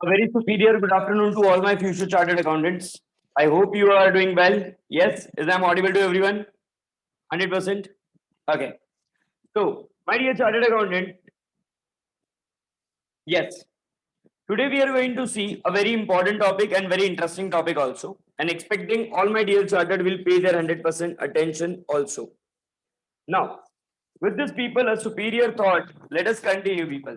A very superior good afternoon to all my future chartered accountants. I hope you are doing well. Yes, is I'm audible to everyone? 100%? Okay. So, my dear chartered accountant, yes, today we are going to see a very important topic and very interesting topic also. And expecting all my dear chartered will pay their 100% attention also. Now, with this people, a superior thought, let us continue people.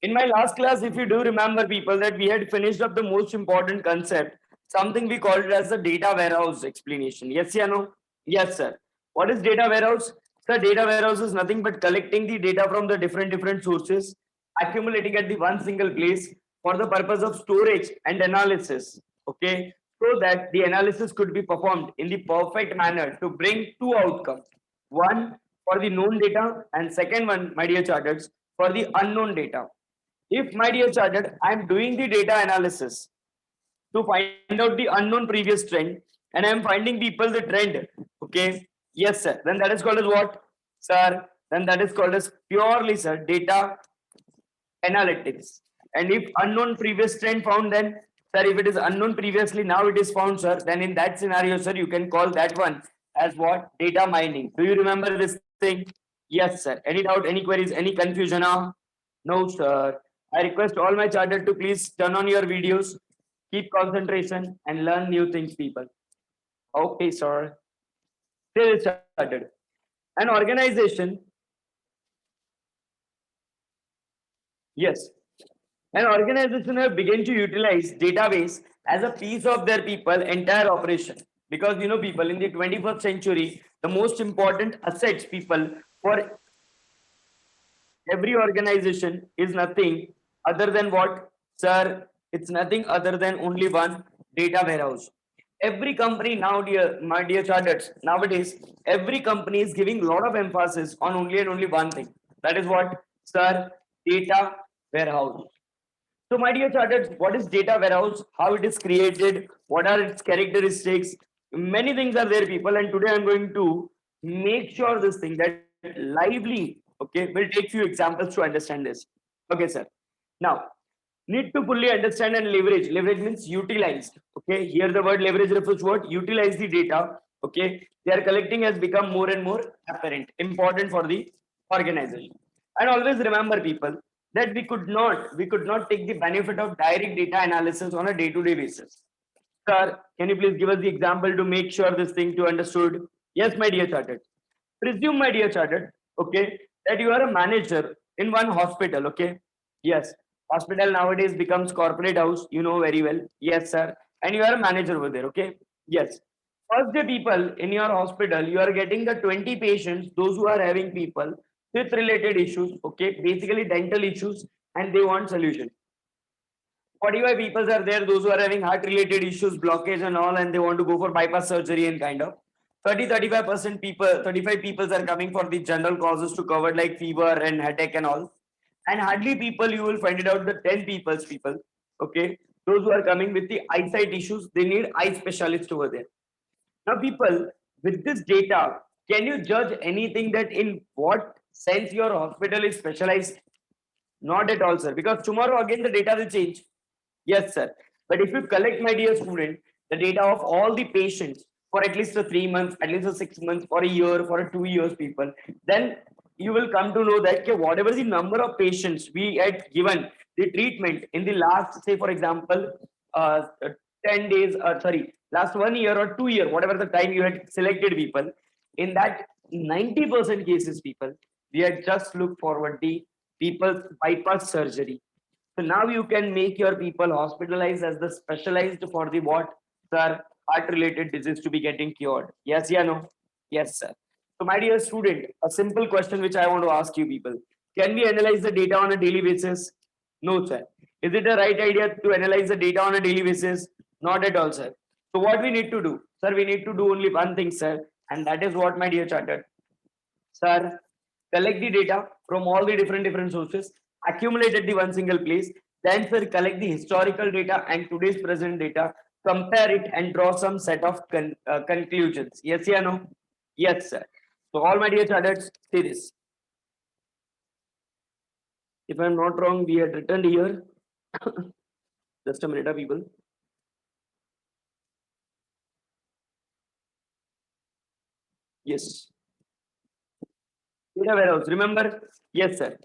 In my last class, if you do remember people that we had finished up the most important concept, something we called it as the data warehouse explanation. Yes, yeah, no? Yes, sir. What is data warehouse? Sir, data warehouse is nothing but collecting the data from the different sources, accumulating at the one single place for the purpose of storage and analysis. Okay, so that the analysis could be performed in the perfect manner to bring two outcomes. One for the known data, and second one, my dear charters, for the unknown data. If, my dear chartered, I am doing the data analysis to find out the unknown previous trend and I am finding people the trend, okay, yes, sir, then that is called as what, sir? Then that is called as purely, sir, data analytics. And if unknown previous trend found, then, sir, if it is unknown previously, now it is found, sir, then in that scenario, sir, you can call that one as what? Data mining. Do you remember this thing? Yes, sir. Any doubt, any queries, any confusion? No, sir. I request all my chartered to please turn on your videos, keep concentration, and learn new things, people. Okay, sir. Still started. An organization, yes, an organization have begun to utilize database as a piece of their people entire operation. Because people in the 21st century, the most important assets, people, for every organization is nothing other than what, sir? It's nothing other than only one data warehouse. Every company now, dear, my dear charters, nowadays, every company is giving a lot of emphasis on only and only one thing. That is what, sir? Data warehouse. So, my dear charters, what is data warehouse? How it is created? What are its characteristics? Many things are there, people. And today I'm going to make sure this thing that lively, okay, will take few examples to understand this. Okay, sir. Now, need to fully understand and leverage. Leverage means utilized. Okay, here the word leverage refers to what? Utilize the data. Okay, they are collecting has become more and more apparent, important for the organization. And always remember, people, that we could not take the benefit of direct data analysis on a day-to-day basis. Sir, can you please give us the example to make sure this thing to understood? Yes, my dear chartered. Presume, my dear chartered, okay, that you are a manager in one hospital, okay? Yes, hospital nowadays becomes corporate house, you know very well. Yes, sir. And you are a manager over there, okay? Yes. First day, people in your hospital, you are getting the 20 patients, those who are having people with related issues, okay, basically dental issues, and they want solution. 45 people are there, those who are having heart related issues, blockage and all, and they want to go for bypass surgery and kind of 35% people, 35 people are coming for the general causes to cover like fever and headache and all. And hardly people you will find it out the 10 people, okay, those who are coming with the eyesight issues, they need eye specialist over there. Now, people, with this data, can you judge anything that in what sense your hospital is specialized? Not at all, sir, because tomorrow again the data will change. Yes, sir. But if you collect, my dear student, the data of all the patients for at least a 3 months, at least a 6 months, for a year, for a 2 years, people, then you will come to know that okay, whatever the number of patients we had given the treatment in the last, say, for example, 10 days, sorry, last 1 year or 2 year, whatever the time you had selected, people, in that 90% cases, people, we had just looked forward the people's bypass surgery. So now you can make your people hospitalized as the specialized for the what, sir? Heart related disease to be getting cured. Yes, yeah, no? Yes, sir. So, my dear student, a simple question which I want to ask you people. Can we analyze the data on a daily basis? No, sir. Is it a right idea to analyze the data on a daily basis? Not at all, sir. So, what we need to do? Sir, we need to do only one thing, sir. And that is what, my dear chartered. Sir, collect the data from all the different sources, accumulate at the one single place, then sir, collect the historical data and today's present data, compare it and draw some set of conclusions. Yes, yeah, no? Yes, sir. So all my dear charters, see this. If I'm not wrong, we had written here. Just a minute, people. Yes. Data warehouse. Remember? Yes, sir.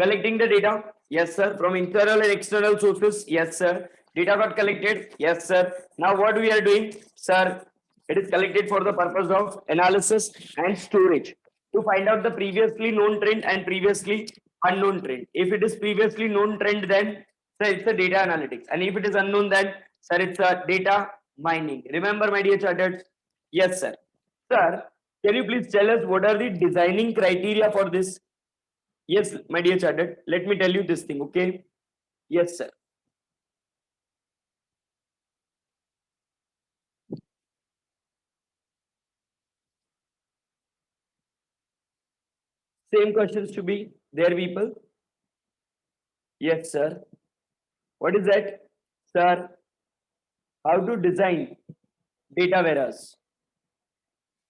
Collecting the data. Yes, sir. From internal and external sources. Yes, sir. Data got collected. Yes, sir. Now what we are doing, sir? It is collected for the purpose of analysis and storage to find out the previously known trend and previously unknown trend. If it is previously known trend, then sir, it's a data analytics, and if it is unknown, then sir, it's a data mining. Remember, my dear chartered? Yes, sir. Sir, can you please tell us what are the designing criteria for this? Yes, my dear chartered. Let me tell you this thing, okay? Yes, sir. Same questions to be there, people. Yes, sir. What is that? Sir, how to design data warehouse?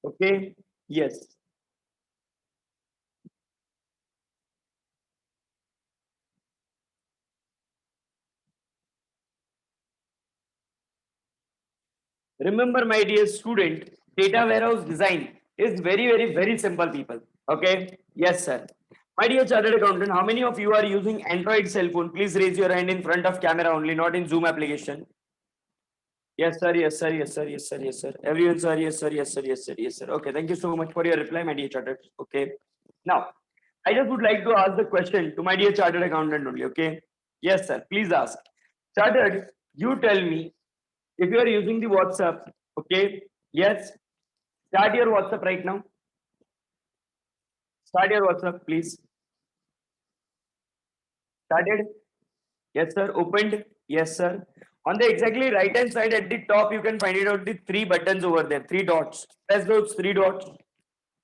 Okay. Yes. Remember, my dear student, data warehouse design is very simple, people. Okay. Yes, sir. My dear chartered accountant, how many of you are using Android cell phone? Please raise your hand in front of camera only, not in Zoom application. Yes, sir. Yes, sir. Yes, sir. Yes, sir. Yes, sir. Everyone, sir. Yes, sir. Yes, sir. Yes, sir. Yes, sir. Okay. Thank you so much for your reply, my dear chartered. Okay. Now, I just would like to ask the question to my dear chartered accountant only. Okay. Yes, sir. Please ask. Chartered, you tell me if you are using the WhatsApp. Okay. Yes. Start your WhatsApp right now. Start your WhatsApp, please. Started. Yes, sir. Opened. Yes, sir. On the exactly right hand side at the top, you can find it out the three buttons over there, three dots. Press those three dots.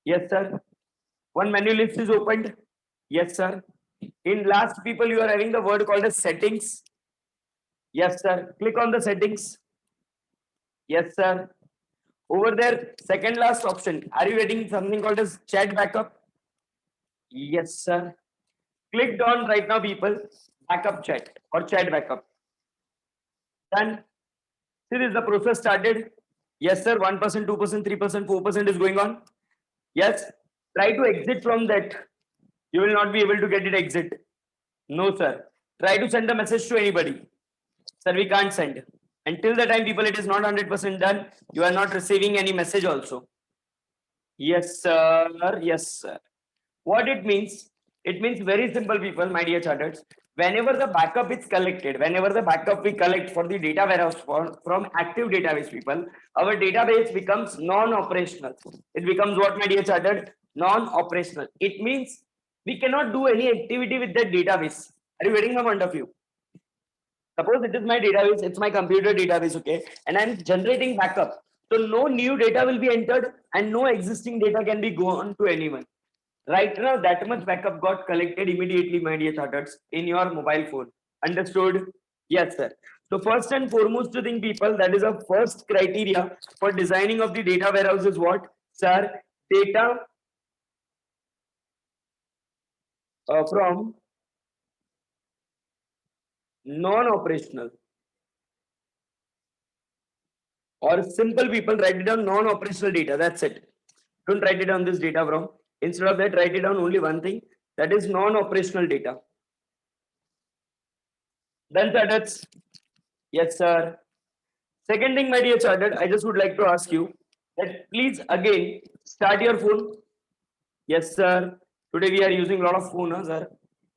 Yes, sir. One menu list is opened. Yes, sir. In last, people, you are having the word called as settings. Yes, sir. Click on the settings. Yes, sir. Over there, second last option. Are you getting something called as chat backup? Yes, sir. Clicked on right now, people. Backup chat or chat backup. Done. See, this is the process started. Yes, sir. 1%, 2%, 3%, 4% is going on. Yes. Try to exit from that. You will not be able to get it exit. No, sir. Try to send a message to anybody. Sir, we can't send. Until the time, people, it is not 100% done. You are not receiving any message also. Yes, sir. Yes, sir. What it means? It means very simple, people, my dear charters. Whenever the backup is collected, whenever the backup we collect for the data warehouse from active database, people, our database becomes non-operational. It becomes what, my dear chartered? Non-operational. It means we cannot do any activity with that database. Are you getting my point of view? Suppose it is my database, it's my computer database, okay, and I'm generating backup. So no new data will be entered and no existing data can be gone to anyone. Right now, that much backup got collected immediately, my dear charters, in your mobile phone. Understood? Yes, sir. So first and foremost thing, people, that is a first criteria for designing of the data warehouse is what? Sir, data from non-operational or simple, people, write it down non-operational data. That's it. Don't write it down this data from. Instead of that, write it down only one thing, that is non-operational data. Then that's yes, sir. Second thing, my dear chartered, I just would like to ask you that please again start your phone. Yes, sir. Today we are using a lot of phone, huh, sir.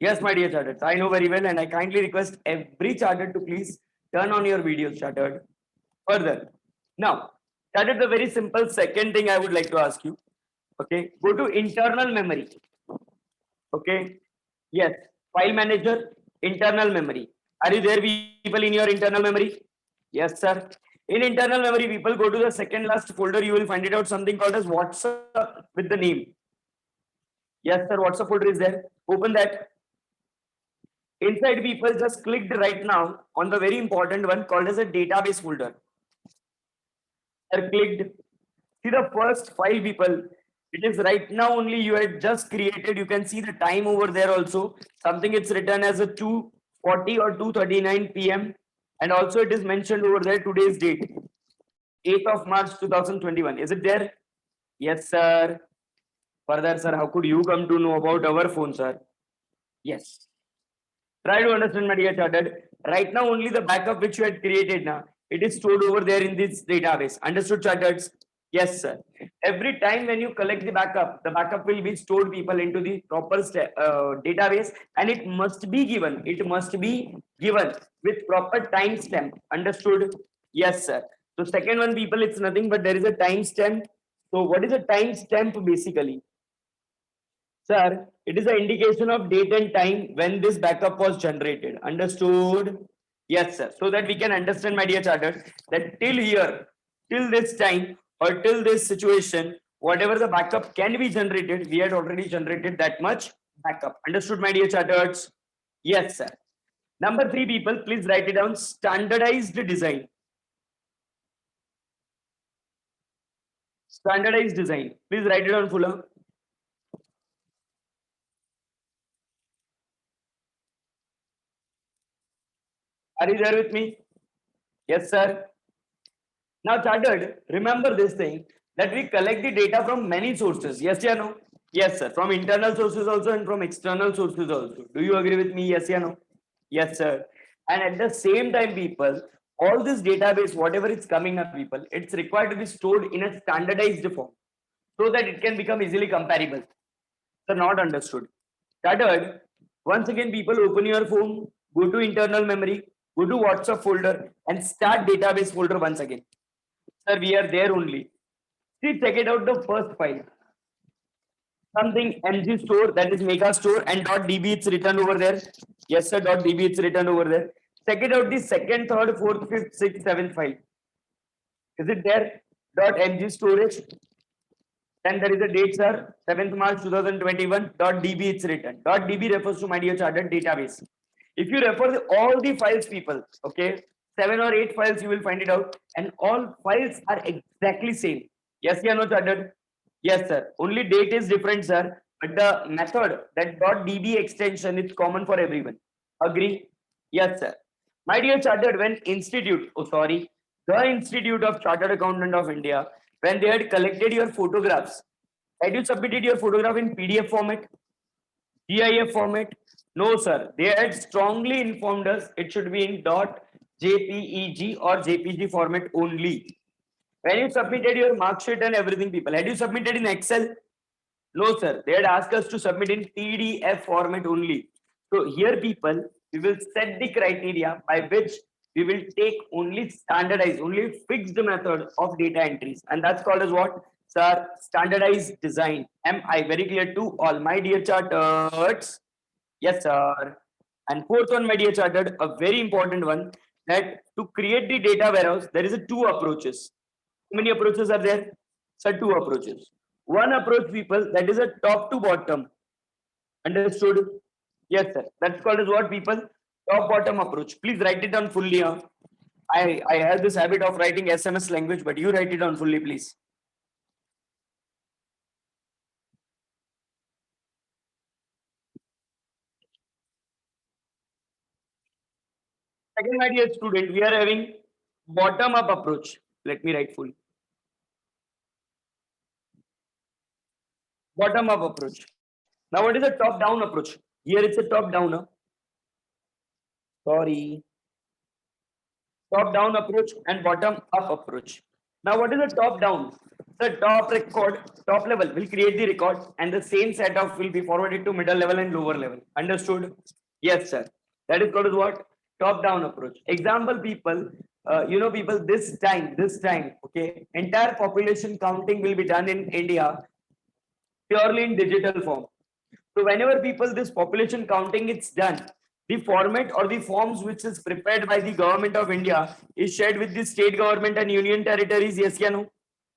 Yes, my dear chartered. I know very well, and I kindly request every chartered to please turn on your videos, chartered. Further, now that is the very simple second thing I would like to ask you. Okay, go to internal memory. Okay, yes, file manager, internal memory. Are you there, people, in your internal memory? Yes, sir. In internal memory, people, go to the second last folder. You will find it out something called as WhatsApp with the name. Yes, sir. WhatsApp folder is there. Open that. Inside, people, just clicked right now on the very important one called as a database folder. Sir, clicked. See the first file, people. It is right now only you had just created. You can see the time over there also. Something it's written as a 2:40 or 2:39 p.m. And also it is mentioned over there today's date, 8th of March 2021. Is it there? Yes, sir. Further, sir, how could you come to know about our phone, sir? Yes. Try to understand, my dear chartered. Right now, only the backup which you had created now, it is stored over there in this database. Understood, chartered? Yes, sir. Every time when you collect the backup will be stored people into the proper database, and it must be given. It must be given with proper timestamp. Understood? Yes, sir. So second one, people, it's nothing but there is a timestamp. So what is a timestamp basically? Sir, it is an indication of date and time when this backup was generated. Understood? Yes, sir. So that we can understand, my dear chartered, that till here, till this time, or till this situation, whatever the backup can be generated, we had already generated that much backup. Understood, my dear chartered? Yes, sir. Number three, people, please write it down. Standardized design. Standardized design. Please write it down, Fuller. Are you there with me? Yes, sir. Now, chartered, remember this thing that we collect the data from many sources. Yes, yeah, no? Yes, sir. From internal sources also and from external sources also. Do you agree with me? Yes, yeah, no? Yes, sir. And at the same time, people, all this database, whatever is coming up, people, it's required to be stored in a standardized form so that it can become easily comparable. So, not understood. Chartered, once again, people open your phone, go to internal memory, go to WhatsApp folder, and start database folder once again. Sir, we are there only. See, check it out the first file. Something mg store, that is mega store, and .db it's written over there. Yes, sir, .db it's written over there. Check it out the second, third, fourth, fifth, sixth, seventh file. Is it there? .mg storage. Then there is a date, sir, 7th March 2021. .db it's written. .db refers to, my dear chartered, database. If you refer all the files, people, okay, 7 or 8 files, you will find it out, and all files are exactly same. Yes, yeah, no, chartered. Yes, sir. Only date is different, sir. But the method, that .db extension, is common for everyone. Agree? Yes, sir. My dear chartered, when the Institute of Chartered Accountant of India, when they had collected your photographs, had you submitted your photograph in PDF format, GIF format? No, sir. They had strongly informed us it should be in .jpeg or JPG format only. When you submitted your mark sheet and everything, people, had you submitted in Excel? No, sir. They had asked us to submit in PDF format only. So here, people, we will set the criteria by which we will take only standardized, only fixed method of data entries. And that's called as what? Sir, standardized design. Am I very clear to all my dear charters? Yes, sir. And fourth one, my dear chartered, a very important one, that to create the data warehouse, there is a two approaches. How many approaches are there? Sir, two approaches. One approach, people, that is a top to bottom. Understood? Yes, sir. That's called as what, people? Top bottom approach. Please write it down fully. I have this habit of writing SMS language, but you write it down fully, please. Second, my dear student, we are having bottom up approach. Let me write full. Bottom up approach. Now, what is a top down approach? Here it's a top down. Sorry. Top down approach and bottom up approach. Now, what is a top down? The top level will create the record, and the same set of will be forwarded to middle level and lower level. Understood? Yes, sir. That is called as what? Top down approach. Example, people, people, this time, okay, entire population counting will be done in India purely in digital form. So whenever, people, this population counting is done, the format or the forms which is prepared by the government of India is shared with the state government and union territories. Yes, yeah, no?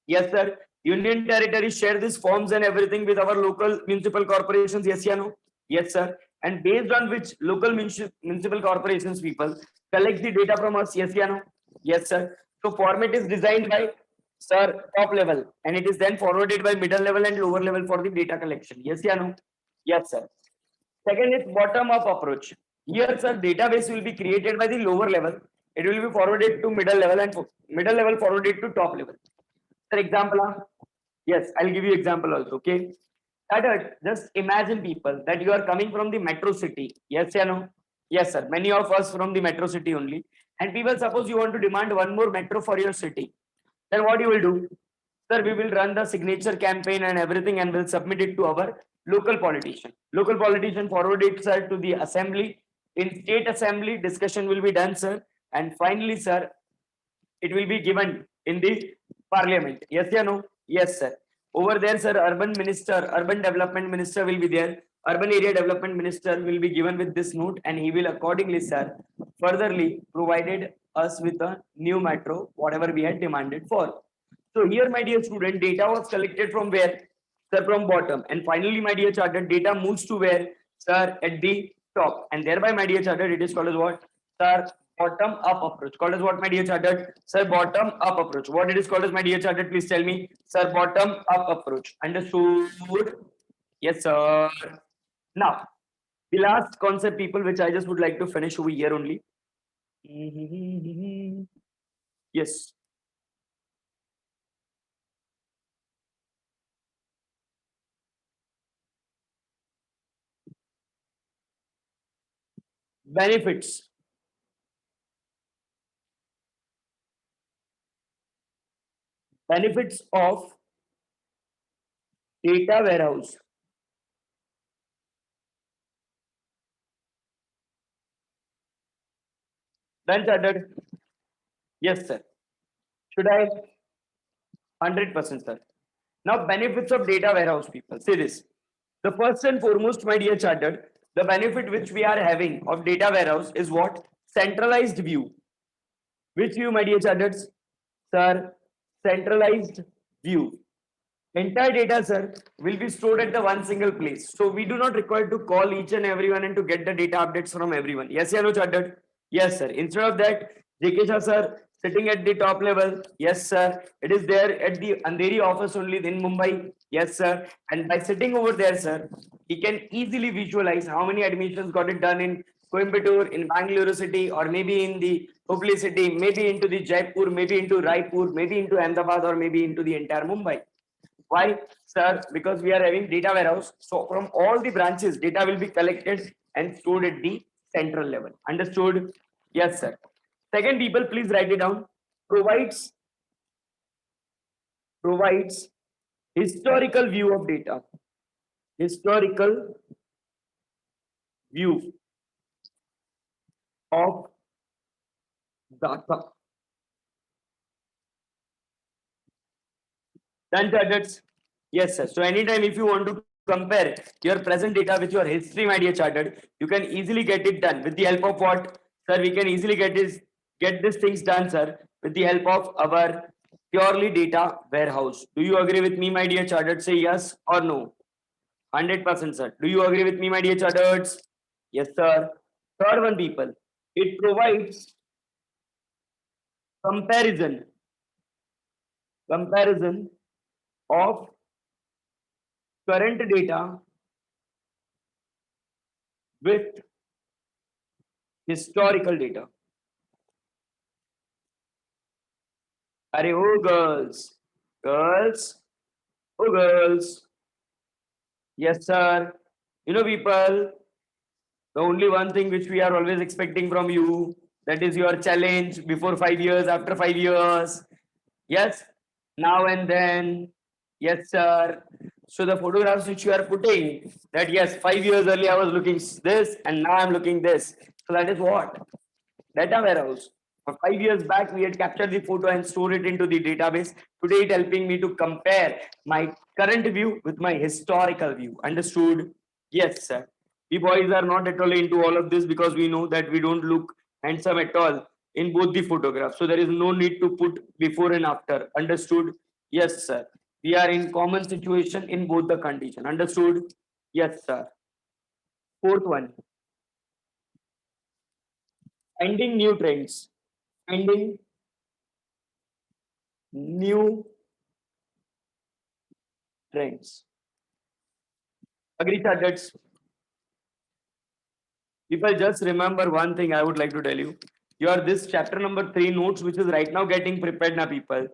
Yes, sir. Union territories share these forms and everything with our local municipal corporations. Yes, yeah, no? Yes, sir. And based on which local municipal corporations, people, collect the data from us. Yes, yeah, no? Yes, sir. So format is designed by, sir, top level, and it is then forwarded by middle level and lower level for the data collection. Yes, yeah, no? Yes, sir. Second is bottom up approach. Here, sir, database will be created by the lower level. it will be forwarded to middle level and middle level forwarded to top level. For example, yes, I'll give you example also. Okay, that just imagine people that you are coming from the metro city. Yes, or no? Yes, sir. Many of us from the metro city only. And people, suppose you want to demand one more metro for your city, then what you will do? Sir, we will run the signature campaign and everything and will submit it to our local politician. Local politician forward it, sir, to the assembly. In state assembly, discussion will be done, sir. And finally, sir, it will be given in the parliament. Yes or no? Yes, sir. Over there, sir, urban minister, urban development minister will be there. Urban area development minister will be given with this note and he will accordingly, sir, furtherly provided us with a new metro, whatever we had demanded for. So here, my dear student, data was collected from where? Sir, from bottom. And finally, my dear chartered, data moves to where? Sir, at the top. And thereby, my dear chartered, it is called as what? Sir, bottom up approach. Called as what, my dear chartered? Sir, bottom up approach. What it is called as, my dear chartered? Please tell me. Sir, bottom up approach. Understood? Yes, sir. Now, the last concept, people, which I just would like to finish over here only. Yes. Benefits. Benefits of data warehouse. Done, chartered? Yes, sir. Should I? 100%, sir. Now, benefits of data warehouse, people. Say this. The first and foremost, my dear chartered, the benefit which we are having of data warehouse is what? Centralized view. Which view, my dear chartered? Sir, centralized view. Entire data, sir, will be stored at the one single place. So we do not require to call each and everyone and to get the data updates from everyone. Yes, yeah, no, chartered? Yes, sir. Instead of that, JK Shah, sir, sitting at the top level. Yes, sir. It is there at the Andheri office only in Mumbai. Yes, sir. And by sitting over there, sir, he can easily visualize how many admissions got it done in Coimbatore, in Bangalore city, or maybe in the Hubli city, maybe into the Jaipur, maybe into Raipur, maybe into Ahmedabad, or maybe into the entire Mumbai. Why, sir? Because we are having data warehouse. So from all the branches, data will be collected and stored at the central level. Understood? Yes, sir. Second, people, please write it down. Provides historical view of data. Historical view of data. Done, chartered? Yes, sir. So anytime if you want to compare your present data with your history, my dear chartered, you can easily get it done with the help of what? Sir, we can easily get these things done, sir, with the help of our purely data warehouse. Do you agree with me, my dear chartered? Say yes or no. 100%, sir. Do you agree with me, my dear chartered? Yes, sir. Third one, people. It provides comparison, comparison of current data with historical data. Arey, oh girls, girls, oh girls. Yes, sir. You know, people, the only one thing which we are always expecting from you, that is your challenge before 5 years, after 5 years. Yes, now and then. Yes, sir. So the photographs which you are putting, that yes, 5 years earlier I was looking this and now I'm looking this. So that is what? Data warehouse. For 5 years back, we had captured the photo and stored it into the database. Today, it helping me to compare my current view with my historical view. Understood? Yes, sir. We boys are not at all into all of this because we know that we don't look handsome at all in both the photographs. So there is no need to put before and after. Understood? Yes, sir. We are in common situation in both the condition. Understood? Yes, sir. Fourth one, finding new trends. Finding new trends. Agree, targets. People, just remember one thing I would like to tell you. your this chapter number 3 notes, which is right now getting prepared now, people.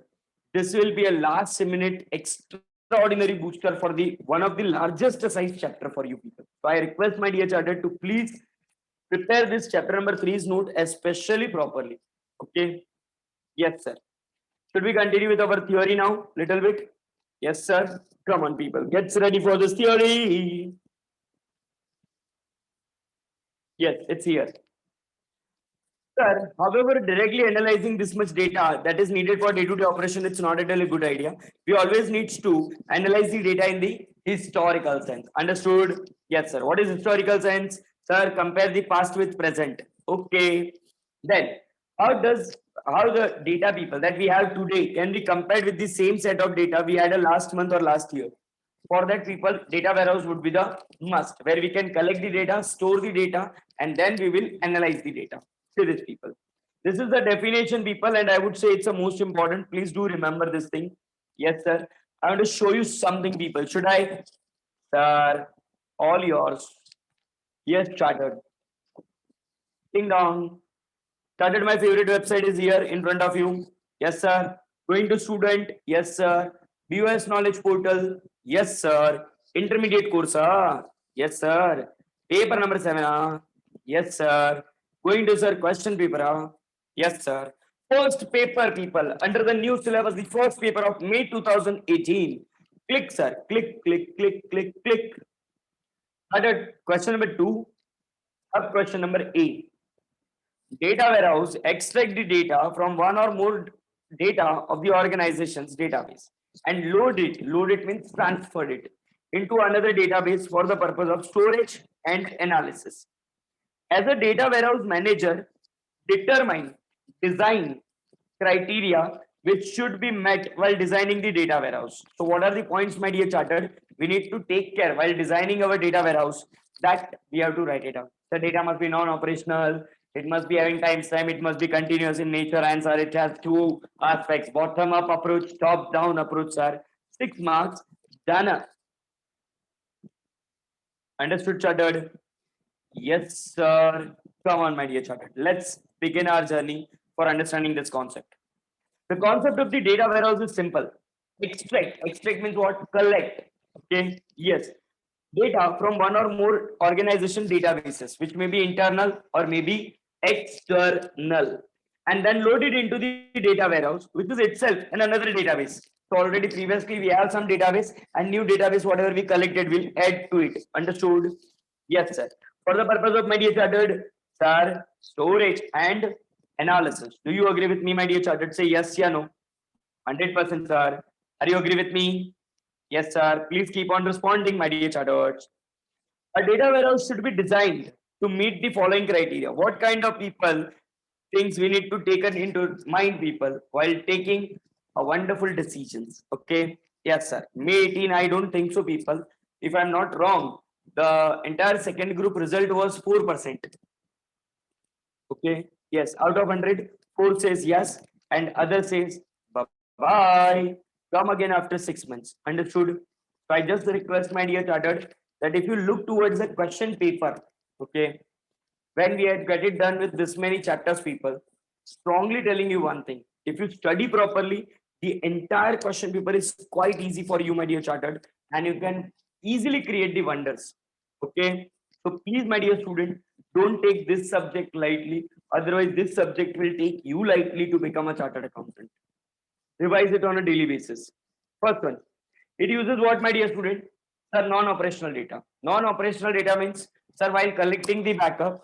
This will be a last minute extraordinary booster for the one of the largest size chapter for you people. So I request my dear charter to please prepare this chapter number 3's note especially properly. Okay. Yes, sir. Should we continue with our theory now? Little bit. Yes, sir. Come on, people. Get ready for this theory. Yes, it's here. Sir, however, directly analyzing this much data that is needed for day-to-day operation, it's not at all a good idea. We always needs to analyze the data in the historical sense. Understood? Yes, sir. What is historical sense? Sir, compare the past with present. Okay. Then, how the data people that we have today can be compared with the same set of data we had a last month or last year? For that, people, data warehouse would be the must, where we can collect the data, store the data, and then we will analyze the data. See this, people. This is the definition, people, and I would say it's the most important. Please do remember this thing. Yes, sir. I want to show you something, people. Should I? Sir, all yours. Yes, chartered. Ding dong. Chartered, my favorite website is here in front of you. Yes, sir. Going to student. Yes, sir. BOS knowledge portal. Yes, sir. Intermediate course. Yes, sir. Paper number 7. Yes, sir. Going to sir question paper. Yes, sir. First paper, people. Under the new syllabus, the first paper of May 2018. Click, sir. Click, click, click, click, click. Started question number 2. Up question number 8. Data warehouse extract the data from one or more data of the organization's database and load it. Load it means transfer it into another database for the purpose of storage and analysis. As a data warehouse manager, determine design criteria which should be met while designing the data warehouse. So what are the points, my dear chartered? We need to take care while designing our data warehouse that we have to write it down. The data must be non-operational. It must be having timestamp. It must be continuous in nature. Answer. It has two aspects: bottom-up approach, top-down approach. Sir, 6 marks. Done. Understood, chartered? Yes, sir. Come on, my dear chartered. Let's begin our journey for understanding this concept. The concept of the data warehouse is simple. Extract. Extract means what? Collect. Okay. Yes. Data from one or more organization databases, which may be internal or may be external, and then load it into the data warehouse, which is itself in another database. So already previously we have some database and new database, whatever we collected, will add to it. Understood? Yes, sir. For the purpose of my dear chartered, sir, storage and analysis. Do you agree with me, my dear chartered? Say yes, yeah, no. 100%, sir. Are you agree with me? Yes, sir. Please keep on responding, my dear charters. A data warehouse should be designed to meet the following criteria. What kind of people, things we need to take into mind, people, while taking a wonderful decisions. Okay. Yes, sir. May 18, I don't think so, people. If I'm not wrong, the entire second group result was 4%. Okay. Yes. Out of 100, 4 says yes, and other says bye. Come again after 6 months. Understood? So I just request, my dear chartered, that if you look towards the question paper, okay, when we had get it done with this many chapters, people, strongly telling you one thing: if you study properly, the entire question paper is quite easy for you, my dear chartered, and you can easily create the wonders. Okay, so please, my dear student, don't take this subject lightly. Otherwise, this subject will take you lightly to become a chartered accountant. Revise it on a daily basis. First one, it uses what, my dear student? Sir, non-operational data. Non-operational data means, sir, while collecting the backup,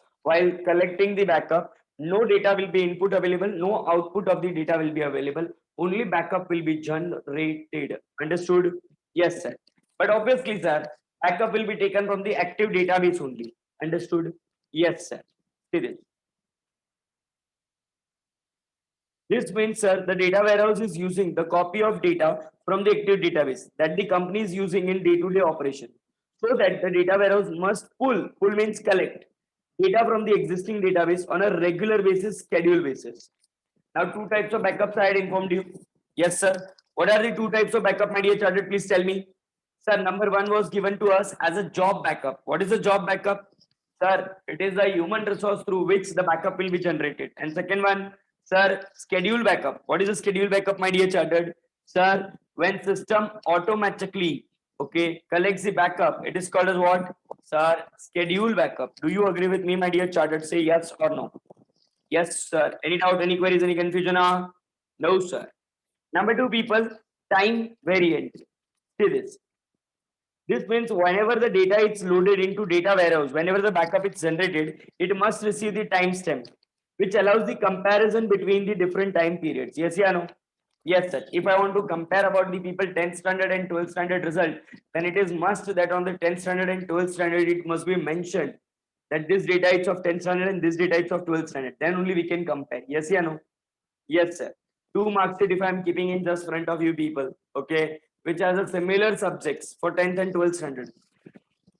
no data will be input available, no output of the data will be available. Only backup will be generated. Understood? Yes, sir. But obviously, sir, backup will be taken from the active database only. Understood? Yes, sir. See this. This means, sir, the data warehouse is using the copy of data from the active database that the company is using in day-to-day operation. So that the data warehouse must pull means collect data from the existing database on a regular basis, schedule basis. Now, 2 types of backups I had informed you. Yes, sir. What are the 2 types of backup, my dear chartered? Please tell me. Sir, number 1 was given to us as a job backup. What is a job backup? Sir, it is a human resource through which the backup will be generated. And second one, sir, schedule backup. What is a schedule backup, my dear chartered? Sir, when system automatically, okay, collects the backup, it is called as what? Sir, schedule backup. Do you agree with me, my dear chartered? Say yes or no. Yes, sir. Any doubt, any queries, any confusion? No, sir. Number two, people, time variant. See this. This means whenever the data is loaded into data warehouse, whenever the backup is generated, it must receive the timestamp, which allows the comparison between the different time periods. Yes, yeah, no? Yes, sir. If I want to compare about the people 10th standard and 12th standard result, then it is must that on the 10th standard and 12th standard, it must be mentioned that this data is of 10th standard and this data is of 12th standard. Then only we can compare. Yes, yeah, no? Yes, sir. 2 marks sheet if I'm keeping in just front of you people, okay, which has a similar subjects for 10th and 12th standard.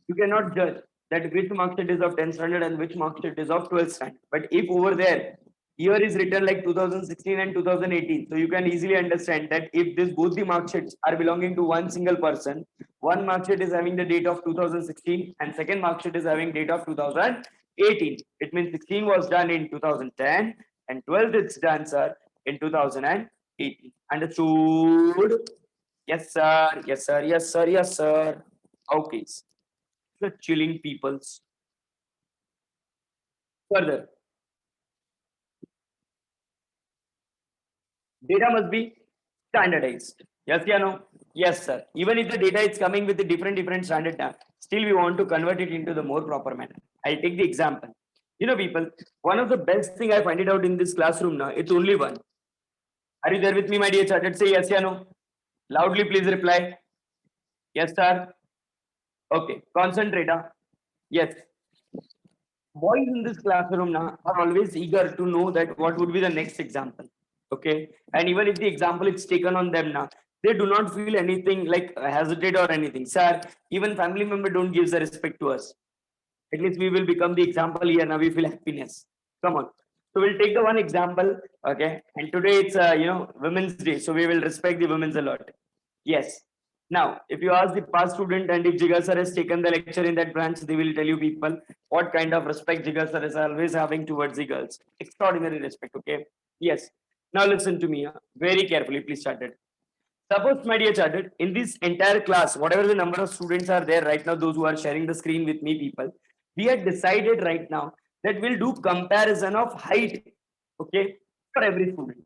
You cannot judge that which mark sheet is of 10th standard and which mark sheet is of 12th standard. But if over there, year is written like 2016 and 2018, so you can easily understand that if this both the mark sheets are belonging to one single person, one mark sheet is having the date of 2016 and second mark sheet is having date of 2018. It means 16 was done in 2010 and 12 it's done, sir, in 2018. Understood? Yes, sir. Yes, sir. Yes, sir. Yes, sir. Okay. The chilling peoples. Further, data must be standardized. Yes, yeah, no. Yes, sir. Even if the data is coming with a different standard, still we want to convert it into the more proper manner. I'll take the example. You know, people, one of the best thing I find it out in this classroom now, it's only one. Are you there with me, my dear chartered? Say yes, yeah, no. Loudly, please reply. Yes, sir. Okay. Concentrate. Yes. Boys in this classroom now are always eager to know that what would be the next example. Okay. And even if the example is taken on them now, they do not feel anything like hesitate or anything. Sir, even family member don't give the respect to us. At least we will become the example here. Now we feel happiness. Come on. So we'll take the one example. Okay. And today it's Women's Day. So we will respect the women's a lot. Yes. Now, if you ask the past student and if Jigar sir has taken the lecture in that branch, they will tell you people what kind of respect Jigar sir is always having towards the girls. Extraordinary respect, okay? Yes. Now listen to me very carefully, please started. Suppose, my dear chartered, in this entire class, whatever the number of students are there right now, those who are sharing the screen with me, people, we had decided right now that we'll do comparison of height, okay, for every student.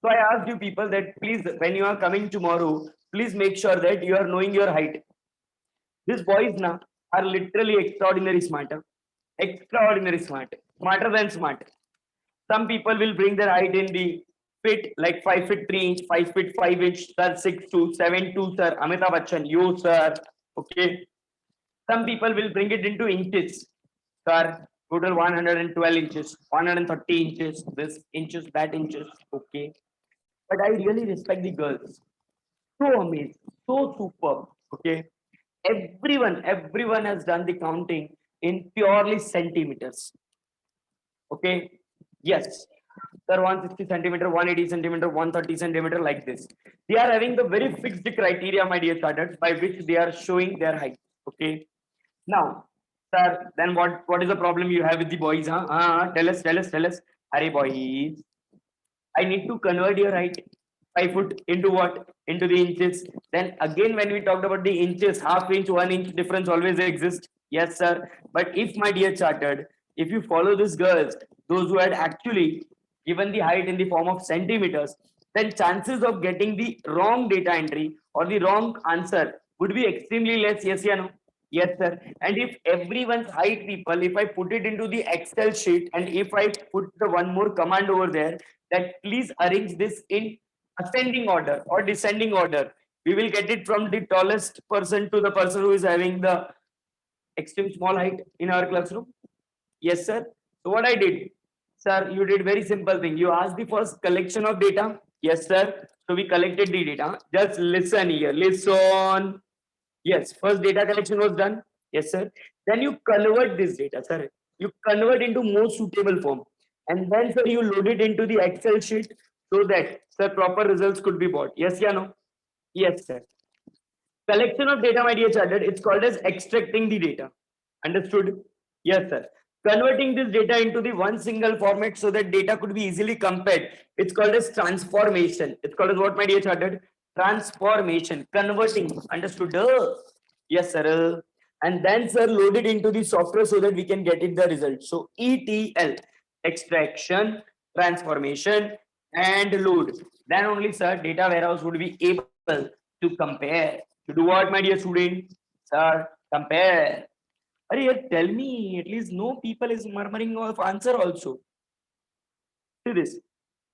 So I asked you people that please, when you are coming tomorrow, please make sure that you are knowing your height. These boys now are literally extraordinary smarter, extraordinary smart, smarter than smart. Some people will bring their height in the feet, like 5 feet 3 inch, 5 feet 5 inch, sir, 6'2", 7'2", sir, Amitabh Bachchan, you, sir. Okay. Some people will bring it into inches, sir, total 112 inches, 130 inches, this inches, that inches. Okay. But I really respect the girls. So amazing, so superb. Okay. Everyone has done the counting in purely centimeters. Okay. Yes. Sir, 160 centimeter, 180 centimeter, 130 centimeter, like this. They are having the very fixed criteria, my dear students, by which they are showing their height. Okay. Now, sir, then what is the problem you have with the boys? Huh? Tell us. Hurry, boys. I need to convert your height 5 foot into what? Into the inches. Then again, when we talked about the inches, half inch, 1 inch difference always exists. Yes, sir. But if, my dear chartered, if you follow these girls, those who had actually given the height in the form of centimeters, then chances of getting the wrong data entry or the wrong answer would be extremely less. Yes, yeah, no. Yes, sir. And if everyone's height, people, if I put it into the Excel sheet and if I put the one more command over there, that please arrange this in ascending order or descending order, we will get it from the tallest person to the person who is having the extreme small height in our classroom. Yes, sir. So what I did, sir, you did very simple thing. You asked the first collection of data. Yes, sir. So we collected the data. Just listen here. Listen. Yes, first data collection was done. Yes, sir. Then you convert this data, sir. You convert into more suitable form. And then, sir, you load it into the Excel sheet so that, sir, proper results could be bought. Yes, yeah, no? Yes, sir. Collection of data, my dear chartered, it's called as extracting the data. Understood? Yes, sir. Converting this data into the one single format so that data could be easily compared. It's called as transformation. It's called as what, my dear chartered? Transformation. Converting. Understood? Yes, sir. And then, sir, load it into the software so that we can get it the result. So ETL, extraction, transformation, and load. Then only, sir, data warehouse would be able to compare. To do what, my dear student? Sir, compare. Are you tell me, at least no people is murmuring of answer also. See this.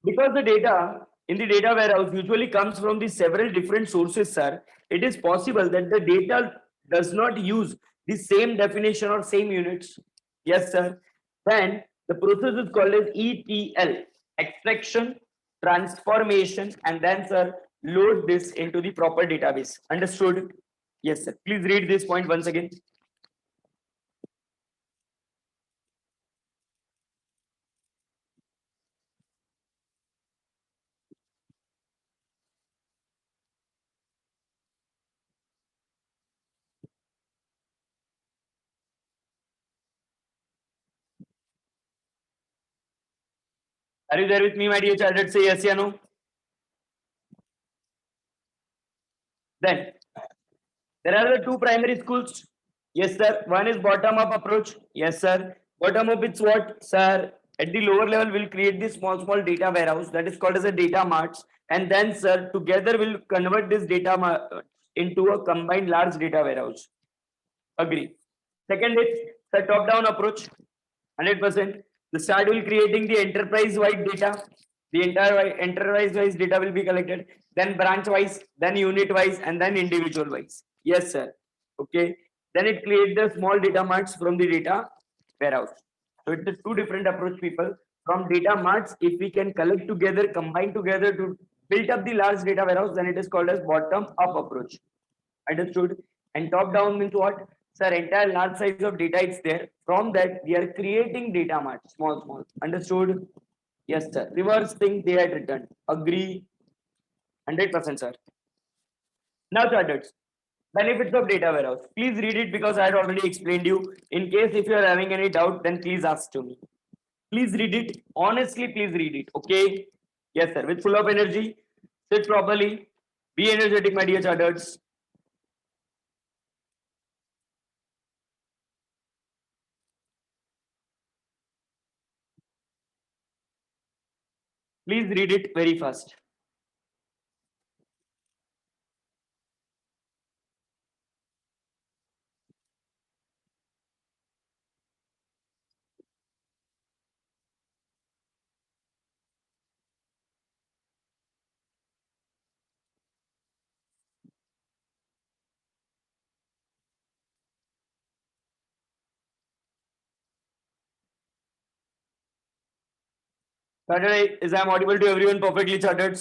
Because the data in the data warehouse usually comes from the several different sources, sir, it is possible that the data does not use the same definition or same units. Yes, sir. Then the process is called as ETL, extraction, transformation, and then, sir, load this into the proper database. Understood? Yes, sir. Please read this point once again. Are you there with me, my dear child? Let's say yes or no. Then there are the two primary schools. Yes, sir. One is bottom up approach. Yes, sir. Bottom up, it's what, sir? At the lower level, we'll create this small data warehouse that is called as a data marts. And then, sir, together we'll convert this into a combined large data warehouse. Agree. Second is the top-down approach. 100%. The start will creating the enterprise-wide data. The entire enterprise-wise data will be collected. Then branch-wise, then unit-wise, and then individual-wise. Yes, sir. Okay. Then it creates the small data marts from the data warehouse. So it's a two different approach, people. From data marts, if we can collect together, combine together to build up the large data warehouse, then it is called as bottom-up approach. Understood? And top down means what? Sir, entire large size of data is there. From that, we are creating data mart, small. Understood? Yes, sir. Reverse thing they had written. Agree? 100%, sir. Now, charters. Benefits of data warehouse. Please read it because I had already explained you. In case if you are having any doubt, then please ask to me. Please read it. Honestly, please read it. Okay? Yes, sir. With full of energy. Sit properly. Be energetic, my dear charters. Please read it very fast. Chartered, is I am audible to everyone perfectly, chartered?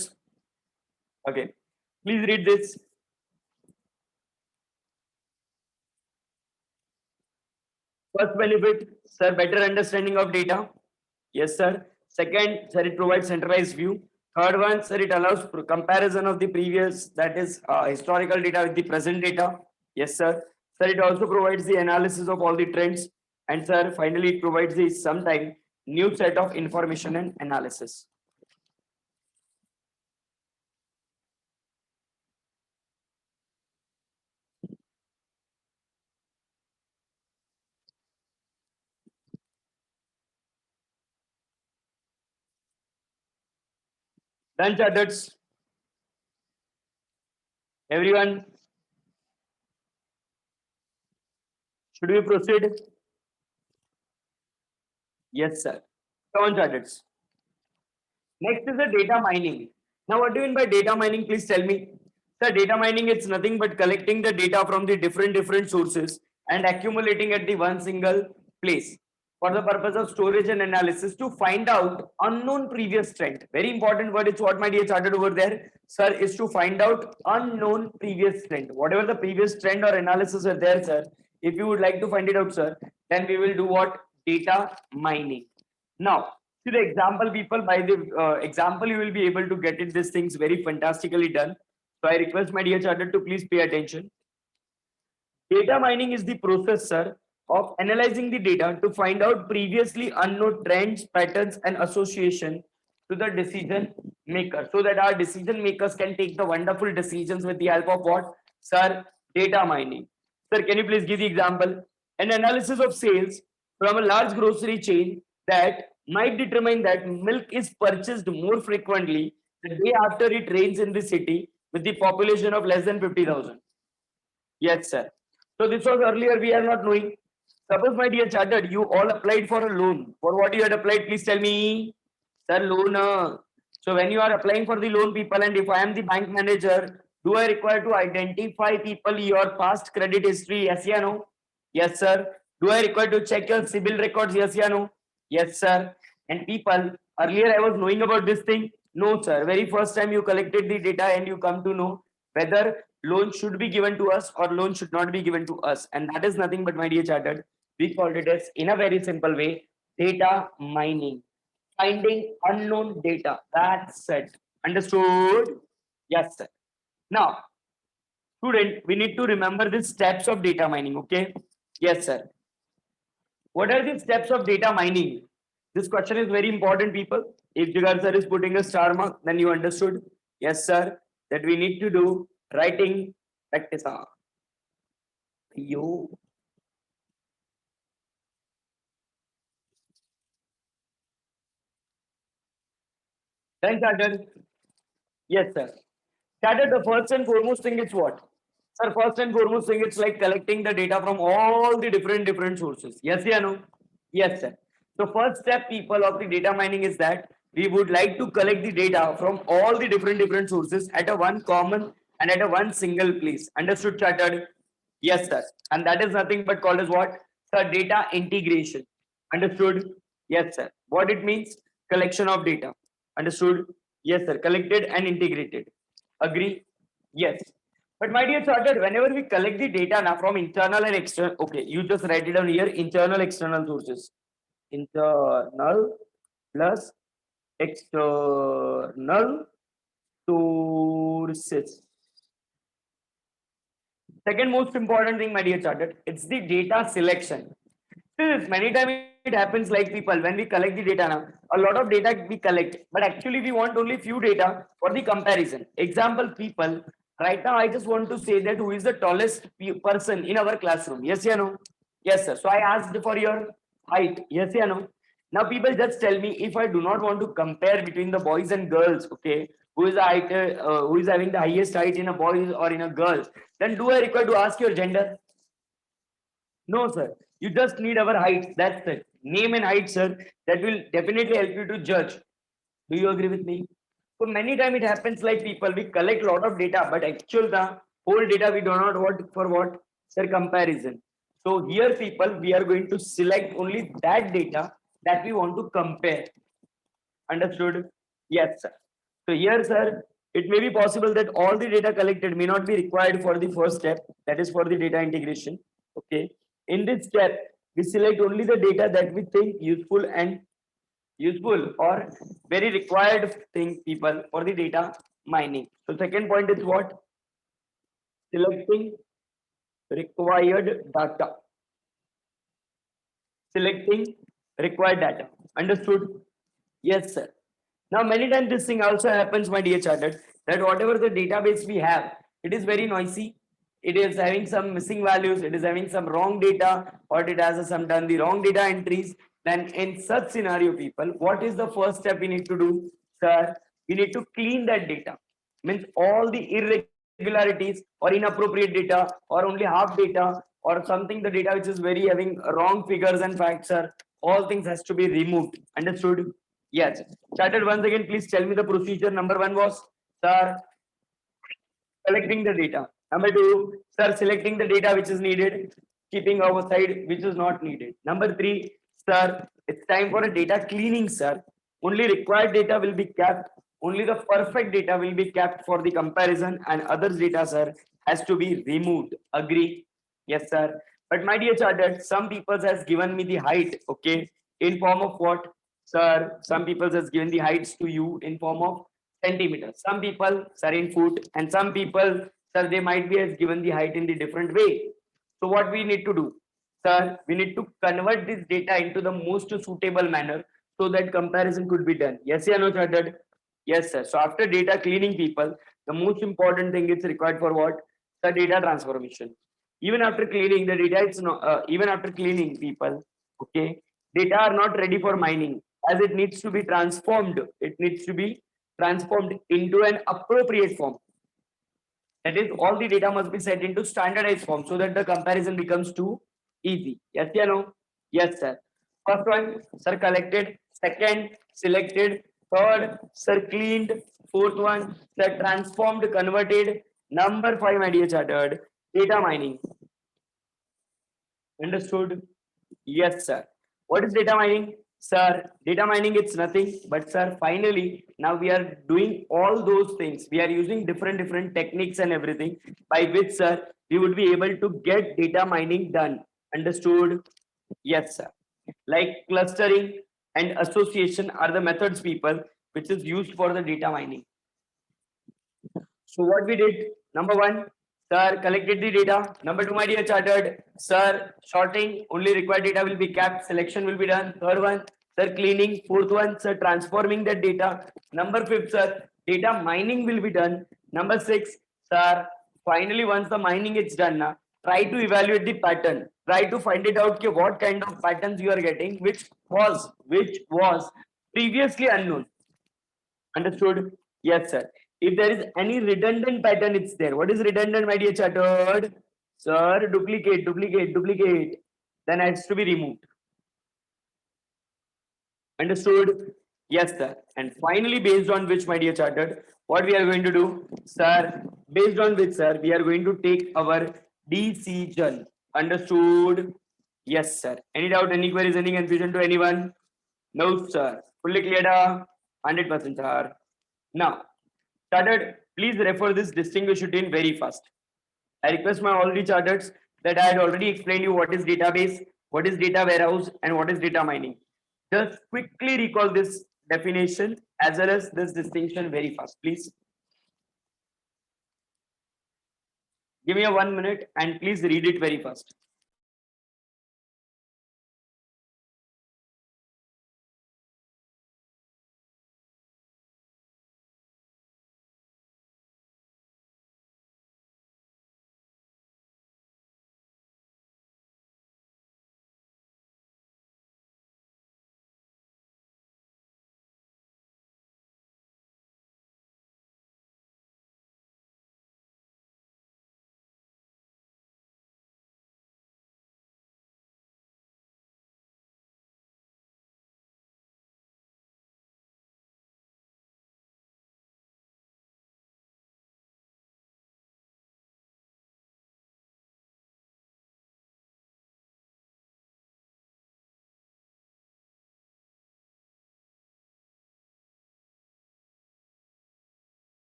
Okay. Please read this. First benefit, sir, better understanding of data. Yes, sir. Second, sir, it provides centralized view. Third one, sir, it allows comparison of the previous, that is historical data with the present data. Yes, sir. Sir, it also provides the analysis of all the trends. And sir, finally, it provides the sometime new set of information and analysis. Done, chartered. Everyone, should we proceed? Yes, sir. Come on, chartered. Next is the data mining. Now, what do you mean by data mining? Please tell me. The data mining, it's nothing but collecting the data from the different sources and accumulating at the one single place for the purpose of storage and analysis to find out unknown previous trend. Very important word. It's what my dear charted over there, sir, is to find out unknown previous trend. Whatever the previous trend or analysis are there, sir. If you would like to find it out, sir, then we will do what? Data mining. Now, see the example, people. By the example, you will be able to get it. These things very fantastically done. So I request my dear charter to please pay attention. Data mining is the process, sir, of analyzing the data to find out previously unknown trends, patterns, and association to the decision maker, so that our decision makers can take the wonderful decisions with the help of what? Sir, data mining. Sir, can you please give the example? An analysis of sales from a large grocery chain that might determine that milk is purchased more frequently the day after it rains in the city with the population of less than 50,000. Yes, sir. So this was earlier, we are not knowing. Suppose, my dear chartered, you all applied for a loan. For what you had applied, please tell me. Sir, loan. So when you are applying for the loan, people, and if I am the bank manager, do I require to identify people your past credit history? Yes, yeah, no. Yes, sir. Do I require to check your CIBIL records? Yes, yeah, no. Yes, sir. And people, earlier I was knowing about this thing. No, sir. Very first time you collected the data and you come to know whether loan should be given to us or loan should not be given to us. And that is nothing but, my dear chartered, we called it as, in a very simple way, data mining, finding unknown data. That's it. Understood? Yes, sir. Now, student, we need to remember the steps of data mining. Okay. Yes, sir. What are the steps of data mining? This question is very important, people. If Jigar sir is putting a star mark, then you understood. Yes, sir. That we need to do writing practice. You. Then started. Yes, sir. Started, the first and foremost thing is what? Sir, first and foremost thing, it's like collecting the data from all the different sources. Yes, yeah, no? Yes, sir. So first step, people, of the data mining is that we would like to collect the data from all the different sources at a one common and at a one single place. Understood, chartered? Yes, sir. And that is nothing but called as what? Sir, data integration. Understood? Yes, sir. What it means? Collection of data. Understood? Yes, sir. Collected and integrated. Agree? Yes. But my dear chartered, whenever we collect the data now from internal and external, okay, you just write it down here, internal, external sources. Internal plus external sources. Second most important thing, my dear chartered, it's the data selection. This many times it happens like people, when we collect the data now, a lot of data we collect, but actually we want only few data for the comparison. Example, people, right now I just want to say that who is the tallest person in our classroom. Yes, yeah, no? Yes, sir. So I asked for your height. Yes, yeah, no? Now people just tell me, if I do not want to compare between the boys and girls, okay, who is the height, who is having the highest height in a boy or in a girl, then do I require to ask your gender? No, sir. You just need our height. That's it. Name and height, sir. That will definitely help you to judge. Do you agree with me? So many times it happens like people, we collect a lot of data, but actual the whole data we do not want for what? Sir, comparison. So here, people, we are going to select only that data that we want to compare. Understood? Yes, sir. So here, sir, it may be possible that all the data collected may not be required for the first step, that is for the data integration. Okay. In this step, we select only the data that we think useful or very required thing, people, for the data mining. So second point is what? Selecting required data. Selecting required data. Understood? Yes, sir. Now, many times this thing also happens, my dear chartered, that whatever the database we have, it is very noisy. It is having some missing values. It is having some wrong data, or it has some done the wrong data entries. Then in such scenario, people, what is the first step we need to do? Sir, we need to clean that data. Means all the irregularities or inappropriate data or only half data or something, the data which is very having wrong figures and facts, sir, all things has to be removed. Understood? Yes. Started once again, please tell me the procedure. Number one was, sir, collecting the data. Number two, sir, selecting the data which is needed, keeping outside which is not needed. Number three, sir, it's time for a data cleaning, sir. Only required data will be kept. Only the perfect data will be kept for the comparison, and others data, sir, has to be removed. Agree? Yes, sir. But my dear chartered, some people has given me the height, okay, in form of what? Sir, some people has given the heights to you in form of centimeters. Some people, sir, in foot, and some people, sir, they might be has given the height in the different way. So what we need to do? Sir, we need to convert this data into the most suitable manner so that comparison could be done. Yes, yeah, no, chartered. Yes, sir. So after data cleaning people, the most important thing is required for what? The data transformation. Even after cleaning the data, it's not, even after cleaning people, okay, data are not ready for mining as it needs to be transformed. It needs to be transformed into an appropriate form. That is, all the data must be set into standardized form so that the comparison becomes too easy. Yes, yeah, no? Yes, sir. First one, sir, collected. Second, selected. Third, sir, cleaned. Fourth one, sir, transformed, converted. Number five, my dear chartered, data mining. Understood? Yes, sir. What is data mining? Sir, data mining it's nothing, but sir, finally, now we are doing all those things. We are using different techniques and everything by which, sir, we would be able to get data mining done. Understood? Yes, sir. Like clustering and association are the methods, people, which is used for the data mining. So what we did, number one, sir, collected the data. Number two, my dear chartered, sir, sorting, only required data will be kept, selection will be done. Third one, sir, cleaning. Fourth one, sir, transforming that data. Number fifth, sir, data mining will be done. Number six, sir, finally, once the mining is done, na, try to evaluate the pattern. Try to find it out, ke what kind of patterns you are getting, which was previously unknown. Understood? Yes, sir. If there is any redundant pattern, it's there. What is redundant, my dear chattered? Sir, duplicate. Then it has to be removed. Understood? Yes, sir. And finally, based on which, my dear chartered, what we are going to do, sir, based on which, sir, we are going to take our decision. Understood? Yes, sir. Any doubt, any queries, any confusion to anyone? No, sir. Fully clear, 100%, sir. Now, chartered, please refer this distinguish it in very fast. I request my all the charters that I had already explained you what is database, what is data warehouse, and what is data mining. Just quickly recall this definition as well as this distinction very fast, please. Give me a 1 minute and please read it very fast.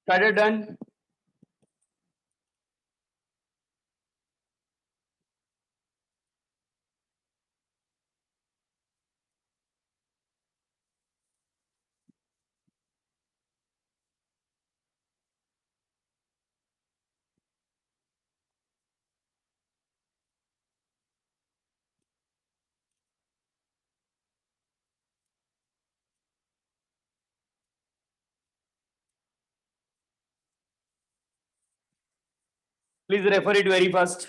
Started done. Please refer it very fast.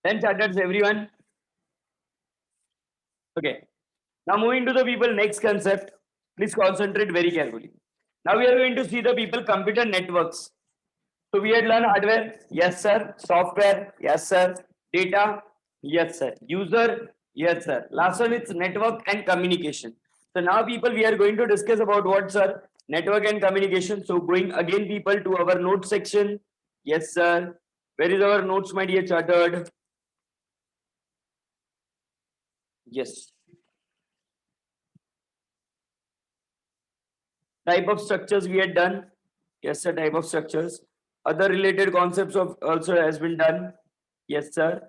Then charters everyone. Okay. Now moving to the people next concept. Please concentrate very carefully. Now we are going to see the people computer networks. So we had learned hardware, yes sir. Software, yes sir. Data, yes sir. User, yes sir. Last one is network and communication. So now people we are going to discuss about what sir? Network and communication. So going again people to our notes section. Yes sir. Where is our notes my dear chartered? Yes. Type of structures we had done. Yes sir. Type of structures. Other related concepts of also has been done. Yes sir.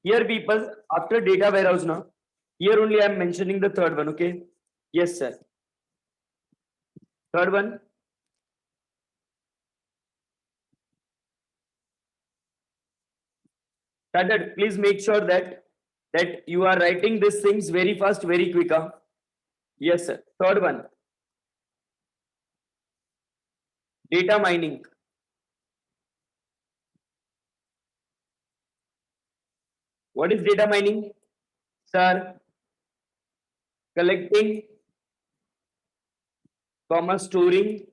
Here people, after data warehouse now, here only I am mentioning the third one, okay? Yes, sir. Third one. Standard, please make sure that you are writing these things very fast, very quick. Huh? Yes, sir. Third one. Data mining. What is data mining? Sir, collecting, comma, storing,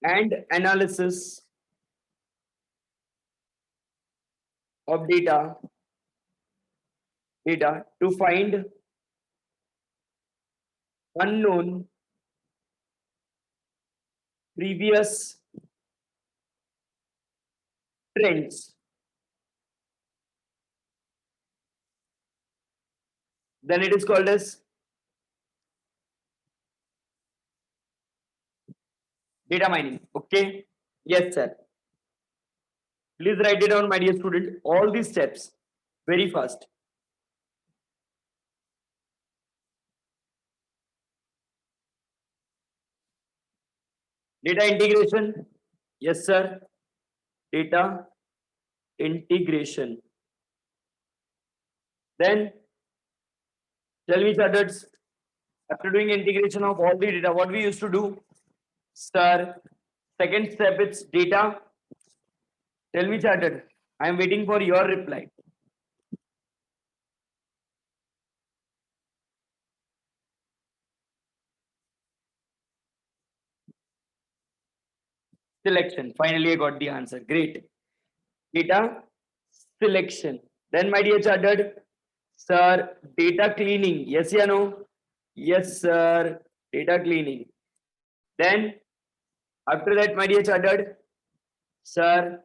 and analysis of data to find unknown previous trends. Then it is called as data mining. Okay. Yes, sir. Please write it down, my dear student. All these steps very fast. Data integration. Yes, sir. Data integration. Then tell me, charters, after doing integration of all the data, what we used to do? Sir, second step it's data. Tell me, chartered. I am waiting for your reply. Selection. Finally, I got the answer. Great. Data selection. Then, my dear chartered, sir, data cleaning. Yes, yeah, no? Yes, sir. Data cleaning. Then, after that, my dear chartered, sir,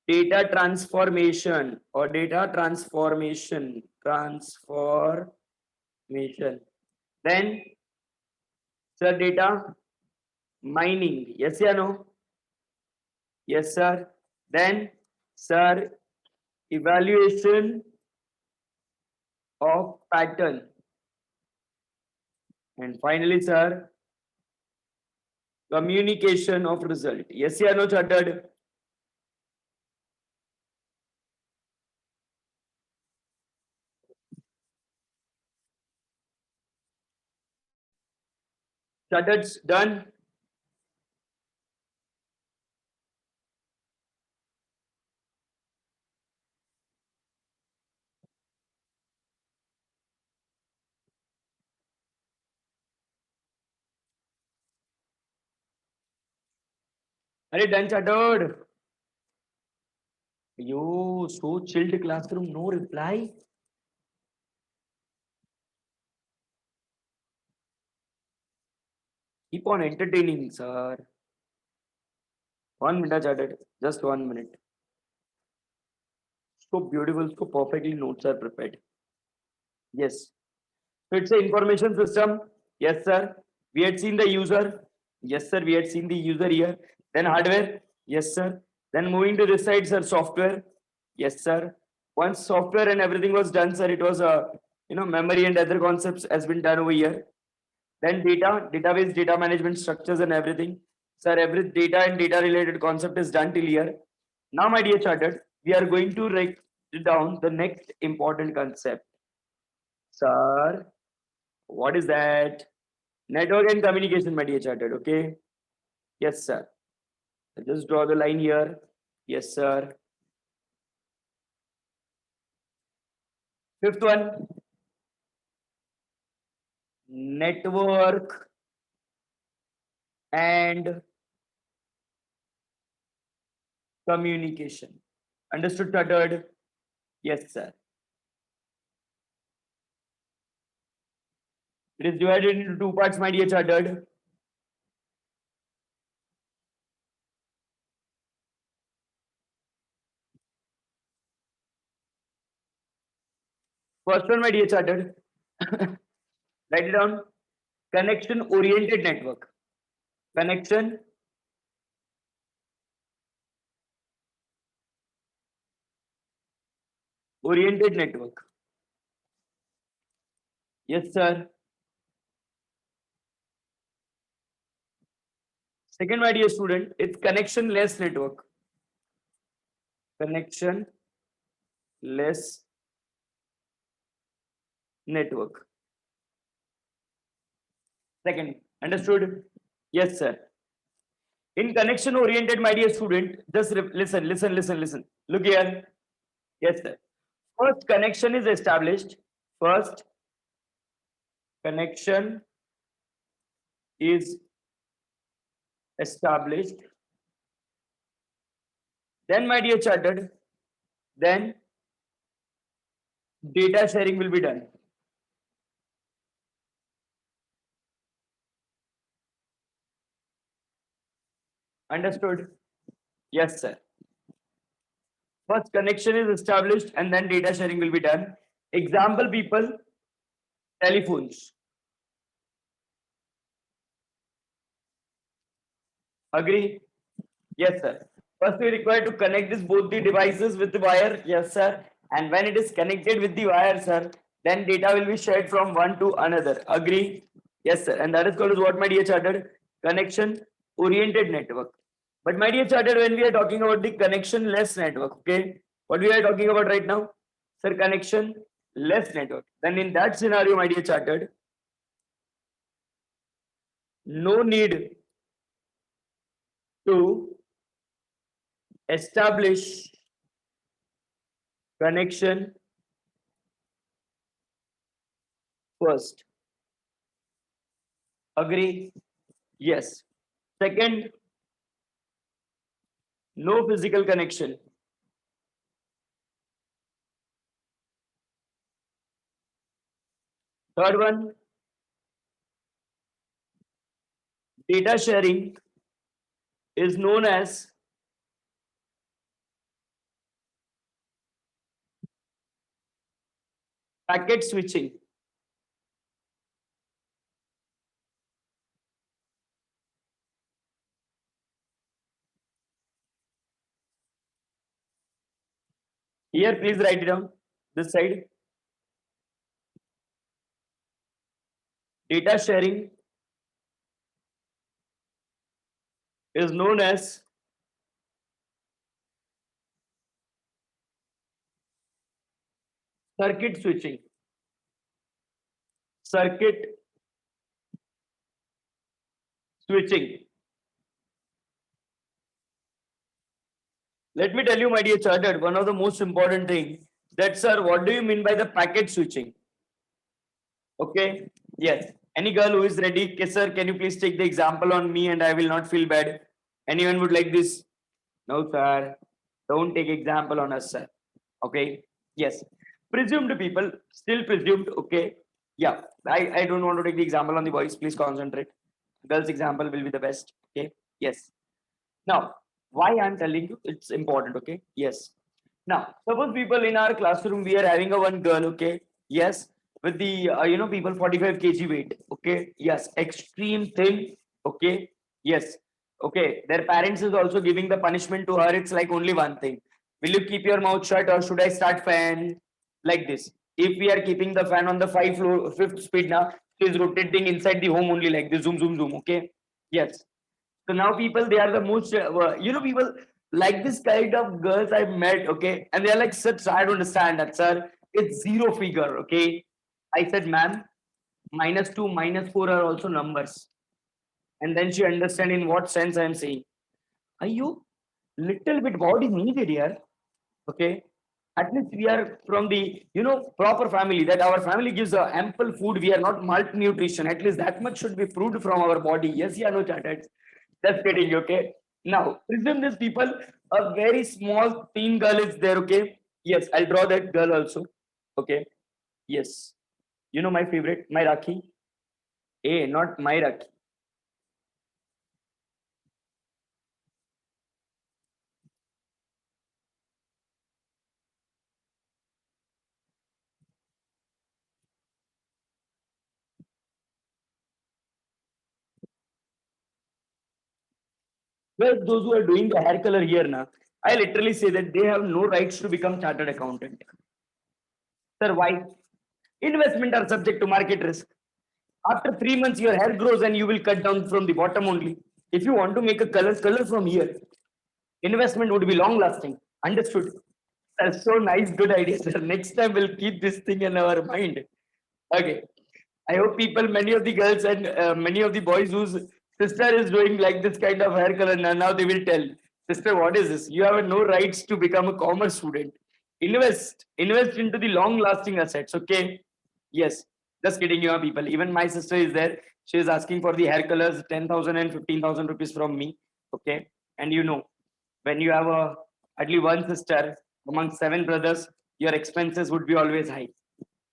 data transformation or data transformation. Transformation. Then, sir, data mining. Yes, yeah, no? Yes, sir. Then, sir, evaluation of pattern. And finally, sir, communication of result. Yes, yeah, no, chartered. Charted's done. Are you done, chartered? You so chilled classroom, no reply. Keep on entertaining, sir. 1 minute, chartered. Just 1 minute. So beautiful, so perfectly notes are prepared. Yes. So it's an information system. Yes, sir. We had seen the user. Yes, sir. We had seen the user here. Then hardware. Yes, sir. Then moving to this side, sir, software. Yes, sir. Once software and everything was done, sir, it was a memory and other concepts has been done over here. Then data, database, data management structures and everything. Sir, every data and data related concept is done till here. Now, my dear chartered, we are going to write down the next important concept. Sir, what is that? Network and communication, my dear chartered. Okay. Yes, sir. Just draw the line here. Yes, sir. Fifth one, network and communication. Understood, Tuttered? Yes, sir. It is divided into two parts, my dear Tuttered. First one, my dear Chartered. Write it down. Connection oriented network. Connection oriented network. Yes, sir. Second, my dear student, it's connection less network. Connection less network. Second, understood? Yes, sir. In connection oriented, my dear student, just listen. Look here. Yes, sir. First connection is established. First connection is established. Then, my dear chartered, then data sharing will be done. Understood? Yes, sir. First connection is established and then data sharing will be done. Example people, telephones. Agree? Yes, sir. First, we require to connect this both the devices with the wire. Yes, sir. And when it is connected with the wire, sir, then data will be shared from one to another. Agree? Yes, sir. And that is called as what, my dear chartered? Connection oriented network. But my dear chartered, when we are talking about the connection less network, okay, what we are talking about right now, sir, connection less network. Then in that scenario, my dear chartered, no need to establish connection first. Agree? Yes. Second, no physical connection. Third one, data sharing is known as packet switching. Here, please write it down. This side. Data sharing is known as circuit switching. Circuit switching. Let me tell you, my dear chartered, one of the most important thing that, sir, what do you mean by the packet switching? Okay. Yes. Any girl who is ready, okay, sir, can you please take the example on me and I will not feel bad. Anyone would like this? No, sir. Don't take example on us, sir. Okay. Yes. Presumed people, still presumed. Okay. Yeah. I don't want to take the example on the boys. Please concentrate. Girls' example will be the best. Okay. Yes. Now, why I'm telling you, it's important. Okay. Yes. Now, suppose people in our classroom, we are having a one girl. Okay. Yes. With the, people 45 kg weight. Okay. Yes. Extreme thin. Okay. Yes. Okay. Their parents is also giving the punishment to her. It's like only one thing. Will you keep your mouth shut or should I start fan? Like this. If we are keeping the fan on the fifth speed now, it is rotating inside the home only like this. Zoom, zoom, zoom. Okay. Yes. So now people, they are the most, people like this kind of girls I've met, okay? And they're like, sir, I don't understand that, sir. It's zero figure, okay? I said, ma'am, -2, -4 are also numbers. And then she understand in what sense I'm saying. Are you little bit what is needed here? Okay. At least we are from the proper family, that our family gives ample food. We are not malnutrition. At least that much should be proved from our body. Yes, yeah, no chartered. Just kidding. Okay. Now presume these people, a very small teen girl is there. Okay. Yes, I'll draw that girl also. Okay. Yes. You know my favorite, my Rakhi. Not my Rakhi. Well, those who are doing the hair color here now, I literally say that they have no rights to become chartered accountant. Sir, why? Investment are subject to market risk. After 3 months, your hair grows and you will cut down from the bottom only. If you want to make a color from here, investment would be long lasting. Understood? That's so nice, good idea, sir. Next time we'll keep this thing in our mind. Okay. I hope people, many of the girls and many of the boys whose sister is doing like this kind of hair color now they will tell, sister, what is this? You have no rights to become a commerce student. Invest into the long lasting assets. Okay. Yes. Just kidding, you are people. Even my sister is there. She is asking for the hair colors, 10,000 and 15,000 rupees from me. Okay. And when you have at least one sister among seven brothers, your expenses would be always high.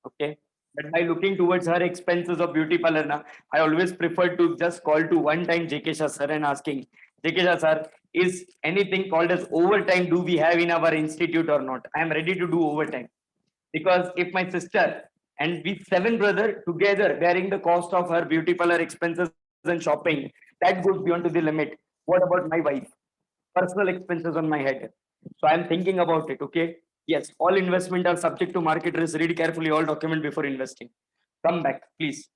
Okay. But by looking towards her expenses of beauty parlor, na, I always prefer to just call to one time JK Shah sir and asking, JK Shah sir, is anything called as overtime do we have in our institute or not? I am ready to do overtime. Because if my sister and we seven brother together bearing the cost of her beauty parlor expenses and shopping, that goes beyond to the limit. What about my wife? Personal expenses on my head. So I'm thinking about it. Okay. Yes, all investment are subject to market risk. Read carefully all document before investing. Come back, please.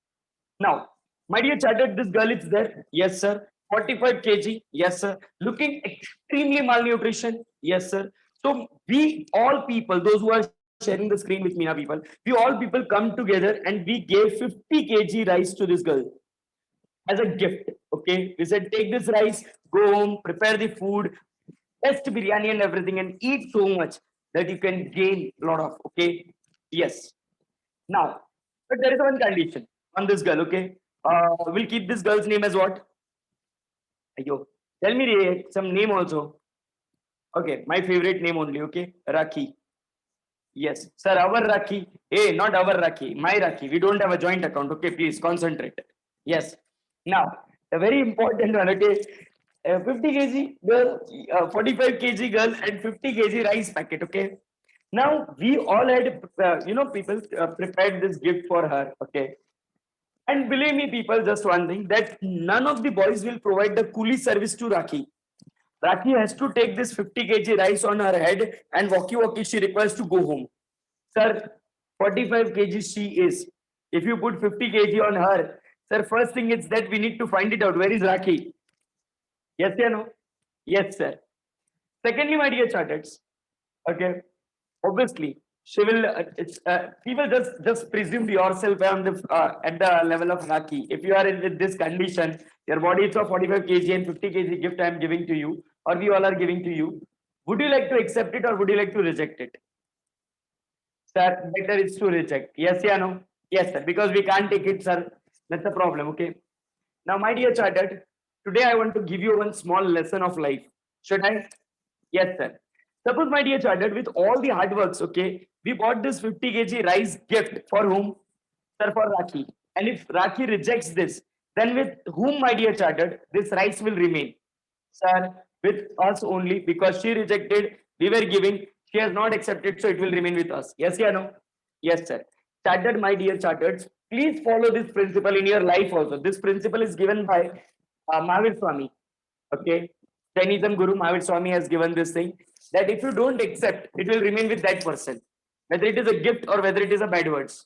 Now, my dear chartered, this girl is there. Yes, sir. 45 kg. Yes, sir. Looking extremely malnutrition. Yes, sir. So we all people, those who are sharing the screen with me now, people, we all people come together and we gave 50 kg rice to this girl as a gift. Okay. We said, take this rice, go home, prepare the food, best biryani and everything, and eat so much that you can gain a lot of. Okay. Yes. Now, but there is one condition on this girl. Okay. We'll keep this girl's name as what? Ayo. Tell me some name also. Okay. My favorite name only. Okay. Rakhi. Yes. Sir, our Rakhi. Hey, not our Rakhi. My Rakhi. We don't have a joint account. Okay. Please concentrate. Yes. Now, a very important one. Okay. 50 kg girl, 45 kg girl, and 50 kg rice packet. Okay. Now we all had, people prepared this gift for her. Okay. And believe me, people, just one thing, that none of the boys will provide the coolie service to Rakhi. Rakhi has to take this 50 kg rice on her head and walkie she requires to go home. Sir, 45 kg she is. If you put 50 kg on her, sir, first thing is that we need to find it out. Where is Rakhi? Yes or no? Yes, sir. Secondly, my dear charters, okay, obviously, she will. People just presume yourself on the at the level of Raki. If you are in with this condition, your body is of 45 kg and 50 kg gift I am giving to you, or we all are giving to you. Would you like to accept it or would you like to reject it? Sir, better is to reject. Yes, yeah, no. Yes, sir. Because we can't take it, sir. That's the problem. Okay. Now, my dear chartered, today I want to give you one small lesson of life. Should I? Yes, sir. Suppose, my dear chartered, with all the hard works, okay, we bought this 50 kg rice gift for whom? Sir, for Rakhi. And if Rakhi rejects this, then with whom, my dear chartered, this rice will remain? Sir, with us only, because she rejected, we were giving, she has not accepted, so it will remain with us. Yes, yeah, no? Yes, sir. Chartered, my dear chartered, please follow this principle in your life also. This principle is given by Mahavir Swami. Okay. Jainism Guru Mahavir Swami has given this thing, that if you don't accept, it will remain with that person, whether it is a gift or whether it is a bad words.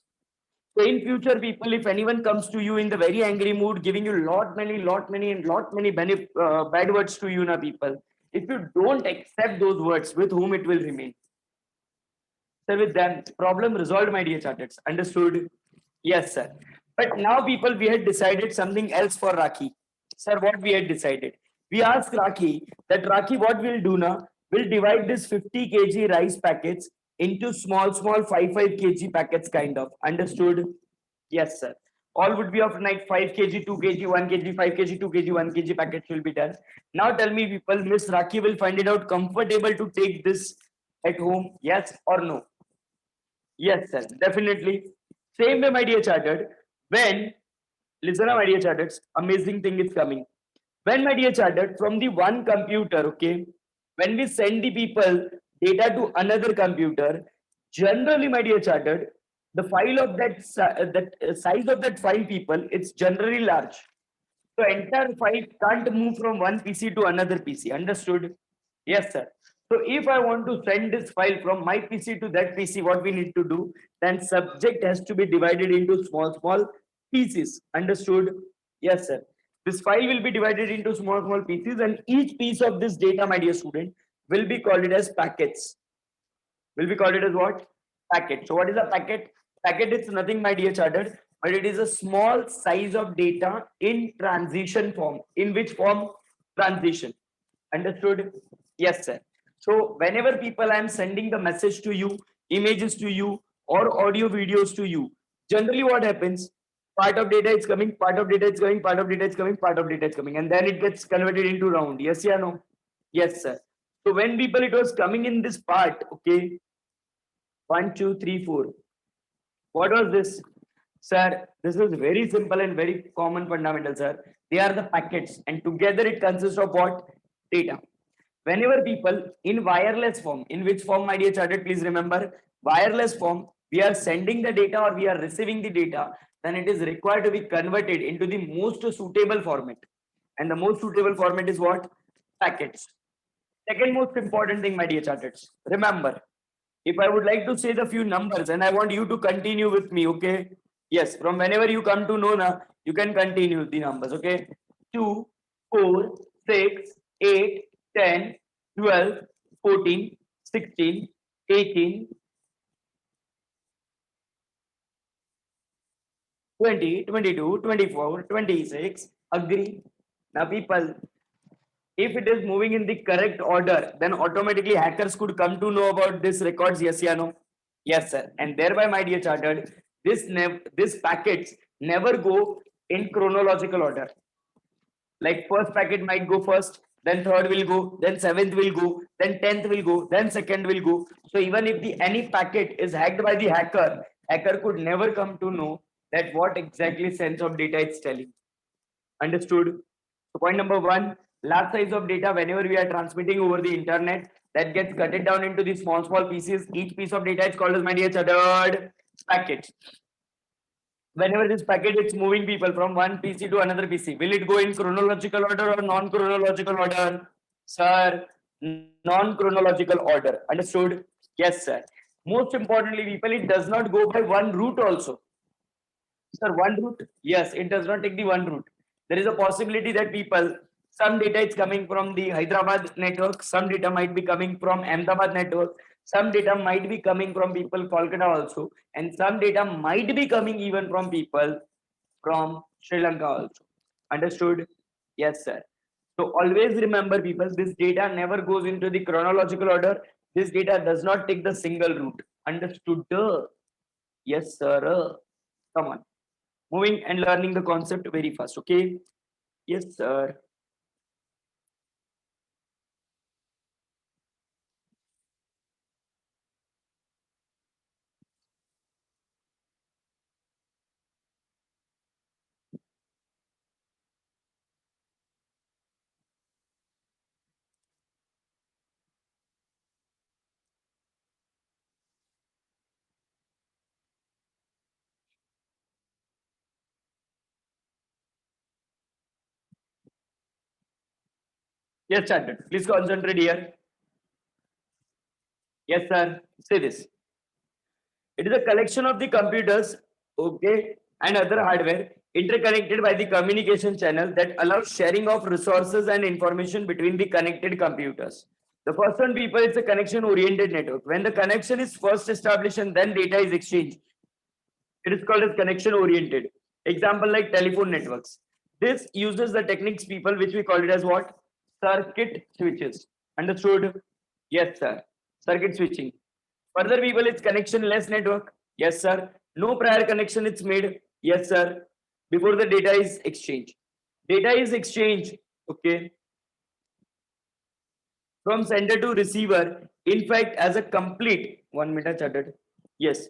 So in future, people, if anyone comes to you in the very angry mood, giving you lot many bad words to you, na people, if you don't accept those words, with whom it will remain? So with them, problem resolved, my dear charters. Understood? Yes, sir. But now, people, we had decided something else for Rakhi. Sir, what we had decided? We ask Rakhi that Rakhi, what we'll do now? We'll divide this 50 kg rice packets into small 5 kg packets kind of. Understood? Yes, sir. All would be of like 5 kg, 2 kg, 1 kg, 5 kg, 2 kg, 1 kg packets will be done. Now tell me people, Miss Rakhi will find it out comfortable to take this at home. Yes or no? Yes, sir. Definitely. Same way, my dear chartered. When, listen, my dear chartered, amazing thing is coming. When, my dear chartered, from the one computer, okay, when we send the people data to another computer, generally, my dear chartered, the file of size of that file people, it's generally large. So entire file can't move from one PC to another PC. Understood? Yes, sir. So if I want to send this file from my PC to that PC, what we need to do? Then subject has to be divided into small pieces. Understood? Yes, sir. This file will be divided into small pieces, and each piece of this data, my dear student, will be called it as packets. Will be called it as what? Packet. So what is a packet? Packet is nothing, my dear chartered, but it is a small size of data in transition form. In which form? Transition. Understood? Yes, sir. So whenever people I am sending the message to you, images to you, or audio videos to you, generally what happens? Part of data is coming, part of data is coming, part of data is coming, part of data is coming, and then it gets converted into round. Yes, yeah, no? Yes, sir. So when people it was coming in this part, okay, 1, 2, 3, 4. What was this? Sir, this is very simple and very common fundamental, sir. They are the packets, and together it consists of what? Data. Whenever people in wireless form, in which form, my dear chartered, please remember, wireless form, we are sending the data or we are receiving the data, then it is required to be converted into the most suitable format. And the most suitable format is what? Packets. Second most important thing, my dear charters, remember, if I would like to say the few numbers and I want you to continue with me, okay? Yes, from whenever you come to know now, you can continue the numbers, okay? 2, 4, 6, 8, 10, 12, 14, 16, 18, 20, 22, 24, 26. Agree? Now, people, if it is moving in the correct order, then automatically hackers could come to know about this records. Yes, yeah, no? Yes, sir. And thereby, my dear chartered, this packets never go in chronological order. Like first packet might go first, then third will go, then seventh will go, then 10th will go, then second will go. So even if the any packet is hacked by the hacker could never come to know that what exactly sense of data it's telling. Understood? So point number one, large size of data whenever we are transmitting over the internet, that gets cut it down into the small pieces. Each piece of data is called as, my dear chartered, packet. Whenever this packet is moving people from one PC to another PC, will it go in chronological order or non-chronological order? Sir, non-chronological order. Understood? Yes, sir. Most importantly, people, it does not go by one route also. Sir, one route? Yes, it does not take the one route. There is a possibility that people, some data is coming from the Hyderabad network, some data might be coming from Ahmedabad network, some data might be coming from people Kolkata also, and some data might be coming even from people from Sri Lanka also. Understood? Yes, sir. So always remember, people, this data never goes into the chronological order. This data does not take the single route. Understood? Yes, sir. Come on. Moving and learning the concept very fast. Okay. Yes, sir. Yes, Chandran. Please concentrate here. Yes, sir. Say this. It is a collection of the computers, okay, and other hardware interconnected by the communication channel that allows sharing of resources and information between the connected computers. The first one, people, it's a connection oriented network. When the connection is first established and then data is exchanged, it is called as connection oriented. Example like telephone networks. This uses the techniques, people, which we call it as what? circuit switches. Understood? Yes, sir. Circuit switching. Further, people, it's connectionless network. Yes, sir. No prior connection it's made. Yes, sir. Before the data is exchanged. Data is exchanged. Okay. From sender to receiver. In fact, as a complete 1 minute chatted. Yes.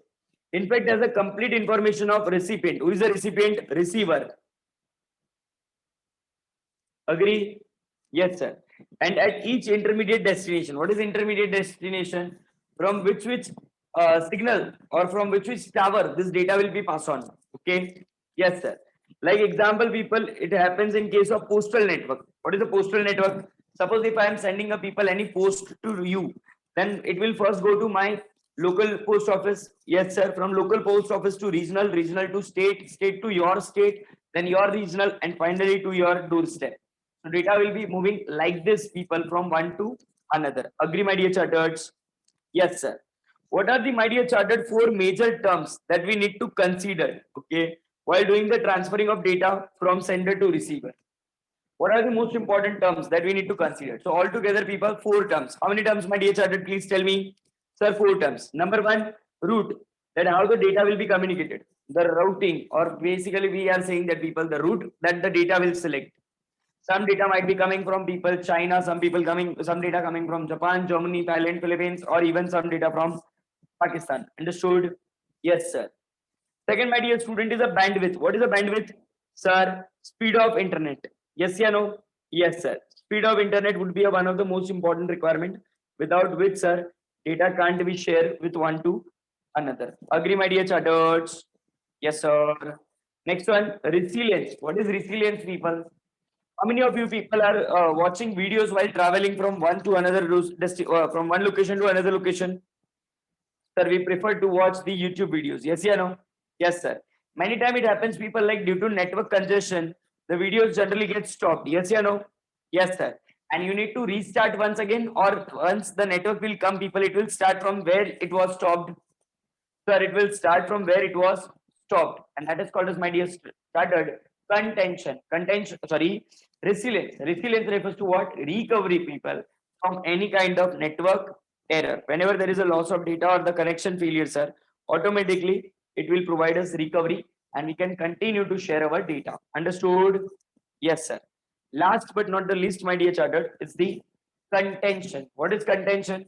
In fact, as a complete information of recipient. Who is the recipient? Receiver. Agree? Yes, sir. And at each intermediate destination, what is intermediate destination? From which signal or from which tower this data will be passed on. Okay. Yes, sir. Like example, people, it happens in case of postal network. What is the postal network? Suppose if I am sending a people any post to you, then it will first go to my local post office. Yes, sir. From local post office to regional, regional to state, state to your state, then your regional, and finally to your doorstep. So data will be moving like this, people, from one to another. Agree, my dear charters? Yes, sir. What are the, my dear chartered, four major terms that we need to consider, okay, while doing the transferring of data from sender to receiver? What are the most important terms that we need to consider? So altogether, people, four terms. How many terms, my dear chartered? Please tell me. Sir, four terms. Number one, route. That how the data will be communicated. The routing, or basically we are saying that people, the route that the data will select. Some data might be coming from people China, some data coming from Japan, Germany, Thailand, Philippines, or even some data from Pakistan. Understood? Yes, sir. Second, my dear student, is a bandwidth. What is a bandwidth? Sir, speed of internet. Yes, yeah, no? Yes, sir. Speed of internet would be one of the most important requirement, without which, sir, data can't be shared with one to another. Agree, my dear charters? Yes, sir. Next one, resilience. What is resilience, people? How many of you people are watching videos while traveling from one to another, from one location to another location? Sir, we prefer to watch the YouTube videos. Yes, yeah, no? Yes, sir. Many times it happens, people, like due to network congestion, the videos generally get stopped. Yes, yeah, no? Yes, sir. And you need to restart once again, or once the network will come, people, it will start from where it was stopped. Sir, it will start from where it was stopped. And that is called as, my dear started, contention. Contention, sorry, resilience. Resilience refers to what? Recovery, people, from any kind of network error. Whenever there is a loss of data or the connection failure, sir, automatically it will provide us recovery and we can continue to share our data. Understood? Yes, sir. Last but not the least, my dear chartered, is the contention. What is contention?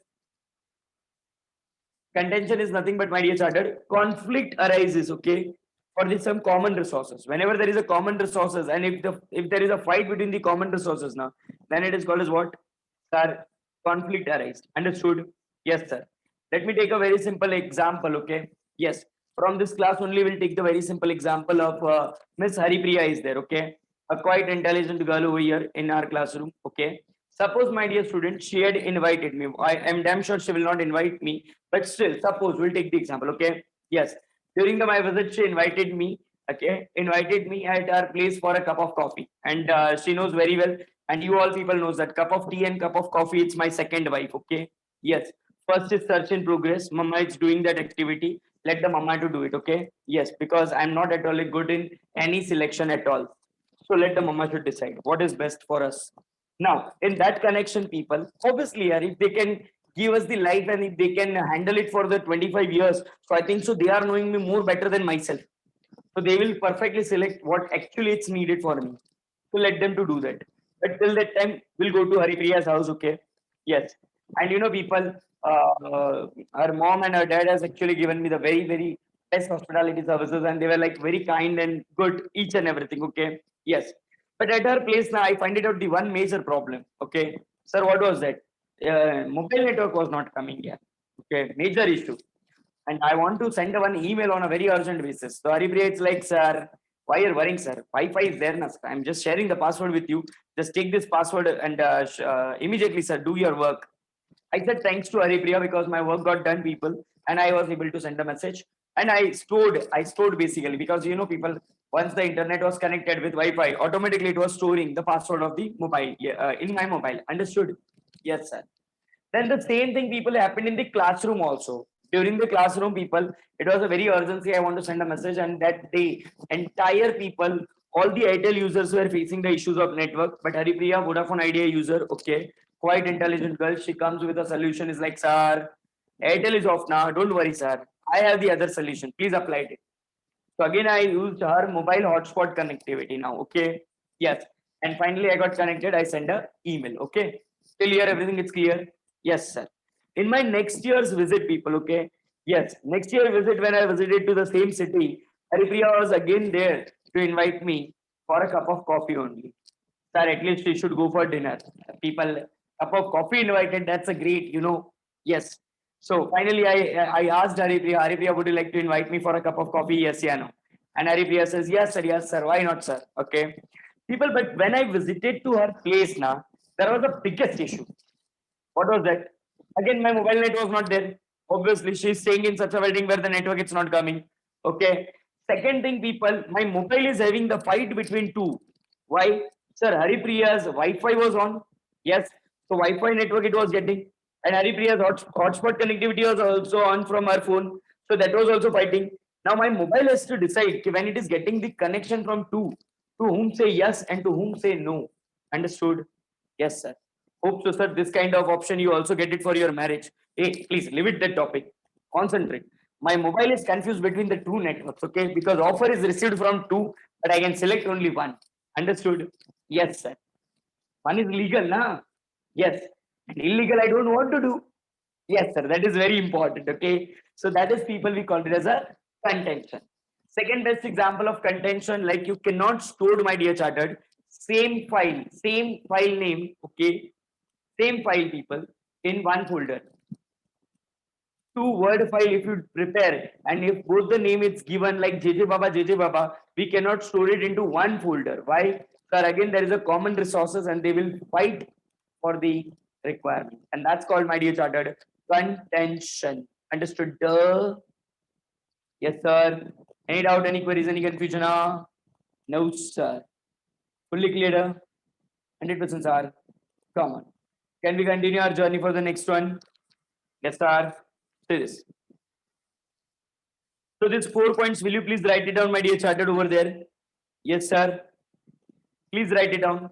Contention is nothing but, my dear chartered, conflict arises, okay, for the some common resources. Whenever there is a common resources, and if there is a fight between the common resources now, then it is called as what? Sir, conflict arises. Understood? Yes, sir. Let me take a very simple example, okay? Yes. From this class only, we'll take the very simple example of Miss Haripriya is there, okay? A quite intelligent girl over here in our classroom, okay? Suppose, my dear student, she had invited me. I am damn sure she will not invite me, but still, suppose we'll take the example, okay? Yes. During my visit, she invited me, okay? Invited me at her place for a cup of coffee. And she knows very well, and you all people knows that cup of tea and cup of coffee, it's my second wife, okay? Yes. First is search in progress. Mama is doing that activity. Let the mama to do it, okay? Yes, because I'm not at all good in any selection at all. So let the mama should decide what is best for us. Now, in that connection, people, obviously, if they can give us the life and if they can handle it for the 25 years, so I think so they are knowing me more better than myself. So they will perfectly select what actually it's needed for me. So let them to do that. But till that time, we'll go to Haripriya's house, okay? Yes. And people, her mom and her dad has actually given me the very, very best hospitality services, and they were like very kind and good, each and everything, okay? Yes. But at her place now, I find it out the one major problem, okay? Sir, what was that? Mobile network was not coming here. Okay, major issue. And I want to send one email on a very urgent basis. So Haripriya, it's like, sir, why you're worrying, sir? Wi-Fi is there, na, sir. I'm just sharing the password with you. Just take this password and immediately, sir, do your work. I said thanks to Haripriya because my work got done, people, and I was able to send a message. And I stored basically because people, once the internet was connected with Wi-Fi, automatically it was storing the password of the mobile in my mobile. Understood? Yes, sir. Then the same thing, people, happened in the classroom also. During the classroom, people, it was a very urgency. I want to send a message, and that the entire people All the Airtel users were facing the issues of network, but Haripriya, Vodafone Idea user, okay, quite intelligent girl. She comes with a solution. Is like, sir, Airtel is off now. Don't worry, sir. I have the other solution. Please apply it. So again, I used her mobile hotspot connectivity now. Okay. Yes. And finally, I got connected. I send a email. Okay. Till here, everything is clear. Yes, sir. In my next year's visit, people. Okay. Yes. Next year visit, when I visited to the same city, Haripriya was again there to invite me for a cup of coffee only. Sir, at least we should go for dinner. People, cup of coffee invited. That's a great, Yes. So finally, I asked Haripriya, Haripriya, would you like to invite me for a cup of coffee? Yes, yeah, no. And Haripriya says, yes, sir. Why not, sir? Okay. People, but when I visited to her place now, there was a biggest issue. What was that? Again, my mobile net was not there. Obviously, she's staying in such a building where the network is not coming. Okay. Second thing, people, my mobile is having the fight between two. Why? Sir, Haripriya's Wi-Fi was on. Yes. So Wi-Fi network it was getting. And Haripriya's hotspot connectivity was also on from her phone. So that was also fighting. Now my mobile has to decide when it is getting the connection from two, to whom say yes and to whom say no. Understood? Yes, sir. Hope so, sir. This kind of option you also get it for your marriage. Hey, please leave it that topic. Concentrate. My mobile is confused between the two networks, okay? Because offer is received from two, but I can select only one. Understood? Yes, sir. One is legal, na? Yes. And illegal, I don't want to do. Yes, sir. That is very important. Okay. So that is people we call it as a contention. Second best example of contention, like you cannot store, my dear chartered, same file name, okay, same file people in one folder. Two word file if you prepare and if both the name is given like JJ Baba, we cannot store it into one folder. Why? Sir, again, there is a common resources and they will fight for the requirement. And that's called, my dear chartered, contention. Understood? Duh. Yes, sir. Any doubt, any queries, any confusion? No, sir. Fully clear? 100% sir. Come on. Can we continue our journey for the next one? Yes, sir. Say this. So these 4 points, will you please write it down, my dear chartered over there? Yes, sir. Please write it down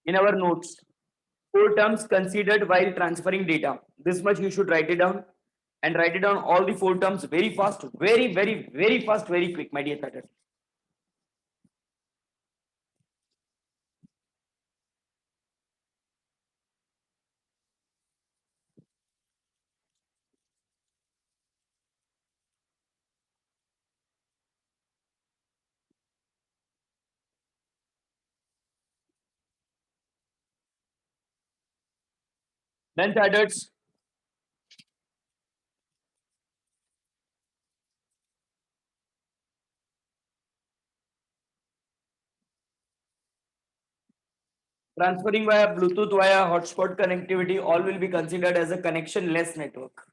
in our notes. 4 terms considered while transferring data. This much you should write it down and write it down all the 4 terms very fast, very fast, very quick, my dear chartered. Then charters. Transferring via Bluetooth, via hotspot connectivity, all will be considered as a connection-less network.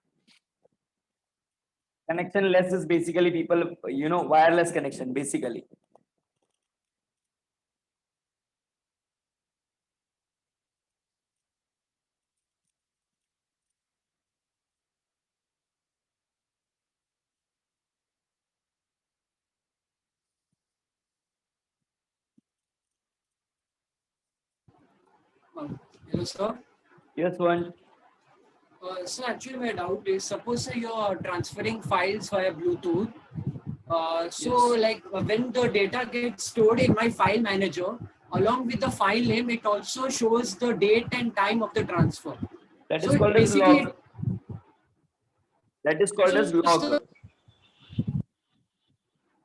Connection-less is basically people, wireless connection, basically. Hello, sir. Yes, one. So actually, my doubt is, suppose say you're transferring files via Bluetooth. So Yes. like when the data gets stored in my file manager, along with the file name, it also shows the date and time of the transfer. That So is it called as basically, log. That is called as so log. sir,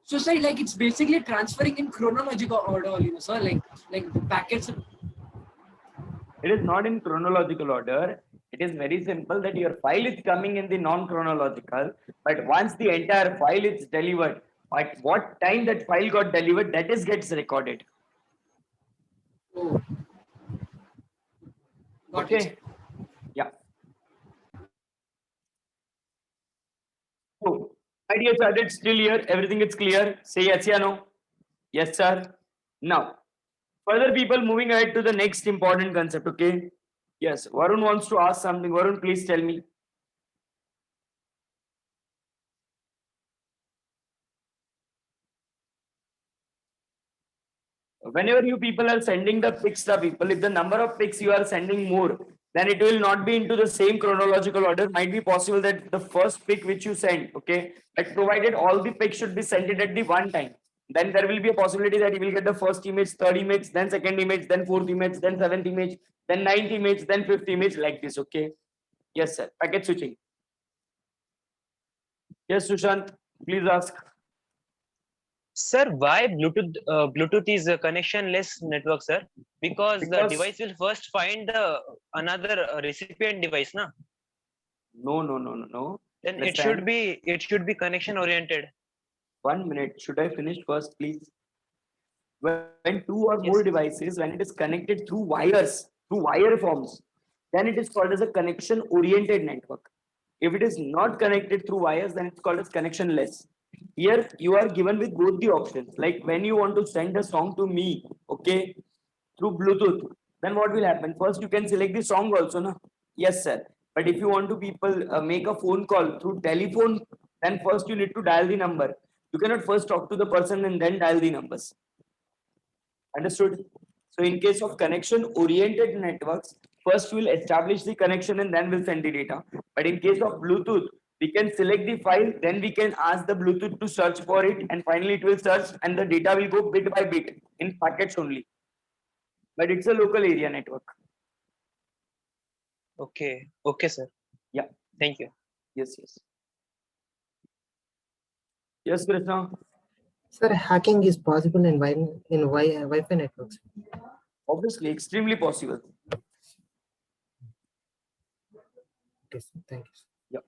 so say like it's basically transferring in chronological order, sir. Like the packets. It is not in chronological order. It is very simple that your file is coming in the non-chronological, but once the entire file is delivered, at what time that file got delivered, that is gets recorded. Oh, got it. Okay. Yeah. So, idea charted still here. Everything is clear. Say yes, yeah, no. Yes, sir. Now, further people moving ahead to the next important concept. Okay. Yes. Varun wants to ask something. Varun, please tell me. whenever you people are sending the pics to people, if the number of pics you are sending more, then it will not be into the same chronological order. Might be possible that the first pic which you send, okay, like provided all the pics should be sent it at the one time. Then there will be a possibility that you will get the first image, third image, then second image, then fourth image, then seventh image, then ninth image, then fifth image, like this. Okay. Yes, sir. Packet switching. Yes, Sushant, please ask. Sir, why Bluetooth is a connectionless network, sir? Because the Because device will first find the another recipient device, na? no. Then Understand? it should be connection oriented. 1 minute. Should I finish first, please? When two or more Yes. devices, when it is connected through wires, through wire forms, then it is called as a connection oriented network. If it is not connected through wires, then it's called as connectionless. Here you are given with both the options. Like when you want to send a song to me, okay, through Bluetooth, then what will happen? First, you can select the song also, na? Yes, sir. But if you want to people make a phone call through telephone, then first you need to dial the number. You cannot first talk to the person and then dial the numbers. Understood? So in case of connection oriented networks, first we'll establish the connection and then we'll send the data. But in case of Bluetooth, we can select the file, then we can ask the Bluetooth to search for it, and finally it will search and the data will go bit by bit in packets only. But it's a local area network. Okay. Okay, sir. Yeah. Thank you. Yes, yes. Yes, Krishna. Sir, hacking is possible in Wi-Fi networks. Obviously, extremely possible. Okay, sir. Thank you. Sir. Yeah.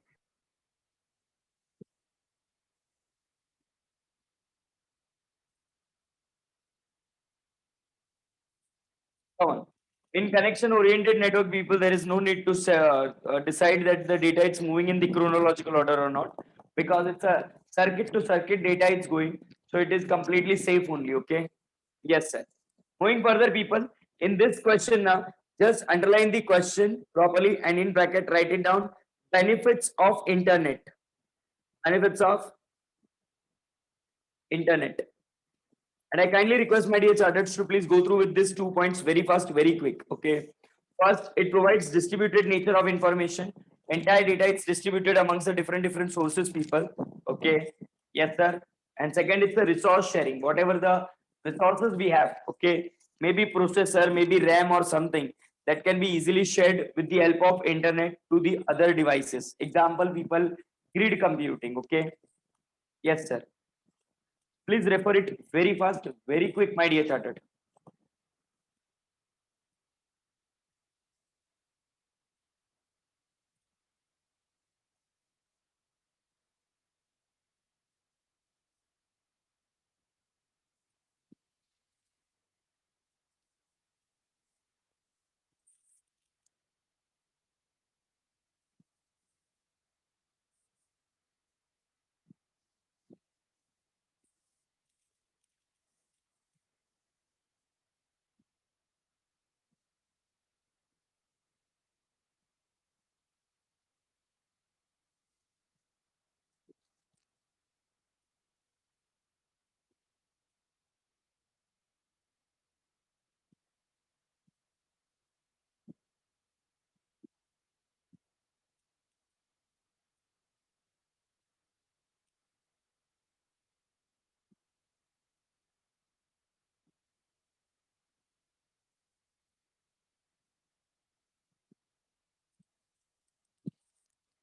Come on. In connection oriented network people, there is no need to decide that the data is moving in the chronological order or not, because it's a circuit to circuit data it's going. So it is completely safe only. Okay. Yes, sir. Moving further, people, in this question now, just underline the question properly and in bracket write it down. Benefits of internet. Benefits of internet. And I kindly request my dear charters to please go through with these 2 points very fast, very quick. Okay. First, it provides distributed nature of information. Entire data is distributed amongst the different sources, people. Okay. Yes, sir. And second, it's the resource sharing. Whatever the resources we have, okay, maybe processor, maybe RAM or something that can be easily shared with the help of internet to the other devices. Example, people, grid computing. Okay. Yes, sir. Please refer it very fast, very quick, my dear chartered.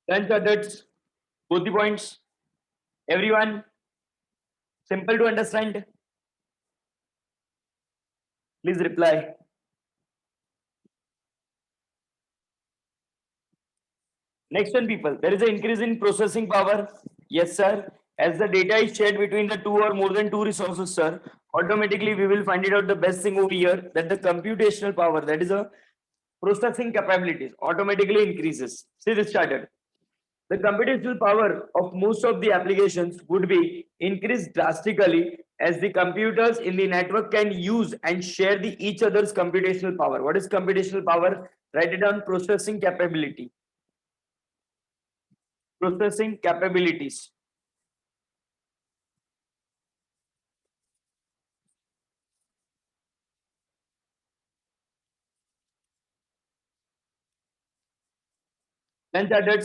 Done, chartered. Both the points. Everyone, simple to understand. Please reply. Next one, people. There is an increase in processing power. Yes, sir. As the data is shared between the two or more than two resources, sir, automatically we will find it out the best thing over here that the computational power, that is a processing capabilities, automatically increases. See this started. The computational power of most of the applications would be increased drastically as the computers in the network can use and share the each other's computational power. What is computational power? Write it down. Processing capability. Processing capabilities. Then chartered.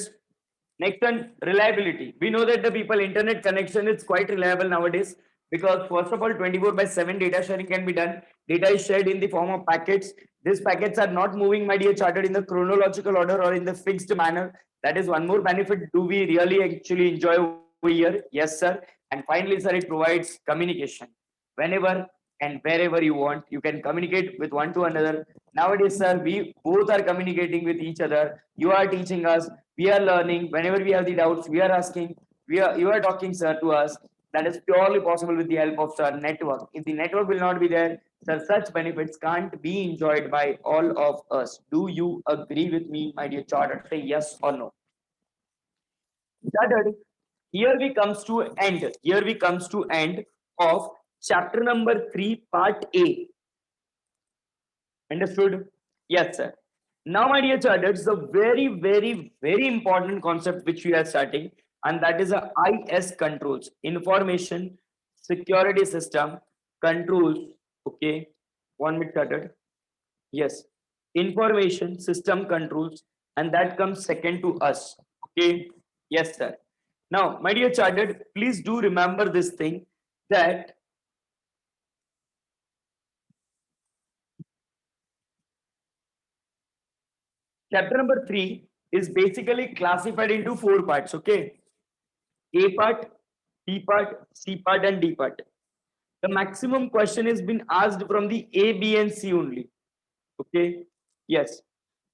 Next one, reliability. We know that the people internet connection is quite reliable nowadays because first of all, 24/7 data sharing can be done. Data is shared in the form of packets. These packets are not moving, my dear chartered, in the chronological order or in the fixed manner. That is one more benefit. Do we really actually enjoy over here? Yes, sir. And finally, sir, it provides communication. Whenever and wherever you want, you can communicate with one to another. Nowadays, sir, we both are communicating with each other. You are teaching us, we are learning. Whenever we have the doubts, we are asking. You are talking, sir, to us. That is purely possible with the help of sir network. If the network will not be there, sir, such benefits can't be enjoyed by all of us. Do you agree with me, my dear charter? Say yes or no. Chartered. Here we comes to end. Here we comes to end of chapter number 3, part A. Understood? Yes, sir. Now, my dear chartered, it's a very, very, very important concept which we are starting, and that is a IS controls, information security system controls. Okay, 1 minute chartered. Yes, information system controls, and that comes second to us. Okay, yes, sir. Now, my dear chartered, please do remember this thing that chapter number 3 is basically classified into 4 parts. Okay, A part, B part, C part, and D part. The maximum question has been asked from the A, B, and C only. Okay, yes.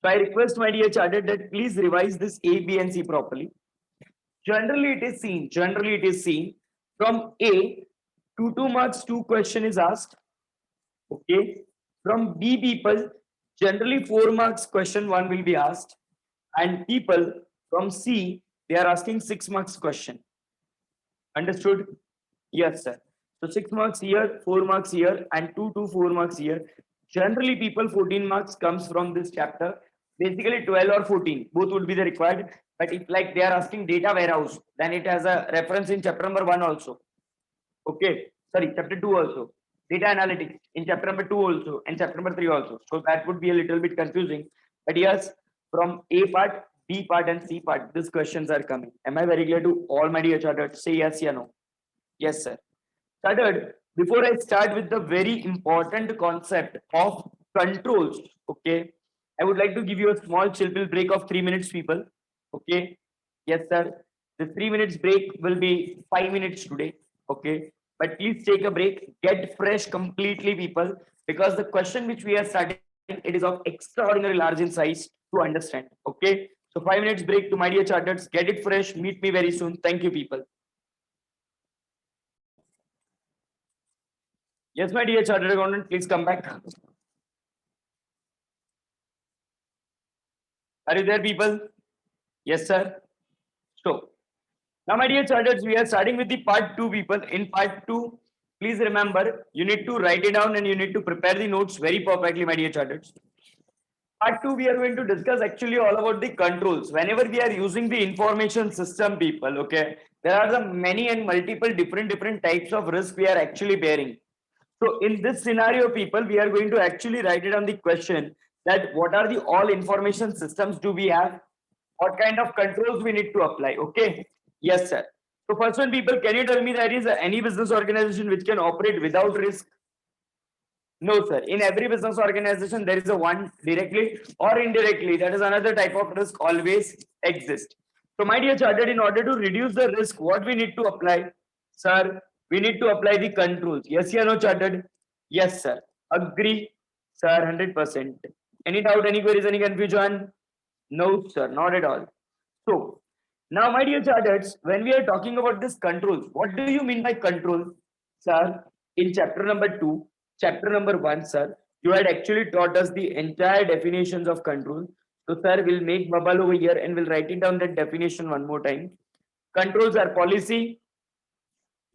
So I request my dear chartered that please revise this A, B, and C properly. Generally, it is seen from A, 2 marks, 2 question is asked. Okay, from B people, generally 4 marks question 1 will be asked, and people from C, they are asking 6 marks question. Understood? Yes, sir. So 6 marks here, 4 marks here, and 4 marks here. Generally, people 14 marks comes from this chapter. Basically, 12 or 14, both would be the required. But if like they are asking data warehouse, then it has a reference in chapter number 1 also. Okay, sorry, chapter 2 also. Data analytics in chapter number 2 also, and chapter number 3 also. So that would be a little bit confusing. But yes, from A part, B part, and C part, these questions are coming. Am I very clear to all my dear chartered? Say yes or no. Yes, sir. Chartered, before I start with the very important concept of controls, okay, I would like to give you a small chill pill break of 3 minutes, people. Okay. Yes, sir. The 3 minutes break will be 5 minutes today. Okay. But please take a break, get fresh completely, people, because the question which we are studying, it is of extraordinary large in size to understand. Okay. So 5 minutes break to my dear charters. Get it fresh. Meet me very soon. Thank you, people. Yes, my dear chartered accountant, please come back. Are you there, people? Yes, sir. So, now, my dear charters, we are starting with the part 2, people. In part 2, please remember, you need to write it down and you need to prepare the notes very perfectly, my dear charters. Part 2, we are going to discuss actually all about the controls. Whenever we are using the information system, people, okay, there are the many and multiple different types of risk we are actually bearing. So in this scenario, people, we are going to actually write it on the question that what are the all information systems do we have? What kind of controls we need to apply? Okay. Yes, sir. So first one, people, can you tell me there is any business organization which can operate without risk? No, sir. In every business organization, there is a one directly or indirectly. That is another type of risk always exists. So my dear chartered, in order to reduce the risk, what we need to apply? Sir, we need to apply the controls. Yes, or no, chartered? Yes, sir. Agree, sir, 100%. Any doubt, any queries, any confusion? No, sir, not at all. So, now, my dear charters, when we are talking about this controls, what do you mean by control? Sir, in chapter number 2, chapter number 1, sir, you had actually taught us the entire definitions of control. So, sir, we'll make bubble over here and we'll write it down that definition one more time. Controls are policy,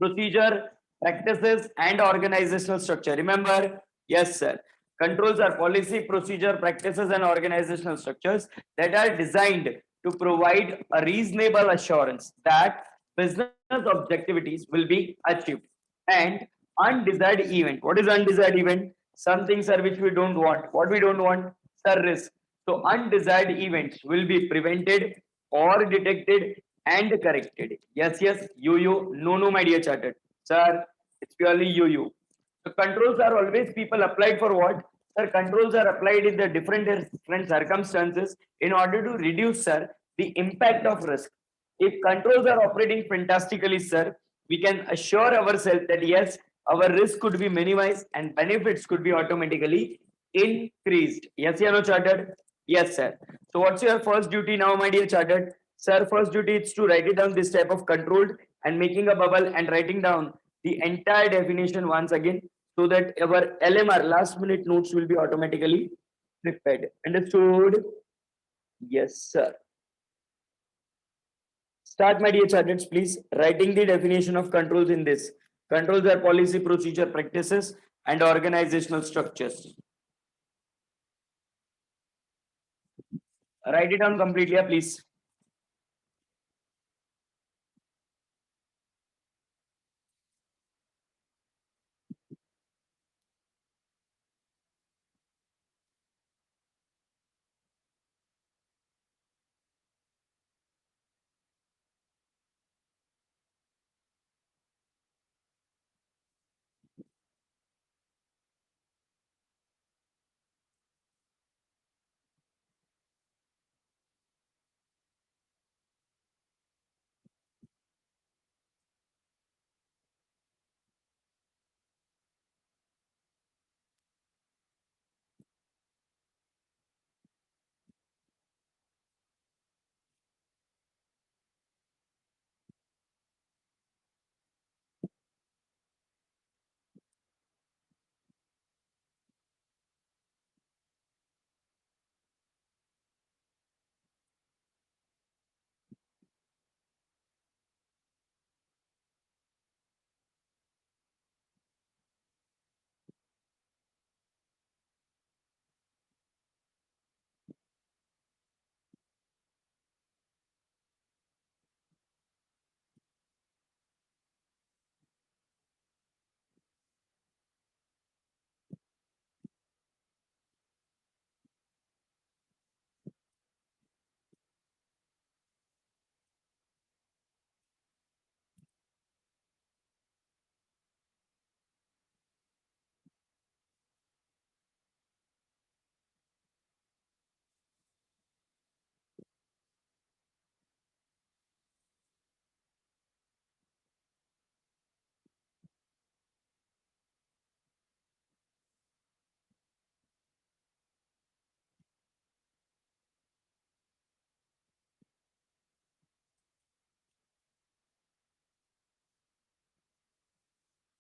procedure, practices, and organizational structure. Remember? Yes, sir. Controls are policy, procedure, practices, and organizational structures that are designed to provide a reasonable assurance that business objectivities will be achieved. And undesired event. What is undesired event? Some things are which we don't want. What we don't want? Sir, risk. So undesired events will be prevented or detected and corrected. Yes, yes, you. No, no, my dear chartered. Sir, it's purely you. The controls are always people applied for what? Sir, controls are applied in the different circumstances in order to reduce, sir, the impact of risk. If controls are operating fantastically, sir, we can assure ourselves that yes, our risk could be minimized and benefits could be automatically increased. Yes, you know, chartered. Yes, sir. So what's your first duty now, my dear chartered? Sir, first duty is to write it down this type of controlled and making a bubble and writing down the entire definition once again so that our LMR last minute notes will be automatically prepared. Understood? Yes, sir. Start, my dear chartered, please. Writing the definition of controls in this. Controls are policy, procedure, practices, and organizational structures. Write it down completely, please.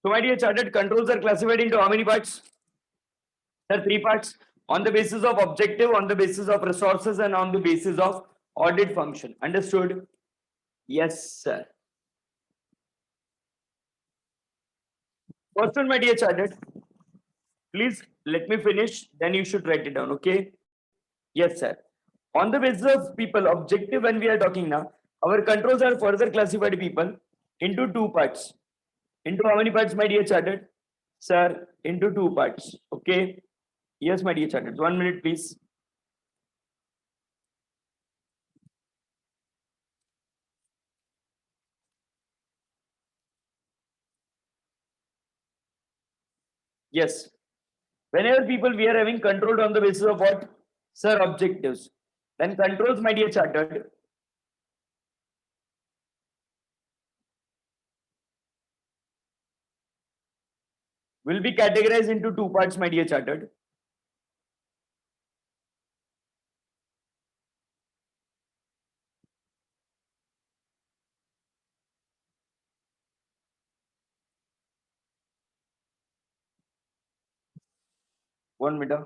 So, my dear chartered, controls are classified into how many parts? There are three parts. On the basis of objective, on the basis of resources, and on the basis of audit function. Understood? Yes, sir. First one, my dear chartered. Please let me finish, then you should write it down, okay? Yes, sir. On the basis of people, objective, when we are talking now, our controls are further classified people into two parts. Into how many parts, my dear chartered? Sir, into two parts, okay? Yes, my dear chartered. 1 minute, please. Yes. Whenever people we are having controlled on the basis of what? Sir, objectives. Then controls, my dear chartered, will be categorized into two parts, my dear chartered. One minute.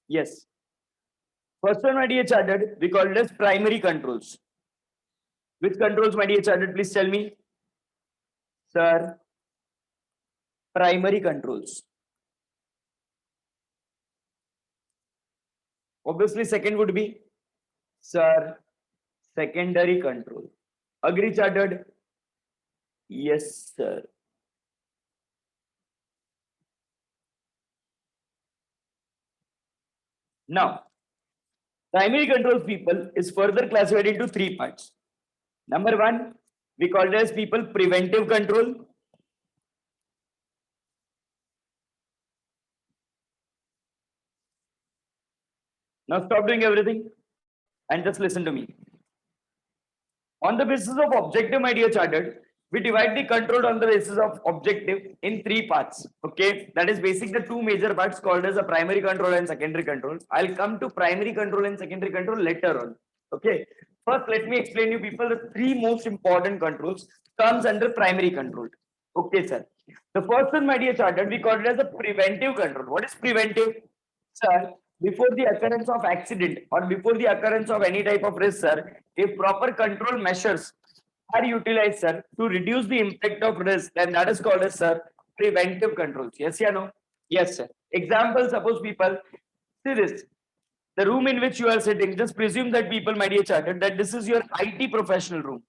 Yes. First one, my dear chartered, we call it as primary controls. Which controls, my dear chartered, please tell me. Sir, primary controls. Obviously, second would be, sir, secondary control. Agree, chartered? Yes, sir. Now, primary controls people is further classified into three parts. Number one, we call it as people preventive control. Now stop doing everything and just listen to me. On the basis of objective, my dear chartered, we divide the control on the basis of objective in three parts. Okay, that is basic the two major parts called as a primary control and secondary control. I'll come to primary control and secondary control later on. Okay, first let me explain you people the three most important controls comes under primary control. Okay, sir. The first one, my dear chartered, we call it as a preventive control. What is preventive? Sir, before the occurrence of accident or before the occurrence of any type of risk, sir, if proper control measures are utilized, sir, to reduce the impact of risk, then that is called as, sir, preventive controls. Yes, yeah, no? Yes, sir. Example, suppose people, see this, the room in which you are sitting, just presume that people, my dear chartered, that this is your IT professional room.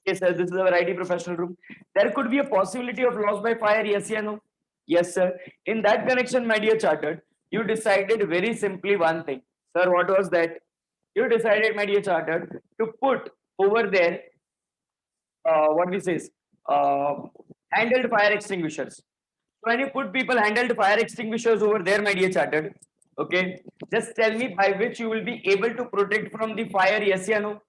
Yes, sir, this is our IT professional room. There could be a possibility of loss by fire, yes, yeah, no? Yes, sir. In that connection, my dear chartered, you decided very simply one thing. Sir, what was that? You decided, my dear chartered, to put over there, what we say, uh, handled fire extinguishers. So when you put people handled fire extinguishers over there, my dear chartered, okay, just tell me by which you will be able to protect from the fire, yes, yeah, no?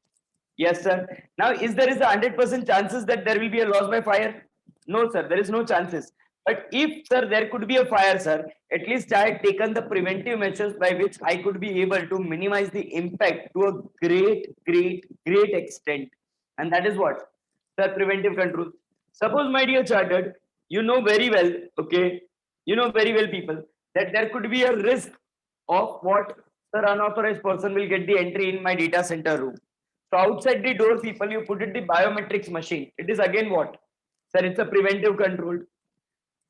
Yes, sir. Now, is there is a 100% chances that there will be a loss by fire? No, sir, there is no chances. But if, sir, there could be a fire, sir, at least I had taken the preventive measures by which I could be able to minimize the impact to a great extent. And that is what? Sir, preventive control. Suppose, my dear chartered, you know very well, okay, you know very well, people, that there could be a risk of what? Sir, unauthorized person will get the entry in my data center room. So outside the door, people, you put it the biometrics machine. It is again what? Sir, it's a preventive control.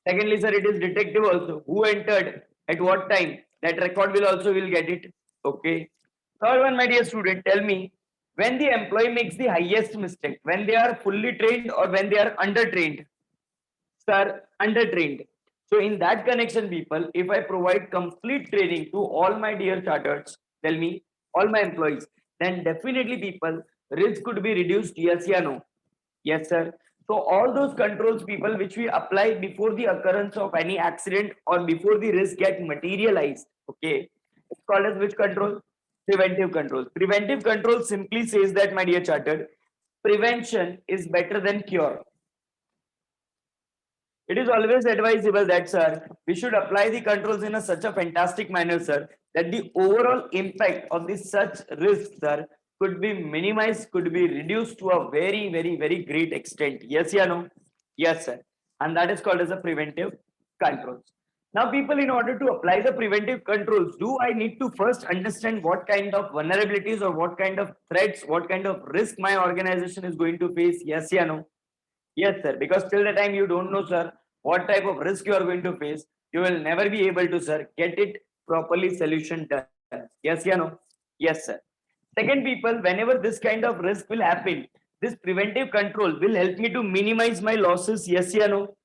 Secondly, sir, it is detective also. Who entered at what time? That record will also will get it. Okay. Third one, my dear student, tell me when the employee makes the highest mistake, when they are fully trained or when they are undertrained. Sir, undertrained. So in that connection, people, if I provide complete training to all my dear charters, tell me, all my employees, then definitely people, risk could be reduced. Yes, yeah, no. Yes, sir. So all those controls, people, which we apply before the occurrence of any accident or before the risk get materialized. Okay. It's called as which control? Preventive control. Preventive control simply says that, my dear chartered, prevention is better than cure. It is always advisable that, sir, we should apply the controls in such a fantastic manner, sir, that the overall impact of this such risk, sir, could be minimized, could be reduced to a very great extent. Yes, yeah, no? Yes, sir. And that is called as a preventive controls. Now, people, in order to apply the preventive controls, do I need to first understand what kind of vulnerabilities or what kind of threats, what kind of risk my organization is going to face? Yes, yeah, no? Yes, sir. Because till the time you don't know, sir, what type of risk you are going to face, you will never be able to, sir, get it properly solution done. Yes, yeah, no? Yes, sir. Second, people, whenever this kind of risk will happen, this preventive control will help me to minimize my losses. Yes, yeah, no?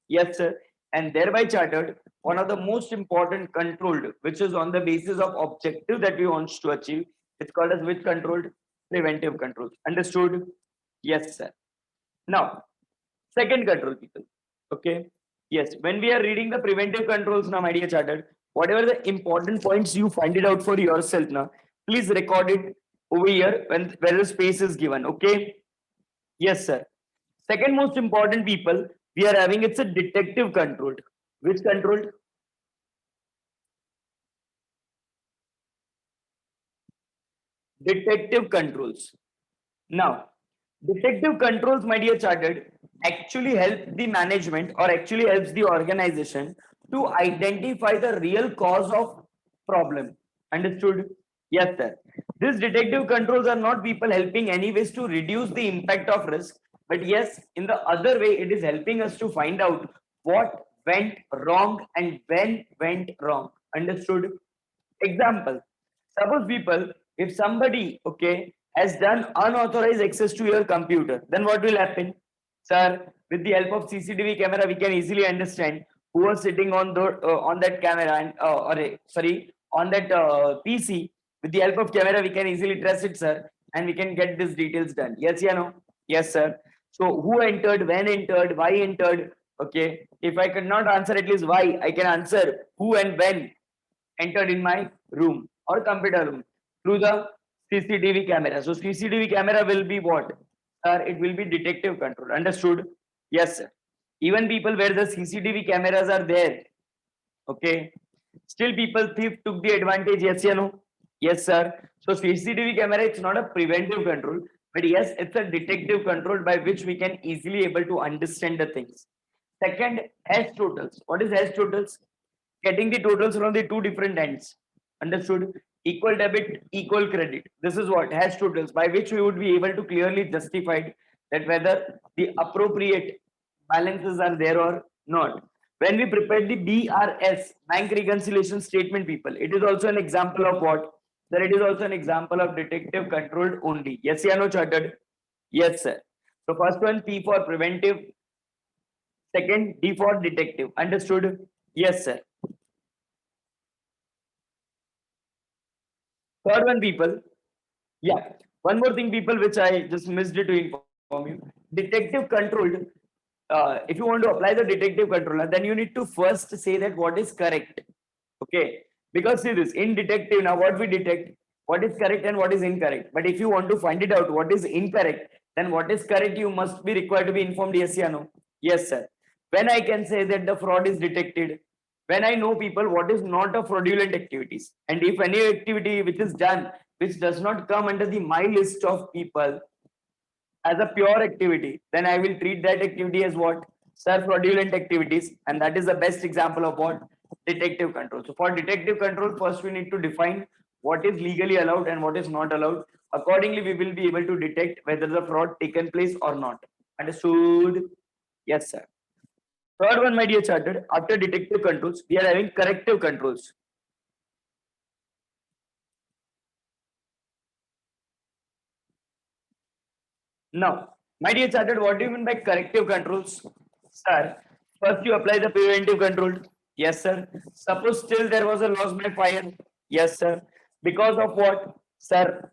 Yes, sir. And thereby chartered, one of the most important controlled, which is on the basis of objective that we want to achieve, it's called as which controlled? Preventive control. Understood? Yes, sir. Now, second control, people. Okay. Yes. When we are reading the preventive controls now, my dear chartered, whatever the important points you find it out for yourself now, please record it over here when where the space is given. Okay. Yes, sir. Second most important, people, we are having it's a detective controlled. Which controlled? Detective controls. Now, detective controls, my dear chartered, actually help the management or actually helps the organization to identify the real cause of problem. Understood? Yes, sir. These detective controls are not people helping anyways to reduce the impact of risk, but yes, in the other way, it is helping us to find out what went wrong and when went wrong. Understood? Example, suppose people, if somebody, okay, has done unauthorized access to your computer, then what will happen? Sir, with the help of CCTV camera, we can easily understand who was sitting on the on that camera and sorry, on that PC with the help of camera, we can easily trace it, sir, and we can get these details done. Yes, yeah, no? Yes, sir. So who entered, when entered, why entered? Okay. If I could not answer at least why, I can answer who and when entered in my room or computer room through the CCTV camera. So CCTV camera will be what? Sir, it will be detective control. Understood? Yes, sir. Even people where the CCTV cameras are there, okay, still people thief took the advantage. Yes, you know. Yes, sir. So CCTV camera, it's not a preventive control, but yes, it's a detective control by which we can easily able to understand the things. Second, hash totals. What is hash totals? Getting the totals from the two different ends. Understood? Equal debit, equal credit. This is what hash totals, by which we would be able to clearly justify that whether the appropriate balances are there or not. When we prepare the BRS, bank reconciliation statement, people, it is also an example of what? Sir, it is also an example of detective controlled only. Yes, yeah, no, chartered. Yes, sir. So first one, P for preventive. Second, D for detective. Understood? Yes, sir. Third one, people. Yeah. One more thing, people, which I just missed it to inform you. Detective controlled. If you want to apply the detective controller, then you need to first say that what is correct. Okay. Because see this, in detective, now what we detect, what is correct and what is incorrect. But if you want to find it out what is incorrect, then what is correct, you must be required to be informed. Yes, yeah, no. Yes, sir. When I can say that the fraud is detected, when I know, people, what is not a fraudulent activities, and if any activity which is done which does not come under the my list of people as a pure activity, then I will treat that activity as what? Sir, fraudulent activities, and that is the best example of what? Detective control. So for detective control, first we need to define what is legally allowed and what is not allowed. Accordingly, we will be able to detect whether the fraud taken place or not. Understood? Yes, sir. Third one, my dear chartered, after detective controls, we are having corrective controls. Now, my dear chartered, what do you mean by corrective controls? Sir, first you apply the preventive control. Yes, sir. Suppose still there was a loss by fire. Yes, sir. Because of what? Sir,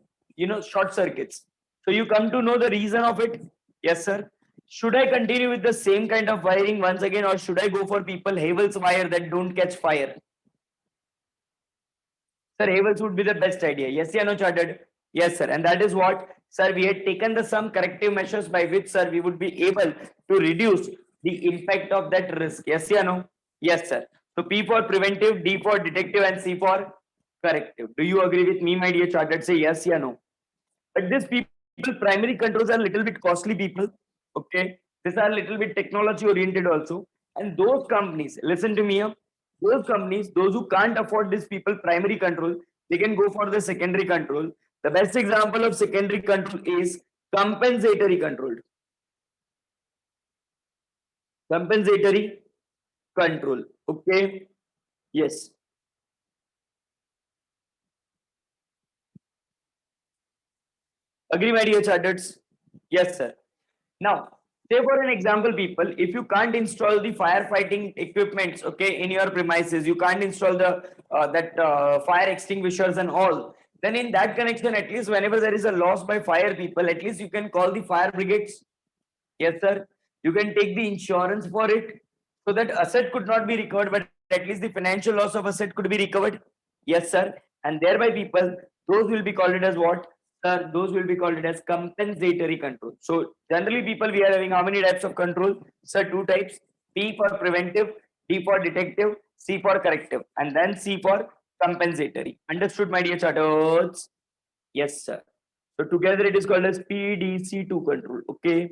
short circuits. So you come to know the reason of it. Yes, sir. Should I continue with the same kind of wiring once again, or should I go for people Havel's wire that don't catch fire? Sir, Havels would be the best idea. Yes, yeah, no, chartered. Yes, sir. And that is what, sir, we had taken the some corrective measures by which, sir, we would be able to reduce the impact of that risk. Yes, yeah, no. Yes, sir. So P for preventive, D for detective, and C for corrective. Do you agree with me, my dear chartered? Say yes, yeah, no. But these people, primary controls are a little bit costly, people. Okay. These are a little bit technology oriented also. And those companies, listen to me here, those companies, those who can't afford these people primary control, they can go for the secondary control. The best example of secondary control is compensatory control. Compensatory control. Okay. Yes. Agree, my dear charters? Yes, sir. Now, say for an example, people, if you can't install the firefighting equipments, okay, in your premises, you can't install the fire extinguishers and all. Then in that connection, at least whenever there is a loss by fire, people, at least you can call the fire brigades. Yes, sir. You can take the insurance for it, so that asset could not be recovered, but at least the financial loss of asset could be recovered. Yes, sir. And thereby, people, those will be called it as what? Sir, those will be called it as compensatory control. So generally, people, we are having how many types of control? Sir, two types. P for preventive, D for detective, C for corrective, and then C for compensatory. Understood, my dear charters? Yes, sir. So together it is called as PDC2 control. Okay.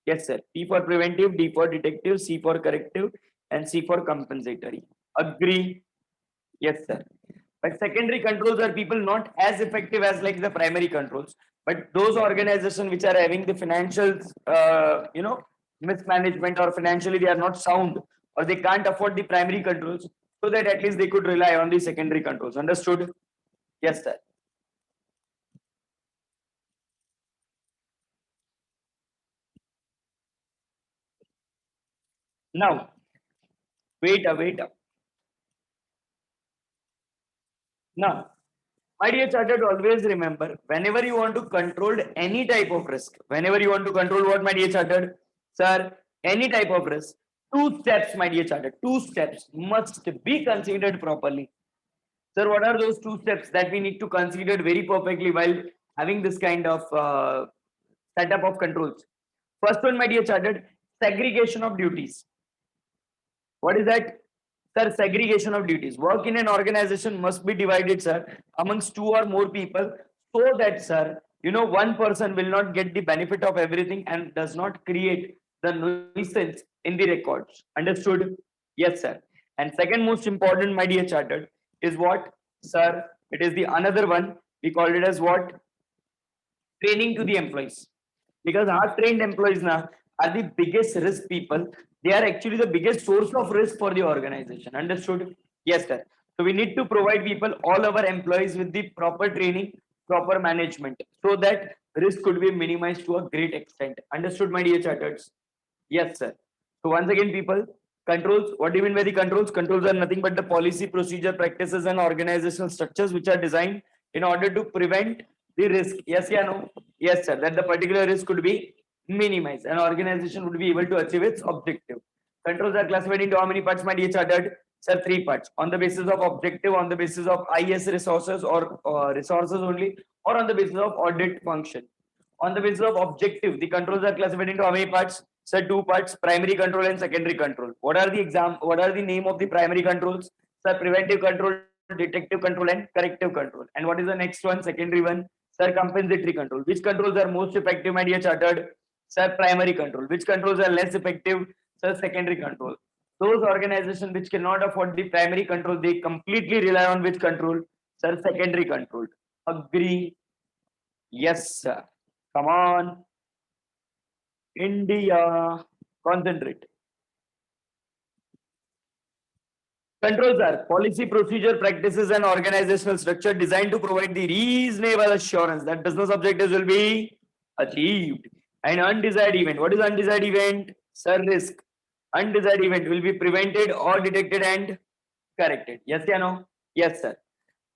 Yes, sir. P for preventive, D for detective, C for corrective, and C for compensatory. Agree? Yes, sir. But secondary controls are, people, not as effective as like the primary controls. But those organizations which are having the financial, mismanagement, or financially they are not sound, or they can't afford the primary controls, so that at least they could rely on the secondary controls. Understood? Yes, sir. Now, wait up. Now, my dear chartered, always remember, whenever you want to control any type of risk, whenever you want to control what, my dear chartered, sir, any type of risk, two steps, my dear chartered, two steps must be considered properly. Sir, what are those two steps that we need to consider very perfectly while having this kind of setup of controls? First one, my dear chartered, segregation of duties. What is that? Sir, segregation of duties. Work in an organization must be divided, sir, amongst two or more people so that, sir, one person will not get the benefit of everything and does not create the nuisance in the records. Understood? Yes, sir. And second most important, my dear chartered, is what, sir? It is the another one. We call it as what? Training to the employees. Because our trained employees now are the biggest risk people. They are actually the biggest source of risk for the organization. Understood? Yes, sir. So we need to provide people, all our employees, with the proper training, proper management, so that risk could be minimized to a great extent. Understood, my dear charters? Yes, sir. So once again, people, controls. What do you mean by the controls? Controls are nothing but the policy, procedure, practices, and organizational structures which are designed in order to prevent the risk. Yes, yeah, no. Yes, sir. That the particular risk could be minimized. An organization would be able to achieve its objective. Controls are classified into how many parts, my dear chartered? Sir, three parts. On the basis of objective, on the basis of IS resources or resources only, or on the basis of audit function. On the basis of objective, the controls are classified into how many parts? Sir, two parts: primary control and secondary control. What are the name of the primary controls? Sir, preventive control, detective control, and corrective control. And what is the next one? Secondary one. Sir, compensatory control. Which controls are most effective, my dear chartered? Sir, primary control. Which controls are less effective? Sir, secondary control. Those organizations which cannot afford the primary control, they completely rely on which control? Sir, secondary control. Agree? Yes, sir. Come on. India. Concentrate. Controls are policy, procedure, practices, and organizational structure designed to provide the reasonable assurance that business objectives will be achieved. An undesired event. What is undesired event? Sir, risk. Undesired event will be prevented or detected and corrected. Yes, yeah, no? Yes, sir.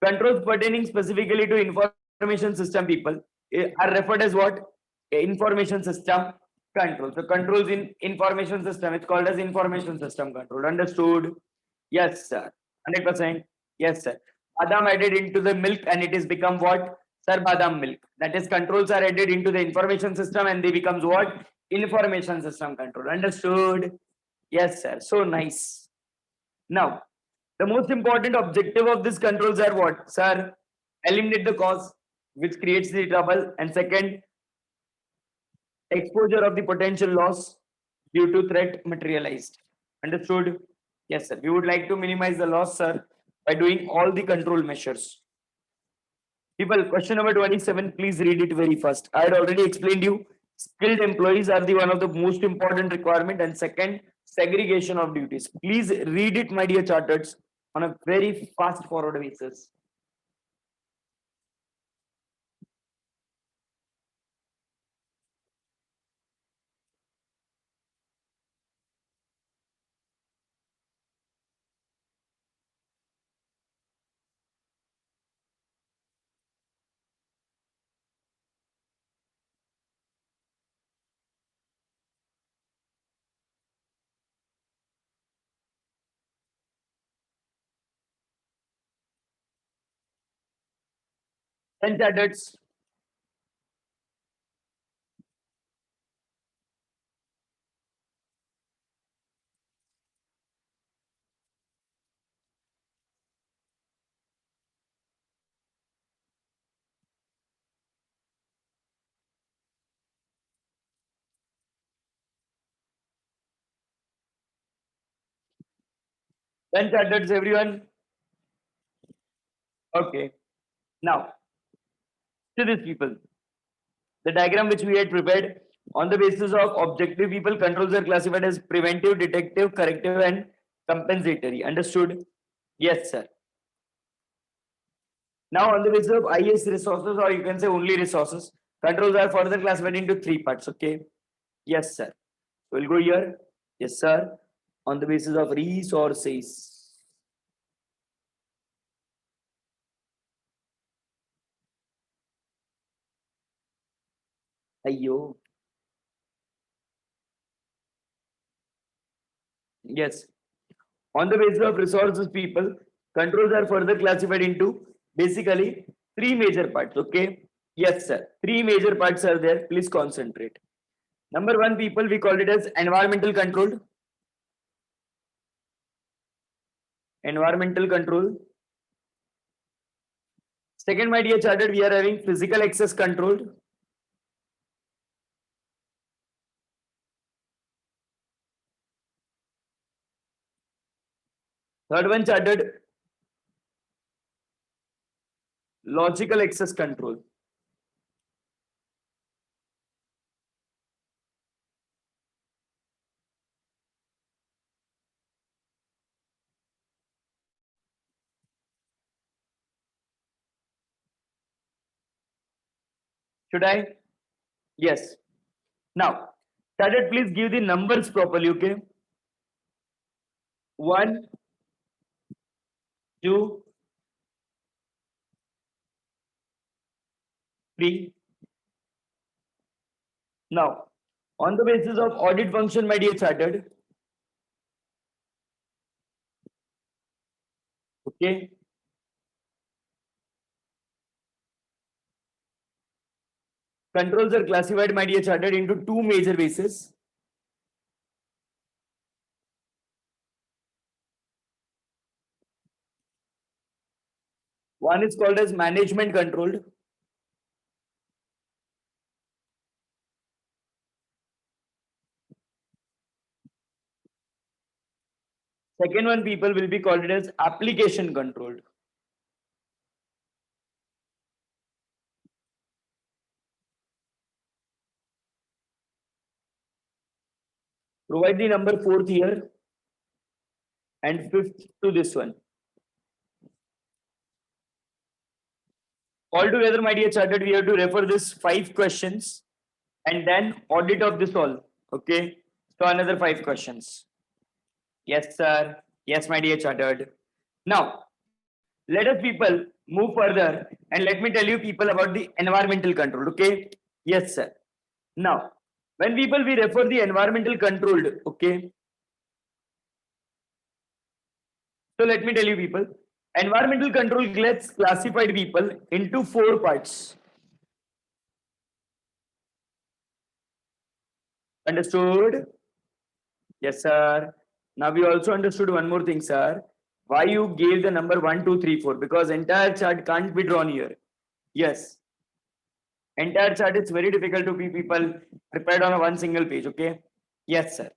Controls pertaining specifically to information system people are referred as what? Information system control. So controls in information system, it's called as information system control. Understood? Yes, sir. 100%. Yes, sir. Badam added into the milk and it is become what? Sir, badam milk. That is, controls are added into the information system and they becomes what? Information system control. Understood? Yes, sir. So nice. Now, the most important objective of these controls are what? Sir, eliminate the cause which creates the trouble. And second, exposure of the potential loss due to threat materialized. Understood? Yes, sir. We would like to minimize the loss, sir, by doing all the control measures. People, question number 27, please read it very fast. I had already explained you. Skilled employees are the one of the most important requirement, and second, segregation of duties. Please read it, my dear charters, on a very fast forward basis. Then charters. Then charters, everyone. Okay. Now, to these people, the diagram which we had prepared on the basis of objective people, controls are classified as preventive, detective, corrective, and compensatory. Understood? Yes, sir. Now, on the basis of IS resources, or you can say only resources, controls are further classified into three parts. Okay. Yes, sir. We'll go here. Yes, sir. On the basis of resources. Ayyo. Yes. On the basis of resources, people, controls are further classified into basically three major parts. Okay. Yes, sir. Three major parts are there. Please concentrate. Number one, people, we call it as environmental control. Environmental control. Second, my dear chartered, we are having physical access control. Third one, chartered, logical access control. Should I? Yes. Now, chartered, please give the numbers properly, okay? 1, 2, 3. Now, on the basis of audit function, my dear chartered, okay, controls are classified, my dear chartered, into two major bases. One is called as management controlled. Second one, people, will be called it as application controlled. Provide the number fourth here and fifth to this one. Altogether, my dear chartered, we have to refer this 5 questions and then audit of this all. Okay. So another 5 questions. Yes, sir. Yes, my dear chartered. Now, let us people move further and let me tell you people about the environmental control. Okay. Yes, sir. Now, when people we refer the environmental controlled, okay. So let me tell you people, environmental control gets classified people into 4 parts. Understood? Yes, sir. Now we also understood one more thing, sir. Why you gave the number 1, 2, 3, 4? Because entire chart can't be drawn here. Yes. Entire chart is very difficult to be people prepared on a one single page. Okay. Yes, sir.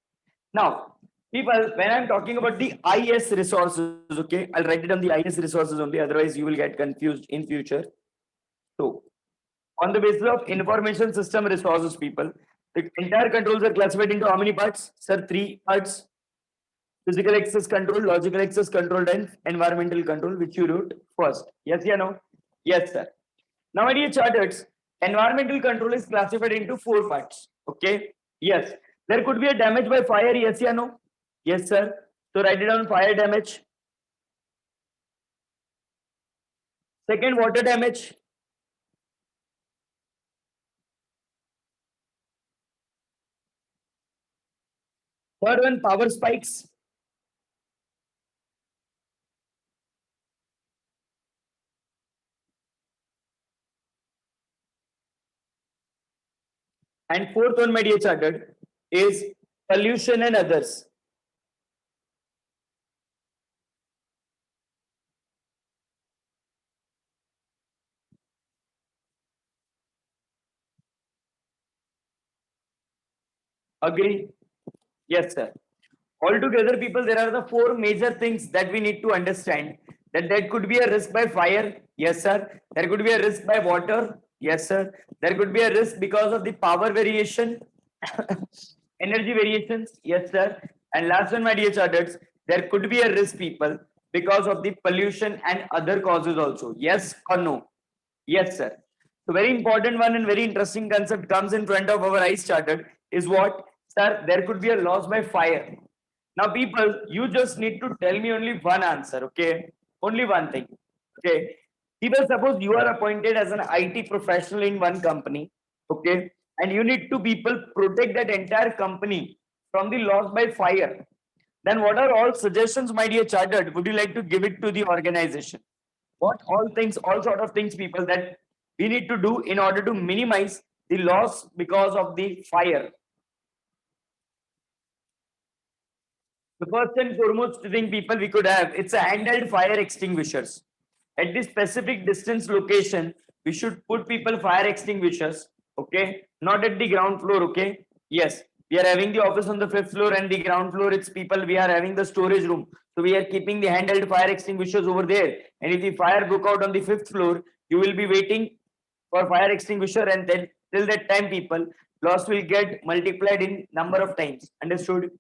Now, people, when I'm talking about the IS resources, okay, I'll write it on the IS resources only. Otherwise, you will get confused in future. So, on the basis of information system resources, people, the entire controls are classified into how many parts? Sir, 3 parts. Physical access control, logical access control, and environmental control, which you wrote first. Yes, yeah, no? Yes, sir. Now, my dear charters, environmental control is classified into 4 parts. Okay. Yes. There could be a damage by fire. Yes, yeah, no? Yes, sir. So write it down, fire damage. Second, water damage. Third one, power spikes. And fourth one, my dear chartered, is pollution and others. Agree? Yes, sir. Altogether, people, there are the 4 major things that we need to understand. That there could be a risk by fire. Yes, sir. There could be a risk by water. Yes, sir. There could be a risk because of the power variation, energy variations. Yes, sir. And last one, my dear charters, there could be a risk, people, because of the pollution and other causes also. Yes or no? Yes, sir. So very important one and very interesting concept comes in front of our eyes, chartered, is what? Sir, there could be a loss by fire. Now, people, you just need to tell me only one answer, okay? Only one thing, okay? People, suppose you are appointed as an IT professional in one company, okay? and you need to people protect that entire company from the loss by fire, then what are all suggestions, my dear chartered, would you like to give it to the organization? What all things, all sort of things, people, that we need to do in order to minimize the loss because of the fire? The first and foremost thing, people, we could have, it's a handheld fire extinguishers. At this specific distance location, we should put people fire extinguishers, okay? Not at the ground floor, okay? Yes, we are having the office on the 5th floor and the ground floor, it's people, we are having the storage room. So we are keeping the handheld fire extinguishers over there. And if the fire broke out on the 5th floor, you will be waiting for fire extinguisher, and then till that time, people, loss will get multiplied in number of times. Understood?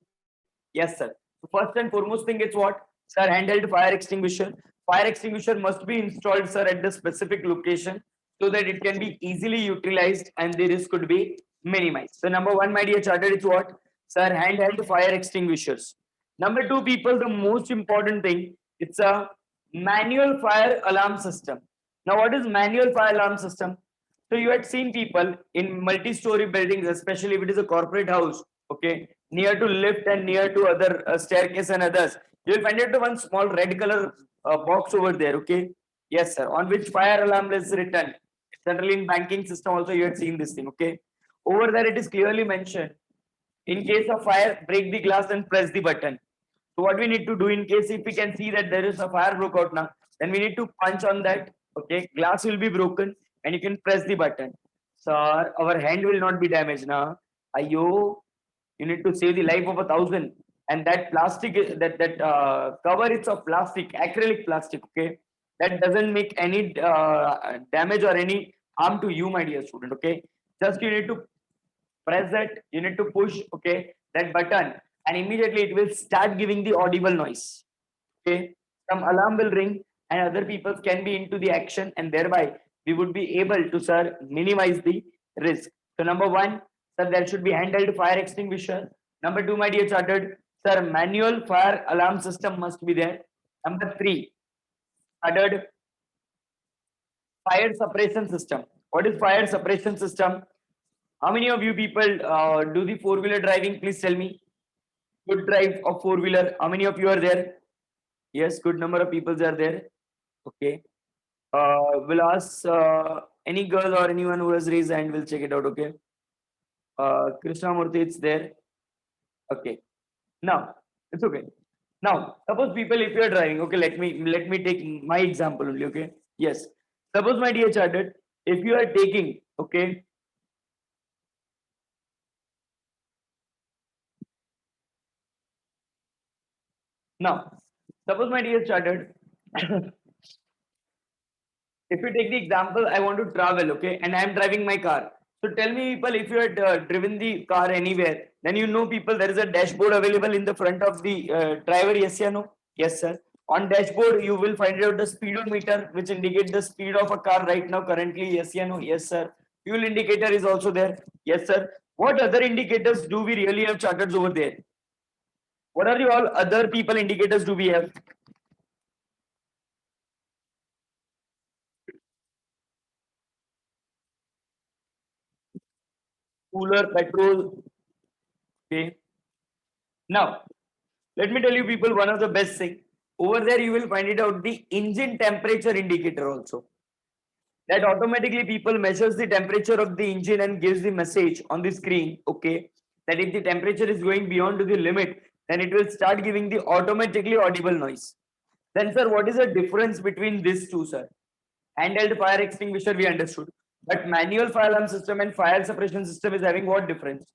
Yes, sir. So first and foremost thing, it's what? Sir, handheld fire extinguisher. Fire extinguisher must be installed, sir, at the specific location so that it can be easily utilized and the risk could be minimized. So number one, my dear chartered, is what? Sir, handheld fire extinguishers. Number two, people, the most important thing, it's a manual fire alarm system. Now, what is manual fire alarm system? So you had seen people in multi-story buildings, especially if it is a corporate house, okay, near to lift and near to other staircase and others, you will find it to one small red color box over there, okay? Yes, sir, on which fire alarm is written. Generally in banking system also you had seen this thing, okay? Over there it is clearly mentioned, in case of fire, break the glass and press the button. So what we need to do, in case if we can see that there is a fire broke out now, then we need to punch on that, okay? Glass will be broken and you can press the button. Sir, our hand will not be damaged now. Ayo, you need to save the life of 1,000. And that plastic, that cover, it's of plastic, acrylic plastic, okay? That doesn't make any damage or any harm to you, my dear student, okay? Just you need to press that, you need to push, okay, that button, and immediately it will start giving the audible noise, okay? Some alarm will ring and other people can be into the action, and thereby we would be able to, sir, minimize the risk. So number one, sir, there should be handheld fire extinguisher. Number two, my dear chartered, sir, manual fire alarm system must be there. Number three, chartered, fire suppression system. What is fire suppression system? How many of you people do the four-wheeler driving? Please tell me. Good drive of four-wheeler. How many of you are there? Yes, good number of people are there. Okay. We'll ask any girl or anyone who has raised hand, we'll check it out, okay? Krishna Murthy, it's there. Okay. Now, it's okay. Now, suppose people, if you are driving, okay, let me take my example only, okay? Yes. Suppose, my dear chartered, if you are taking, okay, now, suppose, my dear chartered, if you take the example, I want to travel, okay, and I am driving my car. So tell me, people, if you had driven the car anywhere, then you know, people, there is a dashboard available in the front of the driver. Yes or no? Yes, sir. On dashboard, you will find out the speedometer, which indicates the speed of a car right now, currently. Yes or no? Yes, sir. Fuel indicator is also there. Yes, sir. What other indicators do we really have chartered over there? What are the all other people indicators do we have? Cooler, petrol. Okay. Now, let me tell you, people, one of the best thing over there, you will find it out the engine temperature indicator also. That automatically, people, measures the temperature of the engine and gives the message on the screen. Okay, that if the temperature is going beyond to the limit, then it will start giving the automatically audible noise. Then, sir, what is the difference between these two, sir? Handheld fire extinguisher, we understood, but manual fire alarm system and fire suppression system is having what difference?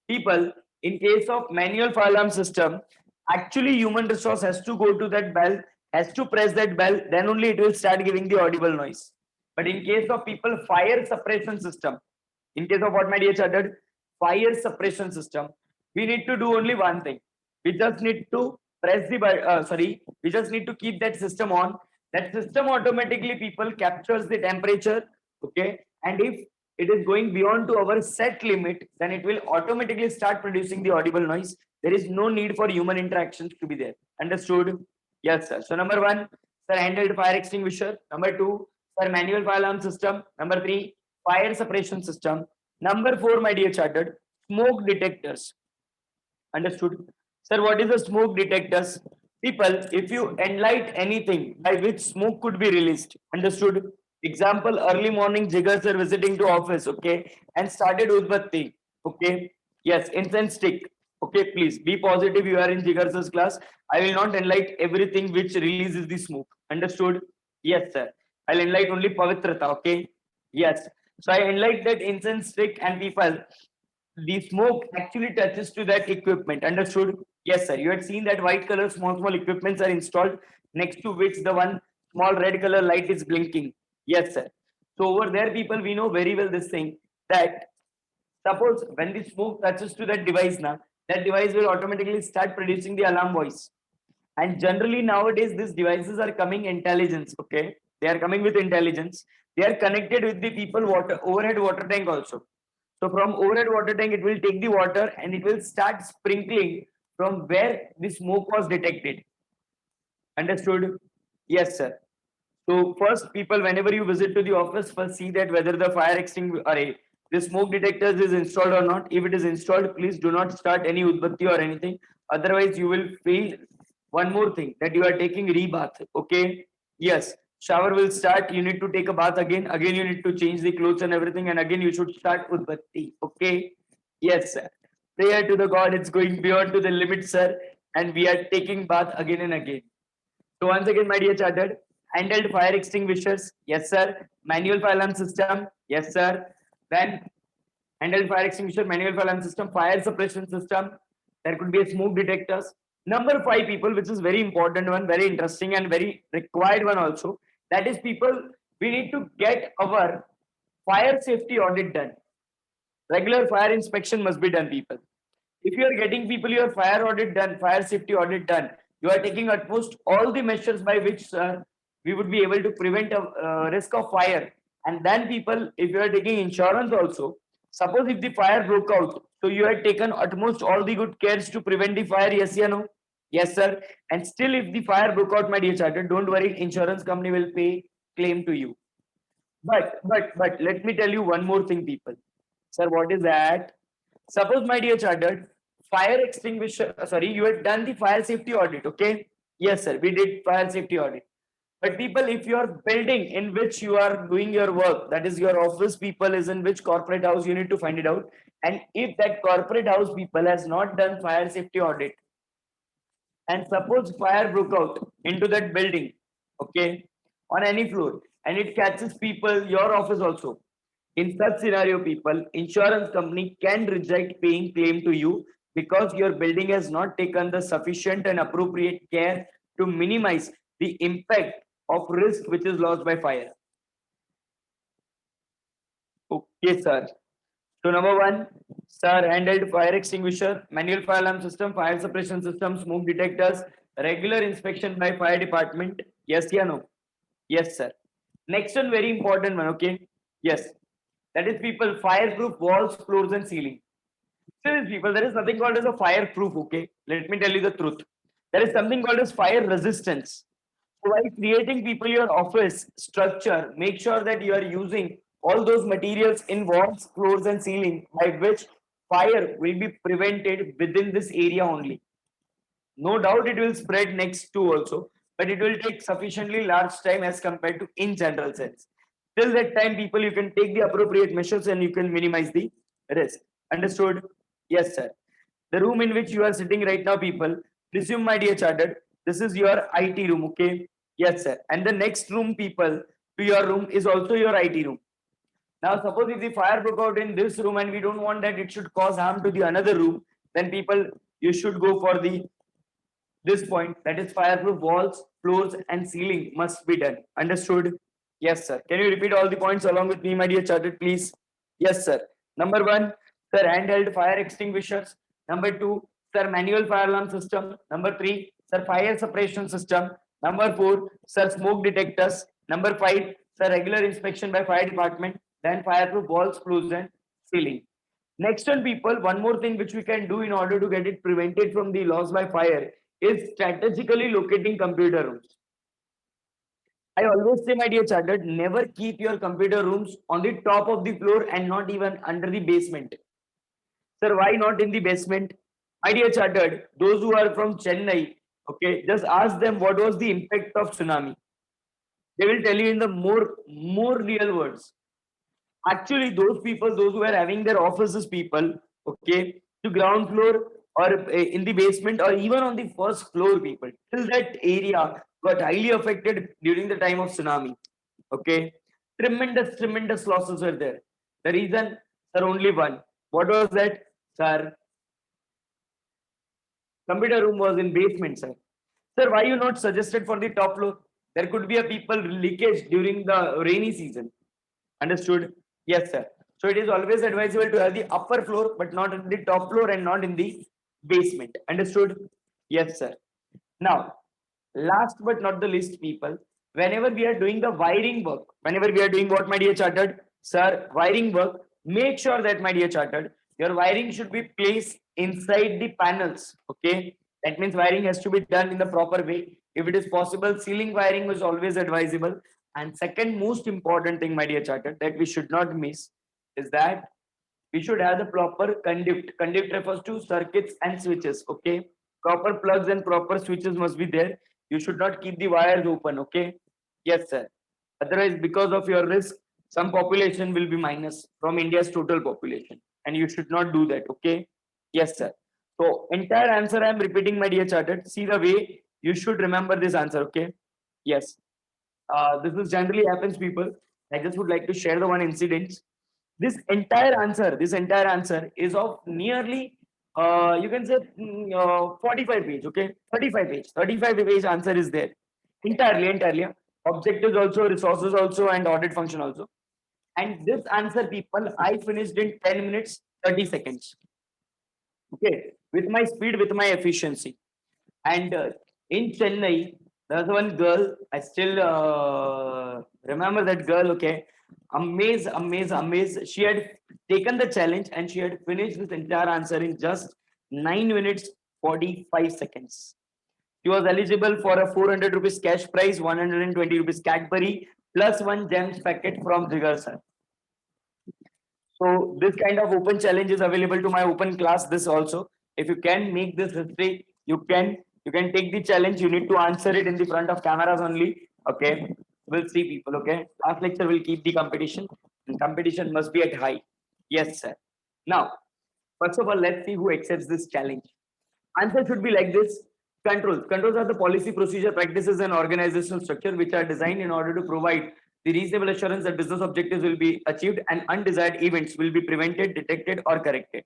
People, in case of manual fire alarm system, actually human resource has to go to that bell, has to press that bell, then only it will start giving the audible noise. But in case of people fire suppression system, in case of what, my dear chartered, fire suppression system, we need to do only one thing. We just need to press the we just need to keep that system on. That system automatically, people, captures the temperature, okay, and if it is going beyond to our set limit, then it will automatically start producing the audible noise. There is no need for human interactions to be there. Understood? Yes, sir. So number one, sir, handheld fire extinguisher. Number two, sir, manual fire alarm system. Number three, fire suppression system. Number 4, my dear chartered, smoke detectors. Understood? Sir, what is a smoke detectors? People, if you enlight anything by which smoke could be released, understood? Example, early morning jiggers are visiting to office, okay, and started udbatti, okay? Yes, incense stick. Okay, please be positive. You are in Jigar's class. I will not enlight everything which releases the smoke. Understood? Yes, sir. I'll enlight only Pavitrata. Okay. Yes. So I enlight that incense stick and people, the smoke actually touches to that equipment. Understood? Yes, sir. You had seen that white color small equipments are installed next to which the one small red color light is blinking. Yes, sir. So over there, people, we know very well this thing that suppose when the smoke touches to that device now, that device will automatically start producing the alarm voice. And generally nowadays, these devices are coming intelligence. Okay, they are coming with intelligence. They are connected with the people water overhead water tank also. So from overhead water tank, it will take the water and it will start sprinkling from where the smoke was detected. Understood? Yes, sir. So first, people, whenever you visit to the office, first see that whether the fire extinguisher or the smoke detectors is installed or not. If it is installed, please do not start any udbatti or anything. Otherwise, you will feel one more thing that you are taking rebath. Okay. Yes. Shower will start. You need to take a bath again. Again, you need to change the clothes and everything. And again, you should start udbatti. Okay. Yes, sir. Prayer to the God. It's going beyond to the limit, sir. And we are taking bath again and again. So once again, my dear chartered, handheld fire extinguishers, yes sir. Manual fire alarm system, yes sir. Then handheld fire extinguisher, manual fire alarm system, fire suppression system. There could be a smoke detectors. Number 5, people, which is very important one, very interesting and very required one also. That is, people, we need to get our fire safety audit done. Regular fire inspection must be done, people. If you are getting people your fire audit done, fire safety audit done, you are taking utmost all the measures by which we would be able to prevent a risk of fire. And then people, if you are taking insurance also, suppose if the fire broke out, so you had taken utmost all the good cares to prevent the fire, yes or no? Yes, sir. And still, if the fire broke out, my dear charter, don't worry, insurance company will pay claim to you. But let me tell you one more thing, people. Sir, what is that? Suppose, my dear chartered, fire extinguisher, sorry, you had done the fire safety audit, okay? Yes, sir, we did fire safety audit. But people, if your building in which you are doing your work, that is your office people is in which corporate house, you need to find it out. And if that corporate house people has not done fire safety audit, and suppose fire broke out into that building, okay, on any floor, and it catches people, your office also. In such scenario, people, insurance company can reject paying claim to you because your building has not taken the sufficient and appropriate care to minimize the impact of risk which is lost by fire. Okay, sir. So number 1, sir, handheld fire extinguisher, manual fire alarm system, fire suppression system, smoke detectors, regular inspection by fire department. Yes, yeah, no. Yes, sir. Next one, very important one. Okay. Yes. That is, people, fireproof walls, floors, and ceiling. Still, people, there is nothing called as a fireproof. Okay. Let me tell you the truth. There is something called as fire resistance. So while creating people your office structure, make sure that you are using all those materials in walls, floors, and ceiling by which fire will be prevented within this area only. No doubt it will spread next to also, but it will take sufficiently large time as compared to in general sense. Till that time, people, you can take the appropriate measures and you can minimize the risk. Understood? Yes, sir. The room in which you are sitting right now, people, presume, my dear chartered, this is your IT room, okay? Yes, sir. And the next room, people, to your room is also your IT room. Now, suppose if the fire broke out in this room and we don't want that it should cause harm to the another room, then people, you should go for the this point, that is fireproof walls, floors, and ceiling must be done. Understood? Yes, sir. Can you repeat all the points along with me, my dear chartered, please? Yes, sir. Number 1, sir, handheld fire extinguishers. Number 2, sir, manual fire alarm system. Number 3, sir, fire suppression system. Number 4, sir, smoke detectors. Number 5, sir, regular inspection by fire department. Then fireproof walls, floors, and ceiling. Next one, people, one more thing which we can do in order to get it prevented from the loss by fire is strategically locating computer rooms. I always say, my dear chartered, never keep your computer rooms on the top of the floor and not even under the basement. Sir, why not in the basement? My dear chartered, those who are from Chennai, okay, just ask them what was the impact of tsunami. They will tell you in the more real words. Actually, those people, those who are having their offices, people, okay, to ground floor or in the basement or even on the first floor, people, till that area got highly affected during the time of tsunami. Okay, tremendous losses were there. The reason, sir, only one. What was that, sir? Computer room was in basement, sir. Sir, why you not suggested for the top floor? There could be a people leakage during the rainy season. Understood? Yes, sir. So it is always advisable to have the upper floor, but not in the top floor and not in the basement. Understood? Yes, sir. Now, last but not the least, people, whenever we are doing the wiring work, whenever we are doing what, my dear chartered, sir, wiring work, make sure that, my dear chartered, your wiring should be placed inside the panels. Okay, that means wiring has to be done in the proper way. If it is possible, ceiling wiring is always advisable. And second most important thing, my dear chartered, that we should not miss is that we should have the proper conduit. Conduit refers to circuits and switches. Okay, proper plugs and proper switches must be there. You should not keep the wires open. Okay, yes, sir. Otherwise, because of your risk, some population will be minus from India's total population, and you should not do that. Okay, yes, sir. So entire answer I am repeating, my dear chartered. See the way you should remember this answer. Okay, yes. This is generally happens, people. I just would like to share the one incident. This entire answer is of nearly, you can say 45 page, okay, 35 page answer is there, entirely. Objectives also, resources also, and audit function also. And this answer, people, I finished in 10 minutes, 30 seconds. Okay, with my speed, with my efficiency. And in Chennai, there's one girl. I still remember that girl. Okay, amazed. She had taken the challenge and she had finished this entire answer in just 9 minutes 45 seconds. She was eligible for a 400 rupees cash prize, 120 rupees Cadbury, plus one gems packet from Jigar sir. So this kind of open challenge is available to my open class. This also, if you can make this history, you can take the challenge. You need to answer it in the front of cameras only. Okay, we'll see, people. Okay, last lecture will keep the competition, and competition must be at high. Yes, sir. Now, first of all, let's see who accepts this challenge. Answer should be like this. Controls. Controls are the policy, procedure, practices, and organizational structure which are designed in order to provide the reasonable assurance that business objectives will be achieved and undesired events will be prevented, detected, or corrected.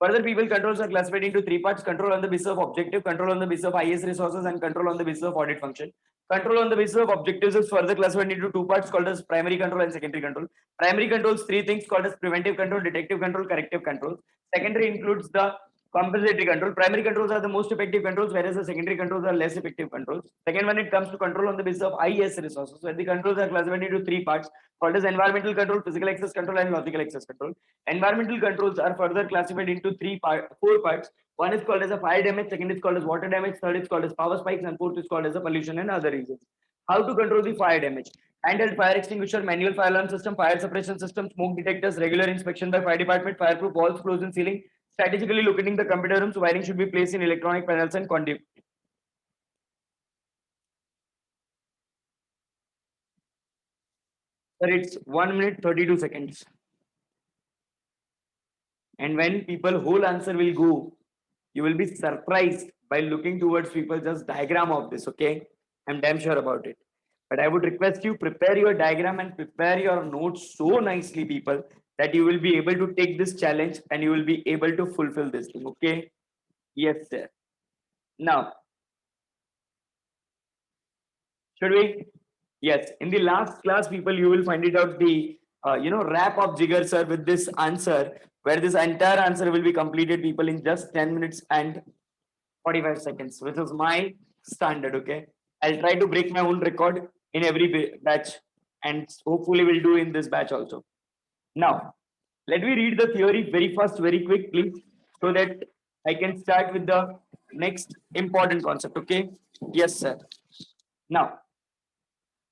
Further, people controls are classified into three parts: control on the basis of objective, control on the basis of IS resources, and control on the basis of audit function. Control on the basis of objectives is further classified into two parts called as primary control and secondary control. Primary controls three things called as preventive control, detective control, corrective control. Secondary includes the compensatory control. Primary controls are the most effective controls, whereas the secondary controls are less effective controls. Second one, it comes to control on the basis of IS resources, where the controls are classified into three parts called as environmental control, physical access control, and logical access control. Environmental controls are further classified into four parts. One is called as a fire damage, second is called as water damage, third is called as power spikes, and fourth is called as a pollution and other reasons. How to control the fire damage? Handheld fire extinguisher, manual fire alarm system, fire suppression system, smoke detectors, regular inspection by fire department, fireproof walls, floors, and ceiling. Strategically locating the computer rooms, wiring should be placed in electronic panels and conduit. Sir, it's 1 minute 32 seconds. And when people whole answer will go, you will be surprised by looking towards people just diagram of this. Okay, I'm damn sure about it. But I would request you prepare your diagram and prepare your notes so nicely, people, that you will be able to take this challenge and you will be able to fulfill this thing. Okay. Yes, sir. Now, should we? Yes. In the last class, people, you will find it out the wrap of Jigar sir with this answer, where this entire answer will be completed, people, in just 10 minutes and 45 seconds, which is my standard. Okay. I'll try to break my own record in every batch, and hopefully we'll do in this batch also. Now, let me read the theory very fast, very quickly, so that I can start with the next important concept. Okay. Yes, sir. Now,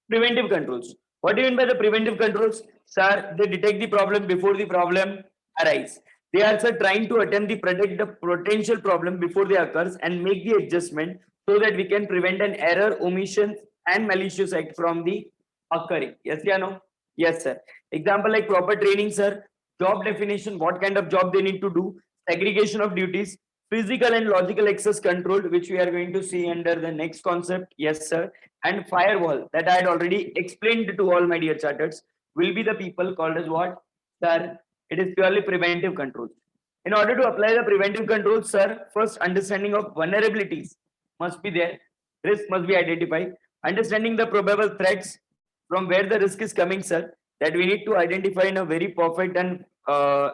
Preventive controls. What do you mean by the preventive controls? Sir, they detect the problem before the problem arise. They are, sir, trying to attempt to predict the potential problem before they occurs and make the adjustment so that we can prevent an error, omission, and malicious act from the occurring. Yes, yeah, no? Yes, sir. Example like proper training, sir. Job definition, what kind of job they need to do, segregation of duties, physical and logical access control, which we are going to see under the next concept. Yes, sir. And firewall that I had already explained to all my dear charters will be the people called as what? Sir, it is purely preventive controls. In order to apply the preventive controls, sir, first understanding of vulnerabilities must be there. Risk must be identified. Understanding the probable threats from where the risk is coming, sir, that we need to identify in a very perfect and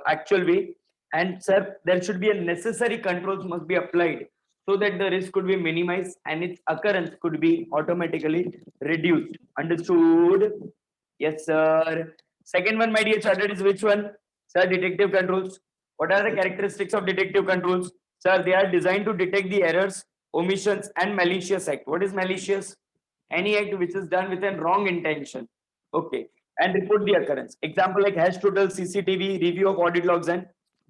actual way. And sir, there should be a necessary controls must be applied so that the risk could be minimized and its occurrence could be automatically reduced. Understood? Yes, sir. Second one, my dear chartered, is which one? Sir, detective controls. What are the characteristics of detective controls? Sir, they are designed to detect the errors, omissions, and malicious act. What is malicious? Any act which is done with a wrong intention. Okay. And report the occurrence. Example like hash total, CCTV, review of audit logs, and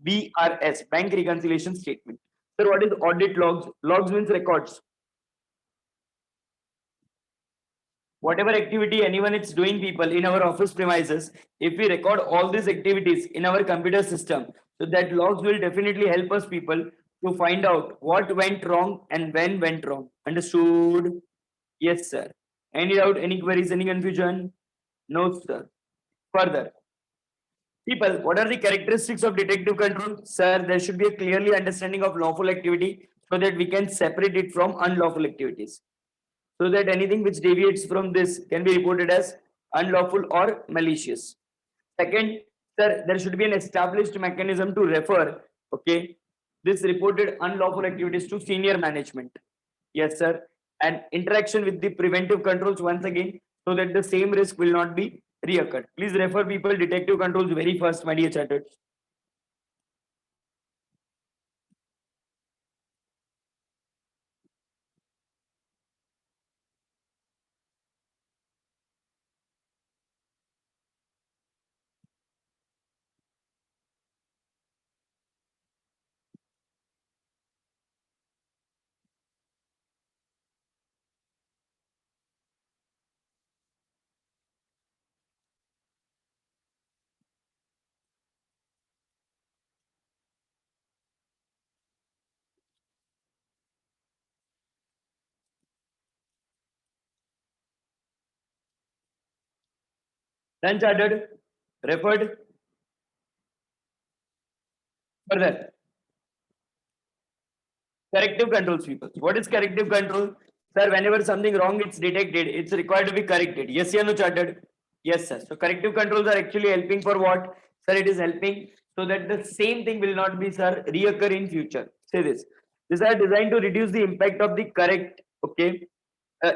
BRS, bank reconciliation statement. Sir, what is audit logs? Logs means records. Whatever activity anyone is doing, people in our office premises, if we record all these activities in our computer system, so that logs will definitely help us people to find out what went wrong and when went wrong. Understood? Yes, sir. Any doubt, any queries, any confusion? No, sir. Further, people, what are the characteristics of detective control? Sir, there should be a clearly understanding of lawful activity so that we can separate it from unlawful activities. So that anything which deviates from this can be reported as unlawful or malicious. Second, sir, there should be an established mechanism to refer, okay, this reported unlawful activities to senior management. Yes, sir. And interaction with the preventive controls once again, so that the same risk will not be reoccurred. Please refer people detective controls very first, my dear chartered. Then chartered, referred further. Corrective controls, people. What is corrective control? Sir, whenever something wrong is detected, it's required to be corrected. Yes, or no, chartered? Yes, sir. So corrective controls are actually helping for what? Sir, it is helping so that the same thing will not be, sir, reoccur in future. Say this. These are designed to reduce the impact of the correct, okay,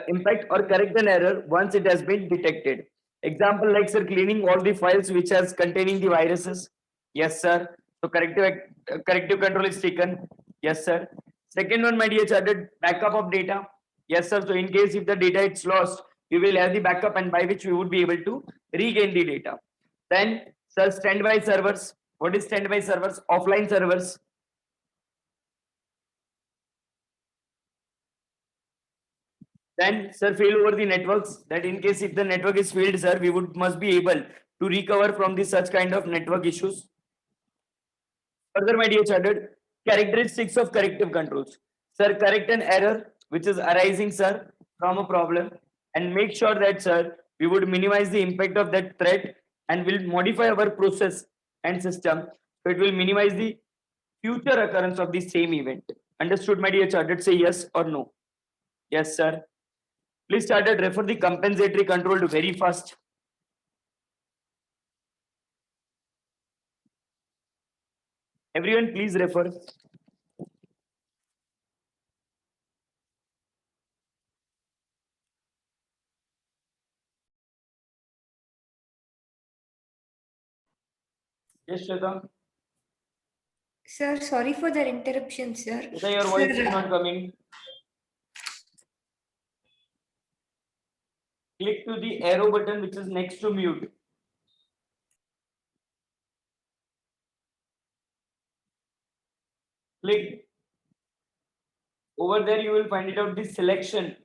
impact or correct an error once it has been detected. Example like, sir, cleaning all the files which has containing the viruses. Yes, sir. So corrective control is taken. Yes, sir. Second one, my dear chartered, backup of data. Yes, sir. So in case if the data is lost, we will have the backup and by which we would be able to regain the data. Then, sir, standby servers. What is standby servers? Offline servers. Then, sir, fail over the networks. That in case if the network is failed, sir, we would must be able to recover from the such kind of network issues. Further, my dear chartered, characteristics of corrective controls. Sir, correct an error which is arising, sir, from a problem and make sure that, sir, we would minimize the impact of that threat and will modify our process and system so it will minimize the future occurrence of the same event. Understood, my dear chartered? Say yes or no. Yes, sir. Please chartered, refer the compensatory control to very fast. Everyone, please refer. Yes, Shweta. Sir, sorry for the interruption, sir. Shweta, your voice is Sir, not coming. Click to the arrow button which is next to mute. Click. Over there you will find it out the selection,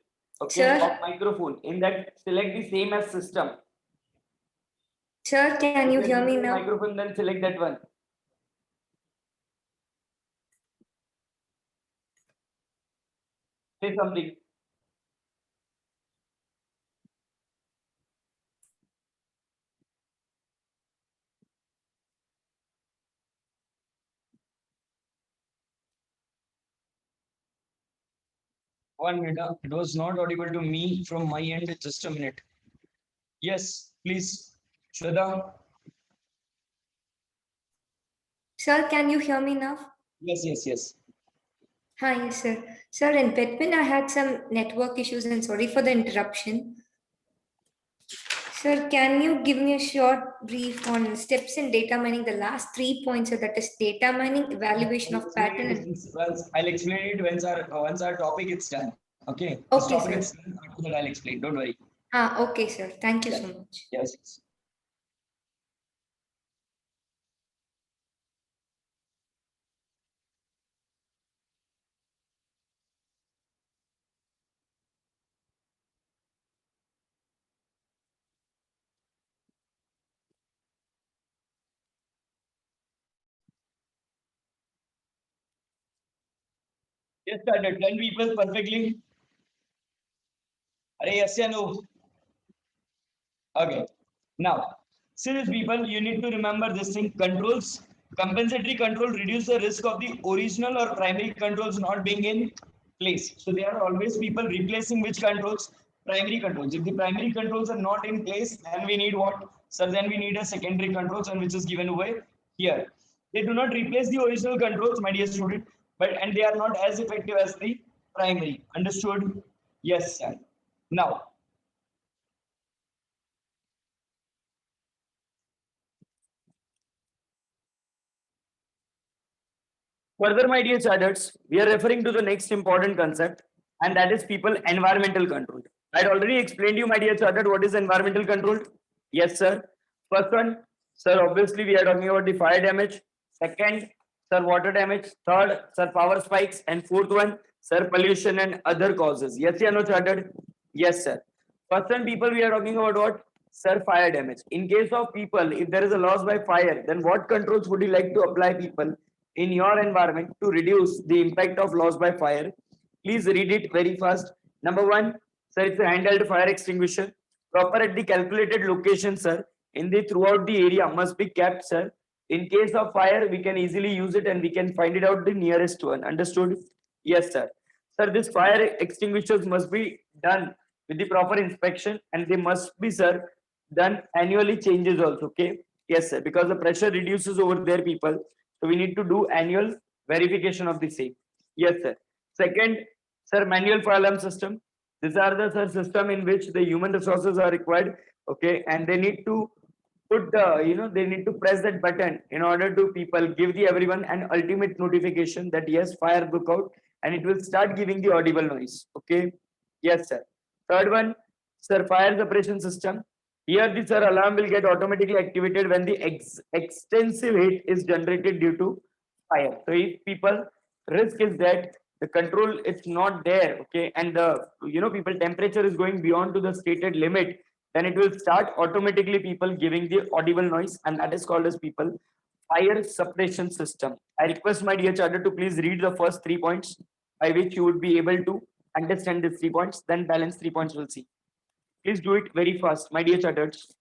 okay, Sir? of microphone. In that, select the same as system. Sir, can you If hear you're me using now? microphone, then select that one. Say something. One minute. It was not audible to me from my end. Just a minute. Yes, please. Shweta. Sir, can you hear me now? Yes. Hi, yes, sir. Sir, in between, I had some network issues and sorry for the interruption. Sir, can you give me a short brief on steps in data mining? The last 3 points, so that is data mining, evaluation of pattern, and I'll explain it once our topic is done. Okay. This okay, topic sir. is done. After that, I'll explain. Don't worry. Okay, sir. Thank you so much. Yes. Yes, started. 10 people perfectly. Are yes or no? Okay. Now, serious people, you need to remember this thing. Controls, compensatory control reduce the risk of the original or primary controls not being in place. So there are always people replacing which controls? Primary controls. If the primary controls are not in place, then we need what? So then we need a secondary controls, and which is given away here. They do not replace the original controls, my dear student, but and they are not as effective as the primary. Understood? Yes, sir. Now, further, my dear charters, we are referring to the next important concept, and that is people environmental control. I had already explained you, my dear charter, what is environmental control. Yes, sir. First one, sir, obviously we are talking about the fire damage. Second, sir, water damage. Third, sir, power spikes. And fourth one, sir, pollution and other causes. Yes, yeah, no, chartered. Yes, sir. First one, people, we are talking about what? Sir, fire damage. In case of people, if there is a loss by fire, then what controls would you like to apply, people, in your environment to reduce the impact of loss by fire? Please read it very fast. Number one, sir, it's a handheld fire extinguisher. Proper at the calculated location, sir. In the throughout the area must be kept, sir. In case of fire, we can easily use it and we can find it out the nearest one. Understood? Yes, sir. Sir, this fire extinguishers must be done with the proper inspection, and they must be, sir, done annually changes also. Okay. Yes, sir. Because the pressure reduces over there, people. So we need to do annual verification of the same. Yes, sir. Second, sir, manual fire alarm system. These are the, sir, system in which the human resources are required. Okay, and they need to put the, they need to press that button in order to people give the everyone an ultimate notification that yes, fire broke out, and it will start giving the audible noise. Okay. Yes, sir. Third one, sir, fire suppression system. Here the, sir, alarm will get automatically activated when the extensive heat is generated due to fire. So if people risk is that the control is not there, okay, and the, people temperature is going beyond to the stated limit, then it will start automatically people giving the audible noise, and that is called as people fire suppression system. I request my dear charter to please read the first 3 points by which you would be able to understand these 3 points, then balance 3 points we'll see. Please do it very fast, my dear charters.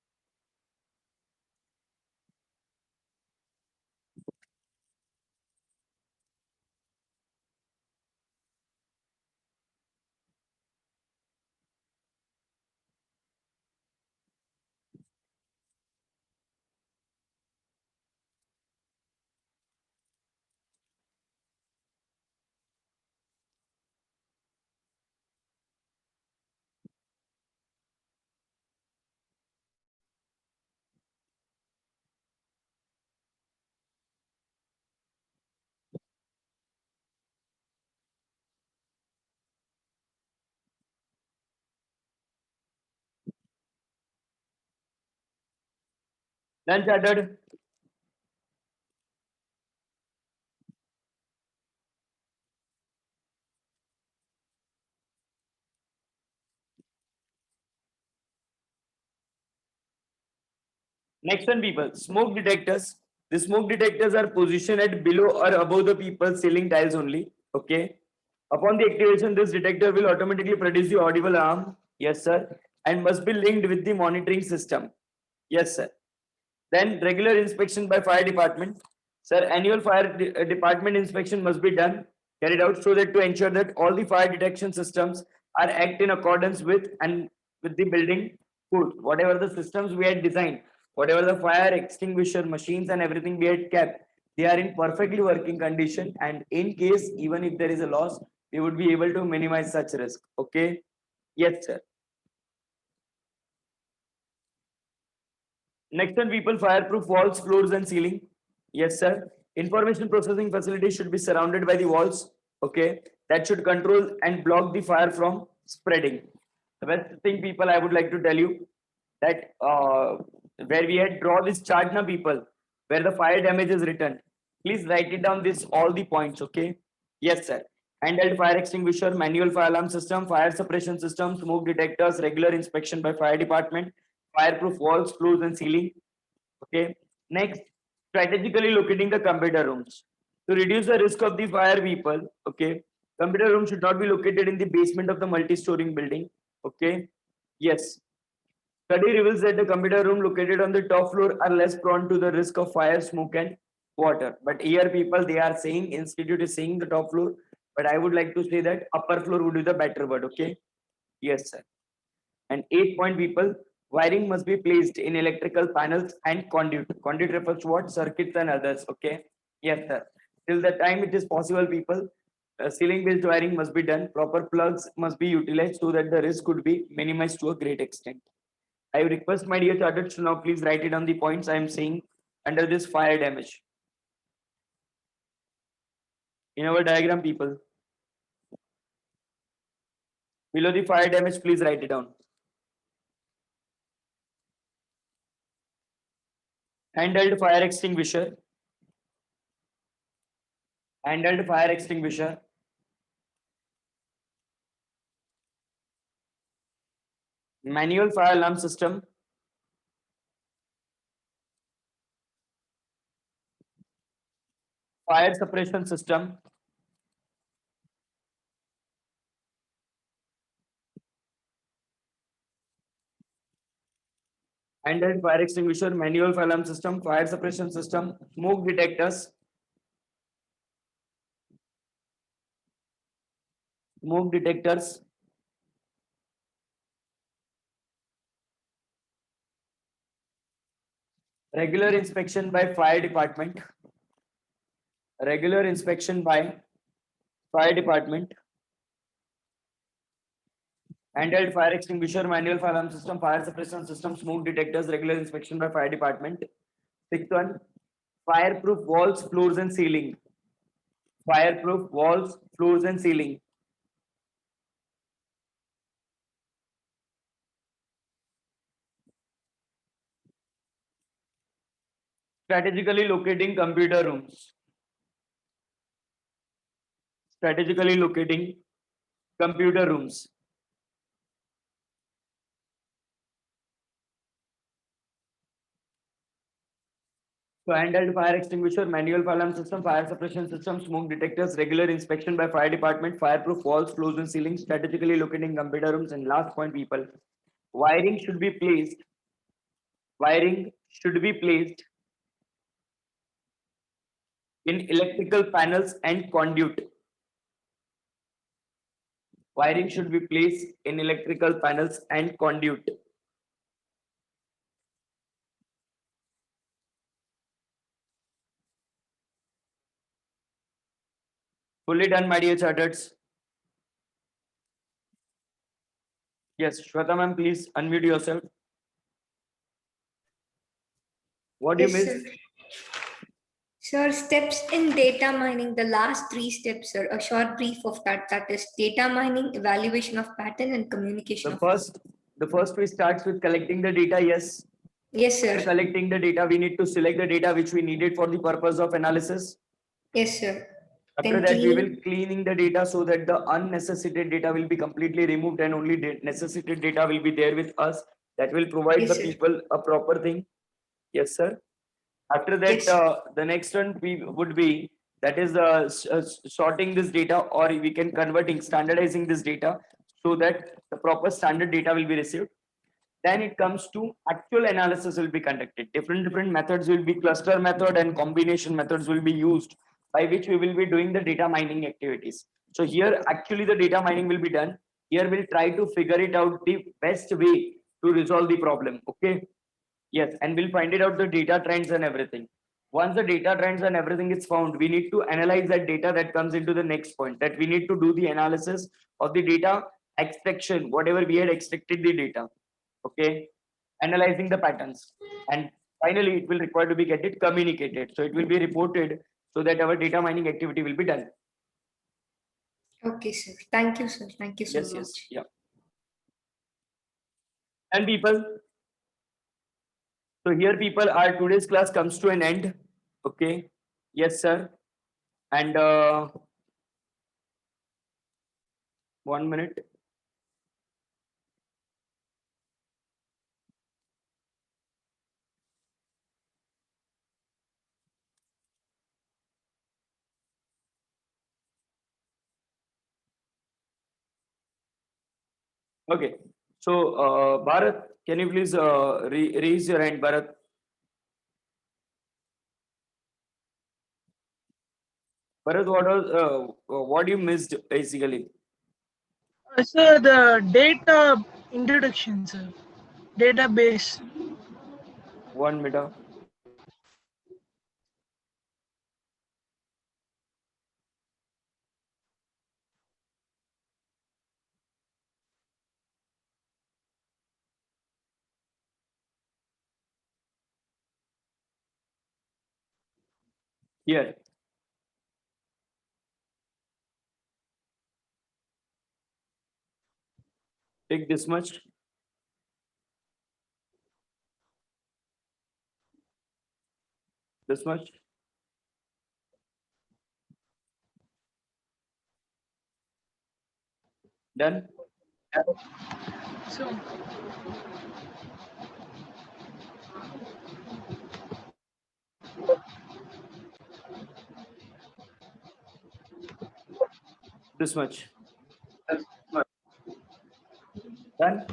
Done, chartered. Next one, people. Smoke detectors. The smoke detectors are positioned at below or above the people's ceiling tiles only. Okay. Upon the activation, this detector will automatically produce the audible alarm. Yes, sir. And must be linked with the monitoring system. Yes, sir. Then regular inspection by fire department. Sir, annual department inspection must be done, carried out so that to ensure that all the fire detection systems are act in accordance with and with the building code. Whatever the systems we had designed, whatever the fire extinguisher machines and everything we had kept, they are in perfectly working condition. And in case even if there is a loss, we would be able to minimize such risk. Okay. Yes, sir. Next one, people, fireproof walls, floors, and ceiling. Yes, sir. Information processing facility should be surrounded by the walls. Okay, that should control and block the fire from spreading. The best thing, people, I would like to tell you that where we had draw this chart, now, people, where the fire damage is written. Please write it down. This all the points. Okay. Yes, sir. Handheld fire extinguisher, manual fire alarm system, fire suppression system, smoke detectors, regular inspection by fire department, fireproof walls, floors, and ceiling. Okay. Next, strategically locating the computer rooms. To reduce the risk of the fire, people, okay, computer room should not be located in the basement of the multi-story building. Okay. Yes. Study reveals that the computer room located on the top floor are less prone to the risk of fire, smoke, and water. But here, people, they are saying, institute is saying the top floor, but I would like to say that upper floor would be the better word. Okay. Yes, sir. And 8 point, people, wiring must be placed in electrical panels and conduit. Conduit refers to what? Circuits and others. Okay. Yes, sir. Till the time it is possible, people, ceiling based wiring must be done. Proper plugs must be utilized so that the risk could be minimized to a great extent. I request my dear chartered to now please write it down the points I am saying under this fire damage. In our diagram, people, below the fire damage, please write it down. Handheld fire extinguisher. Handheld fire extinguisher. Manual fire alarm system. Fire suppression system. Handheld fire extinguisher, manual fire alarm system, fire suppression system, smoke detectors. Smoke detectors. Regular inspection by fire department. Regular inspection by fire department. Handheld fire extinguisher, manual fire alarm system, fire suppression system, smoke detectors, regular inspection by fire department. Sixth one, fireproof walls, floors, and ceiling. Fireproof walls, floors, and ceiling. Strategically locating computer rooms. Strategically locating computer rooms. So handheld fire extinguisher, manual fire alarm system, fire suppression system, smoke detectors, regular inspection by fire department, fireproof walls, floors, and ceilings, strategically locating computer rooms. And last point, people, wiring should be placed. Wiring should be placed in electrical panels and conduit. Wiring should be placed in electrical panels and conduit. Fully done, my dear charters. Yes, Shweta ma'am, please unmute yourself. What do you Yes, miss? sir. Sir, steps in data mining, the last three steps, sir, a short brief of that. That is data mining, evaluation of pattern, and communication The of. first, the first we starts with collecting the data. Yes. Yes, After sir. collecting the data, we need to select the data which we needed for the purpose of analysis. Yes, sir. After Then that, we clean. will cleaning the data so that the unnecessary data will be completely removed and only necessary data will be there with us. That will provide Yes, the sir. people a proper thing. Yes, sir. After that, Yes. the next one we would be that is sorting this data, or we can converting standardizing this data so that the proper standard data will be received. Then it comes to actual analysis will be conducted. Different methods will be cluster method and combination methods will be used by which we will be doing the data mining activities. So here actually the data mining will be done. Here we'll try to figure it out the best way to resolve the problem. Okay. Yes, and we'll find it out the data trends and everything. Once the data trends and everything is found, we need to analyze that data. That comes into the next point, that we need to do the analysis of the data extraction, whatever we had extracted the data. Okay, analyzing the patterns, and finally it will require to be get it communicated. So it will be reported so that our data mining activity will be done. Okay, sir. Thank you, sir. Thank you so Yes, yes, much. yeah. And people, so here people, our today's class comes to an end. Okay, yes, sir. And 1 minute. Okay, so Bharat, can you please raise your hand, Bharat? Bharat, what you missed basically? So the data introduction, sir. Database. 1 minute. Here. Take this much. This much. Done. So This much. Done.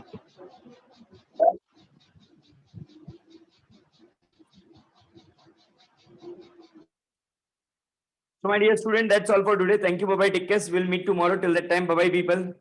So my dear student, that's all for today. Thank you. Bye bye. Take care. We'll meet tomorrow. Till that time, bye bye, people.